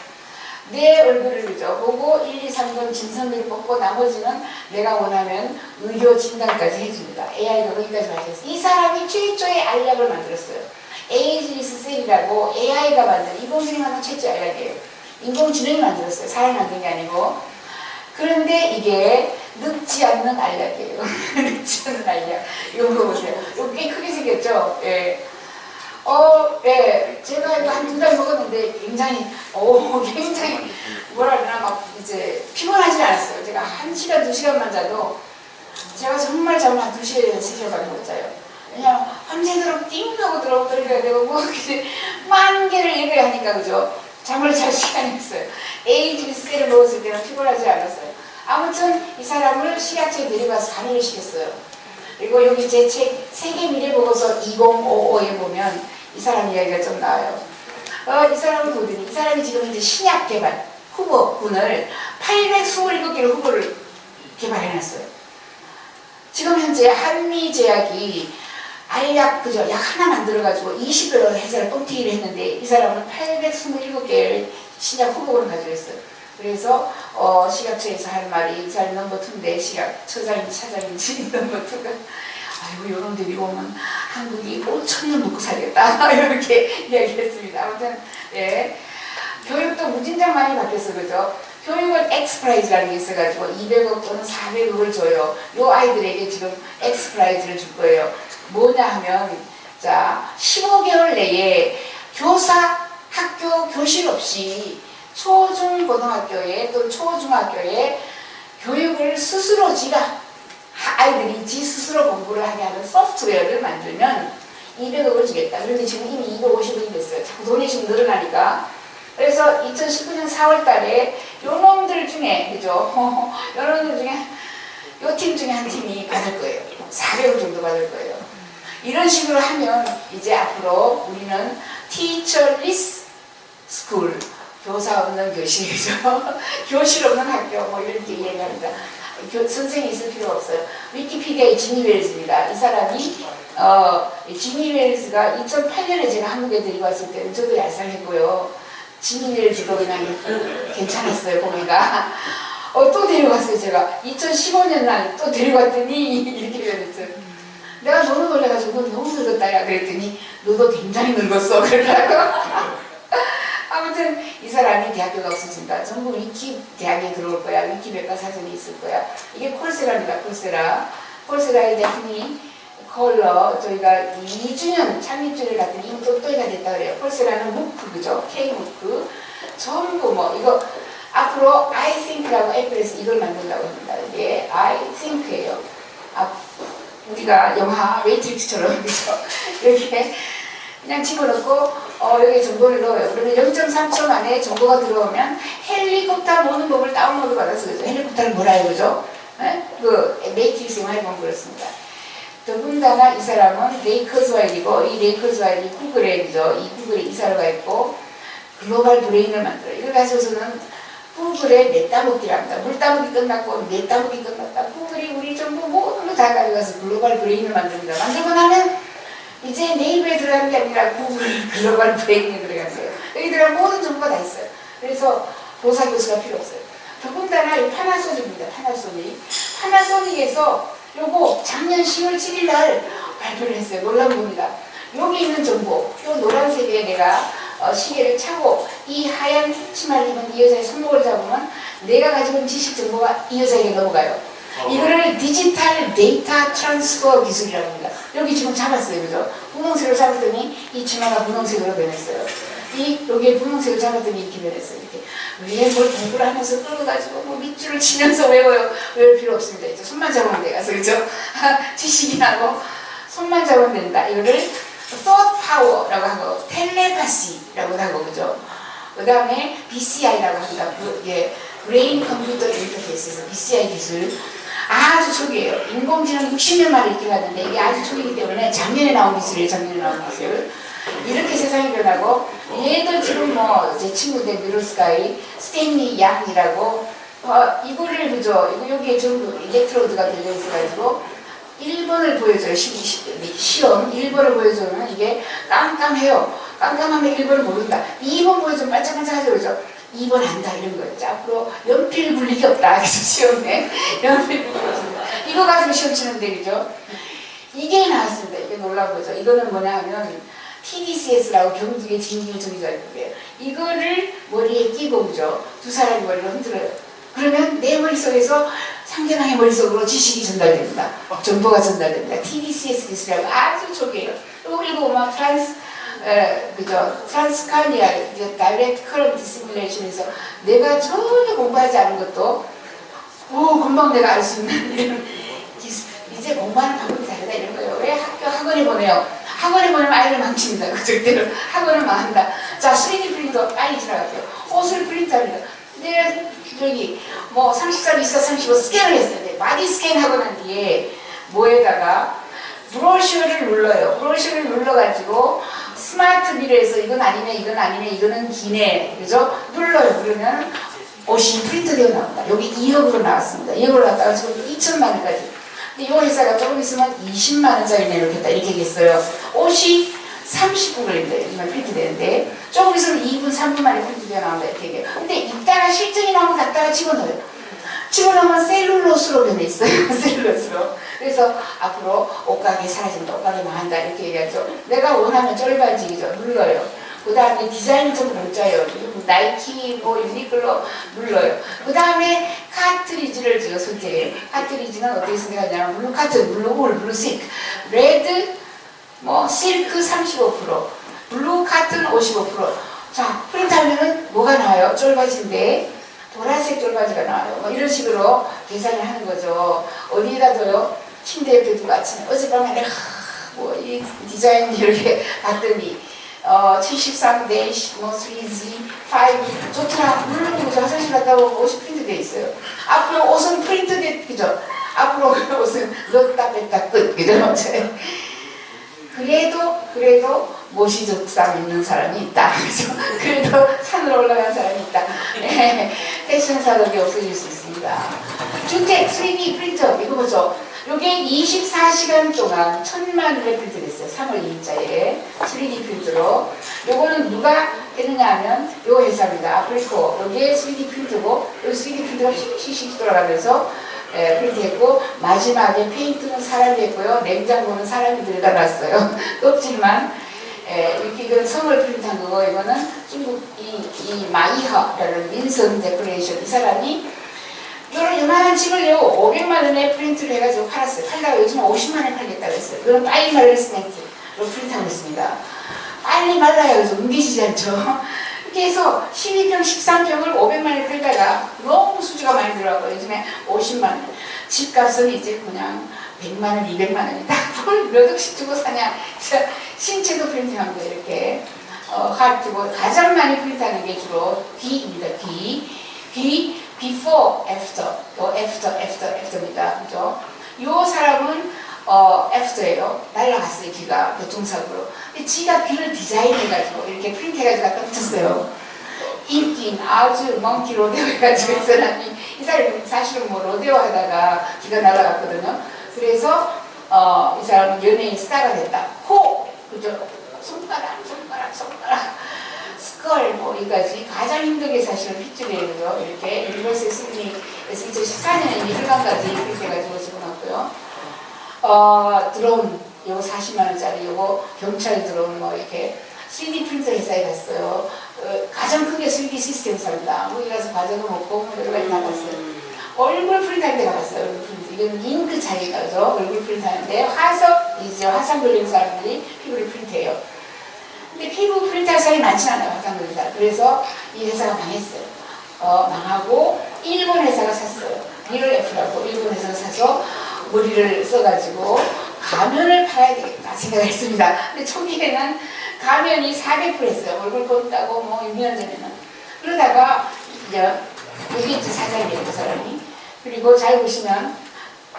내 얼굴을 그죠? 보고 1, 2, 3등 진선미를 뽑고 나머지는 내가 원하면 의료 진단까지 해줍니다. AI가 거기까지 발전했어요. 이 사람이 최초의 알약을 만들었어요. 에이지리스 셀이라고 AI가 만든, 인공지능이 만든 최초 알약이에요. 인공지능이 만들었어요. 사람이 만든 게 아니고. 그런데 이게 늙지 않는 알약이에요. 늙지 않는 알약. 이거 물어보세요. 이거 꽤 크게 생겼죠? 예. 예, 제가 이거 한 2달 먹었는데 굉장히 뭐라 그러나 막 이제 피곤하지 않았어요. 제가 1시간, 2시간만 자도 제가 정말 잠을 한 2시간, 3시간밖에 못 자요. 왜냐면 밤새도록 띵 하고 들어오더라고요. 내가 뭐 만 개를 읽어야 하니까 그죠? 잠을 잘 시간이 없어요. 에이지리스를 먹었을 때는 피곤하지 않았어요. 아무튼 이 사람을 시약처에 데려가서 간이를 시켰어요. 그리고 여기 제 책 세계 미래보고서 2055에 보면 이 사람 이야기가 좀 나와요. 이 사람을 보더니 이 사람이 지금 이제 신약 개발 후보군을 827개의 후보를 개발해놨어요. 지금 현재 한미제약이 알약 그죠? 약 하나 만들어가지고 20여러 회사를 뻥튀기를 했는데 이 사람은 827개의 신약 후보군을 가지고 있어요. 그래서 식약처에서 할 말이 이 사람 넘버 2인데 식약처장인지 차장인지 넘버 2가 아이고 요런 데리고 오면 한국이 5,000년 먹고 살겠다 이렇게 이야기했습니다. 아무튼 예, 교육도 무진장 많이 바뀌었어 그죠? 교육은 엑스프라이즈라는 게 있어가지고 200억 또는 400억을 줘요. 요 아이들에게 지금 엑스프라이즈를 줄 거예요. 뭐냐 하면 자 15개월 내에 교사 학교 교실 없이 초중고등학교에 또 초중학교에 교육을 스스로 아이들이 지 스스로 공부를 하게 하는 소프트웨어를 만들면 200억을 주겠다. 그런데 지금 이미 250억이 됐어요. 자꾸 돈이 지금 늘어나니까. 그래서 2019년 4월 달에 요 놈들 중에, 그죠? 요 놈들 중에, 요 팀 중에 한 팀이 받을 거예요. 400원 정도 받을 거예요. 이런 식으로 하면 이제 앞으로 우리는 teacherless school, 교사 없는 교실이죠. 교실 없는 학교 뭐 이렇게 얘기합니다. 선생이 있을 필요 없어요. 위키피디아의 지니 웰즈입니다. 이 사람이 지니 웰즈가 2008년에 제가 한국에 데리고 왔을 때는 저도 얄쌍했고요. 지니 웰즈도 그냥 괜찮았어요. 거기가 또 데려갔어요. 제가 2015년 날 또 데려갔더니 이렇게 변했어요. 내가 너무 놀래가지고 너 너무 늙었다 야 그랬더니 너도 굉장히 늙었어 그러더라고. 아무튼 이 사람이 대학교가 없어진다. 전부 위키 대학에 들어올 거야. 위키 백과사전이 있을 거야. 이게 콜세라입니다. 콜세라. 콜세라의 데프니 컬러 저희가 2주년 창립주를 갔더니 이미 또또이가 됐다 그래요. 콜세라는 무크 그죠? K 무크 전부 뭐 이거 앞으로 I think라고 애플에서 이걸 만든다고 합니다. 이게 I think예요. 우리가 영화 매트릭스처럼 그죠? 이렇게 그냥 집어넣고 여기 정보를 넣어요. 그러면 0.3초 만에 정보가 들어오면 헬리콥터 모는 법을 다운로드 받아서 그죠? 헬리콥터를 몰아요, 그죠? 네? 그 매트릭스 영화에 보면 그렇습니다. 더군다나 이 사람은 레이커즈와일이고 이 레이커즈와일이 구글에 그죠? 이 구글에 이사를 가 있고 글로벌 브레인을 만들어요. 이걸 가지고서는 구글에 내 따먹기랍니다. 물 따먹기 끝났고 내 따먹기 끝났다. 구글이 우리 정보 모든 거 다 가져가서 글로벌 브레인을 만듭니다. 만들고 나면 이제 네이버에 들어가는 게 아니라 구글 글로벌 브레인에 들어가는 거예요. 여기 들어간 모든 정보가 다 있어요. 그래서 도사 교수가 필요 없어요. 더군다나 이 파나소닉입니다. 파나소닉에서 요거 작년 10월 7일 날 발표를 했어요. 놀라운 겁니다. 여기 있는 정보, 요 노란색에 내가 시계를 차고 이 하얀 치마를 입은 이 여자의 손목을 잡으면 내가 가지고 있는 지식 정보가 이 여자에게 넘어가요. 이거를 디지털 데이터 트랜스퍼 기술이라고 합니다. 여기 지금 잡았어요. 그죠? 분홍색으로 잡았더니 이 치마가 분홍색으로 변했어요. 여기에 분홍색을 잡았더니 이렇게 변했어요. 이렇게. 왜 뭘 공부를 하면서 끌어가지고 뭐 밑줄을 치면서 외워요. 외울 필요 없습니다. 이제 손만 잡으면 돼요. 그죠? 지식이 나고 손만 잡으면 된다. 이거를 thought power라고 하고 텔레파시라고 하고 그죠? 그 다음에 BCI라고 합니다. 브레인 컴퓨터 인터페이스에서 BCI 기술 아주 초기예요. 인공지능 60년 만에 이렇게 갔는데 이게 아주 초기이기 때문에 작년에 나온 기술이에요. 작년에 나온 기술. 이렇게 세상이 변하고 얘도 지금 뭐 제 친구들 미로스카이 스탠리 양이라고 이거를 그죠? 이거 여기에 전부 일렉트로드가 들려있어가지고 1번을 보여줘요. 시험 1번을 보여주면 이게 깜깜해요. 깜깜하면 1번을 모른다. 2번 보여주면 반짝반짝하죠. 그죠? 2번 안다 이런 거예요. 앞으로 연필 굴리기 없다. 그래서 시험에 연필 굴리기 없습니다. 이거 가지고 시험 치는데 그죠? 이게 나왔습니다. 이게 놀라운 거죠. 이거는 뭐냐 하면 TDCS라고 경북의 진기정기자료예요. 이거를 머리에 끼고 그죠? 두 사람이 머리를 흔들어요. 그러면 내 머릿속에서 상대방의 머릿속으로 지식이 전달됩니다. 정보가 전달됩니다. TDCS 기술이라고 아주 초기예요. 그리고 막 트란스카니아 다이렉트 커런트 시뮬레이션에서 내가 전혀 공부하지 않은 것도 금방 내가 알 수 있는 이런 기술. 이제 공부하는 방법이 다르다 이런 거예요. 왜 학원에 보내요? 학원에 보내면 아이를 망칩니다. 그 절대로 학원을 망한다. 자, 3D 프린터 빨리 지나갈게요. 옷을 프린트합니다. 내가 저기 뭐 33, 24, 35 스캔을 했어요. 바디 스캔하고 난 뒤에 뭐에다가 브로셔를 눌러요. 브로셔를 눌러가지고 스마트 미러에서 이건 아니네, 이건 아니네, 이거는 기네, 그죠? 눌러요. 그러면 옷이 프린트되어 나온다. 여기 2억으로 나왔습니다. 2억으로 나왔다가 지금 2천만 원까지. 근데 이 회사가 조금 있으면 20만 원짜리 내놓겠다 이렇게 얘기했어요. 옷이 30분 걸린다. 이만 프린트 되는데 조금 있으면 2분, 3분 만에 프린트되어 나온다 이렇게 얘기해요. 근데 이따가 실증이 나면 갖다가 집어넣어요. 집어넣으면 셀룰로스로 변해 있어요. 셀룰로스로. 그래서 앞으로 옷가게 사라진다, 옷가게 망한다 이렇게 얘기하죠. 내가 원하면 쫄반지기죠. 눌러요. 그 다음에 디자인이 좀 공짜예요. 나이키, 뭐 유니클로 눌러요. 그 다음에 카트리지를 제가 선택해요. 카트리지는 어떻게 선택하냐면 블루 카튼, 블루 울, 블루 식, 레드, 뭐 실크 35%, 블루 카튼 55%. 자, 프린트하면은 뭐가 나와요? 쫄바지인데 보라색 쫄바지가 나와요. 뭐 이런 식으로 계산을 하는 거죠. 어디에다 둬요? 침대 옆에 두고 아침에 어젯밤에 내가 뭐 이 디자인 이렇게 봤더니 73 뭐 3G 5 좋더라. 누르고 화장실 갔다 오고 옷이 프린트되어 있어요. 앞으로 옷은 프린트돼 그죠? 앞으로 옷은 넣었다 뺐다 끝. 그죠? 그래도 모시적상 있는 사람이 있다. 그죠? 그래도 산으로 올라간 사람이 있다. 네, 패션 산업이 없어질 수 있습니다. 주택 3D 프린터 이거 보죠. 요게 24시간 동안 1000만원에 프린트됐어요. 3월 2일자에 3D 프린터로. 요거는 누가 했느냐 하면 요 회사입니다. 아프리코. 여기에 3D 프린터고 요 3D 프린터가 씩씩씩 돌아가면서 프린트했고 마지막에 페인트는 사람이 했고요. 냉장고는 사람이 들여다 놨어요. 껍질만 이건 성을 프린트한 거고 이거는 중국 이 마이허라는 민성 데코레이션 이 사람이 이런 요만한 집을요 500만원에 프린트를 해가지고 팔았어요. 팔다가 요즘은 50만원에 팔겠다고 했어요. 이거는 빨리 말릴 시멘트로 프린트하고 있습니다. 빨리 말라야 그래서 옮기지지 않죠. 이렇게 해서 12평 13평을 500만원에 팔다가 너무 수주가 많이 들어가고 요즘에 50만원 집값은 이제 그냥 100만원 200만원이 딱몇 억씩 주고 사냐. 신체도 프린트한 거예요. 이렇게 하트고 가장 많이 프린트하는 게 주로 D입니다. D before, after, after입니다. 그죠? 요 사람은 after예요. 날라갔어요. 귀가 교통사고로. 근데 지가 귀를 디자인해가지고 이렇게 프린트해가지고 갖다 붙였어요. 인긴 아주 먼 길로 로데오 해가지고 이 사람이 이 사람이 사실은 뭐 로데오 하다가 귀가 날라갔거든요. 그래서 이 사람은 연예인 스타가 됐다. 그죠? 손가락 스컬 여기까지 가장 힘들게 사실은 핏줄이에요. 그죠? 이렇게 유니버스 시드니에서 2014년에 미술관까지 이렇게 해가지고 집어넣었고요. 드론 요거 40만원짜리 요거 경찰 드론 이렇게 3D 프린터 회사에 갔어요. 가장 큰 게 3D 시스템 회사입니다. 거기 가서 과자도 먹고 여러 가지 나갔어요. 얼굴 프린트할 때 가봤어요. 얼굴 프린트. 이건 잉크 차이가죠. 얼굴 프린트하는데 화상 걸린 사람들이 피부를 프린트해요. 근데 피부 프린트할 사람이 많지 않아요. 화상 걸린 사람. 그래서 이 회사가 망했어요. 망하고 일본 회사가 샀어요. 리얼F라고 일본 회사가 사서 머리를 써가지고 가면을 팔아야 되겠다 생각을 했습니다. 근데 초기에는 가면이 400불 했어요. 얼굴 걷다고 6년 전에는. 그러다가 이제 여기 이제 사장이에요. 그 사람이. 그리고 잘 보시면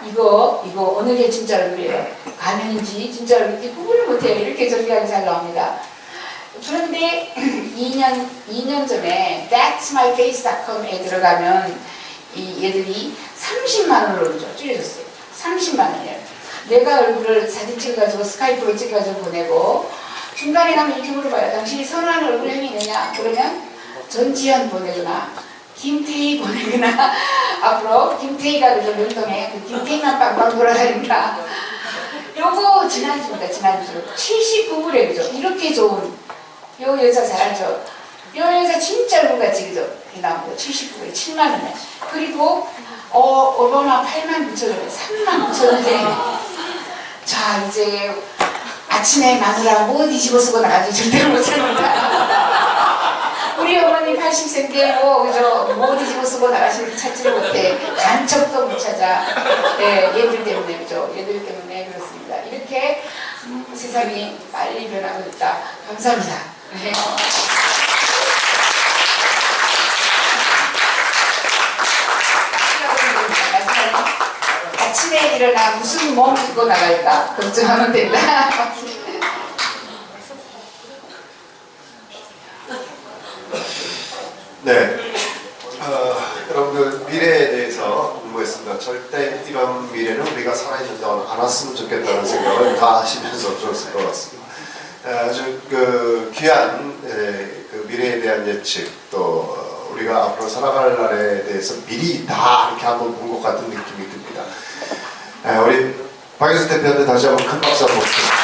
이거 어느 게 진짜 얼굴이에요. 가면인지 진짜 얼굴인지 구분을 못해요. 이렇게 정리하게 잘 나옵니다. 그런데 2년 전에 thatsmyface.com에 들어가면 이 얘들이 30만원으로 줄여줬어요. 30만원이에요. 내가 얼굴을 사진 찍어가지고 스카이프로 찍어가지고 보내고 중간에 가면 이렇게 물어봐요. 당신이 선호하는 얼굴형이 있느냐? 그러면 전지현 보내거나 김태희 보내거나 앞으로 김태희가 그저 명동에 김태희만 빵빵 돌아다닌다. 요거 지난주입니다. 지난주 79불에 그죠? 이렇게 좋은 요 여자 잘 알죠? 요 여자 진짜 얼굴같이 그죠? 이 나옵니다. 79불에 7만원에 그리고 오바마 89,000원에 39,000원에 자 이제 아침에 마누라 뭐 뒤집어 쓰고 나가지고 절대로 못 찾는다. 우리 어머니 80세인데 그죠? 뭐 뒤집어 쓰고 나가시는 찾지를 못해. 간첩도 못 찾아. 네, 얘들 때문에 그죠? 얘들 때문에 그렇습니다. 이렇게 세상이 빨리 변하고 있다. 감사합니다. 네. 아침에 일어나 무슨 몸 입고 나갈까 걱정하면 된다. 네, 여러분들 미래에 대해서 공부했습니다. 절대 이런 미래는 우리가 살아있는 동안 안 왔으면 좋겠다는 생각을 다 하시면서 들었을 것 같습니다. 아주 귀한 그 미래에 대한 예측 또 우리가 앞으로 살아갈 날에 대해서 미리 다 이렇게 한번 본 것 같은 느낌이 듭니다. 우리 박영수 대표한테 다시 한번 큰 박수 한번 부탁드립니다.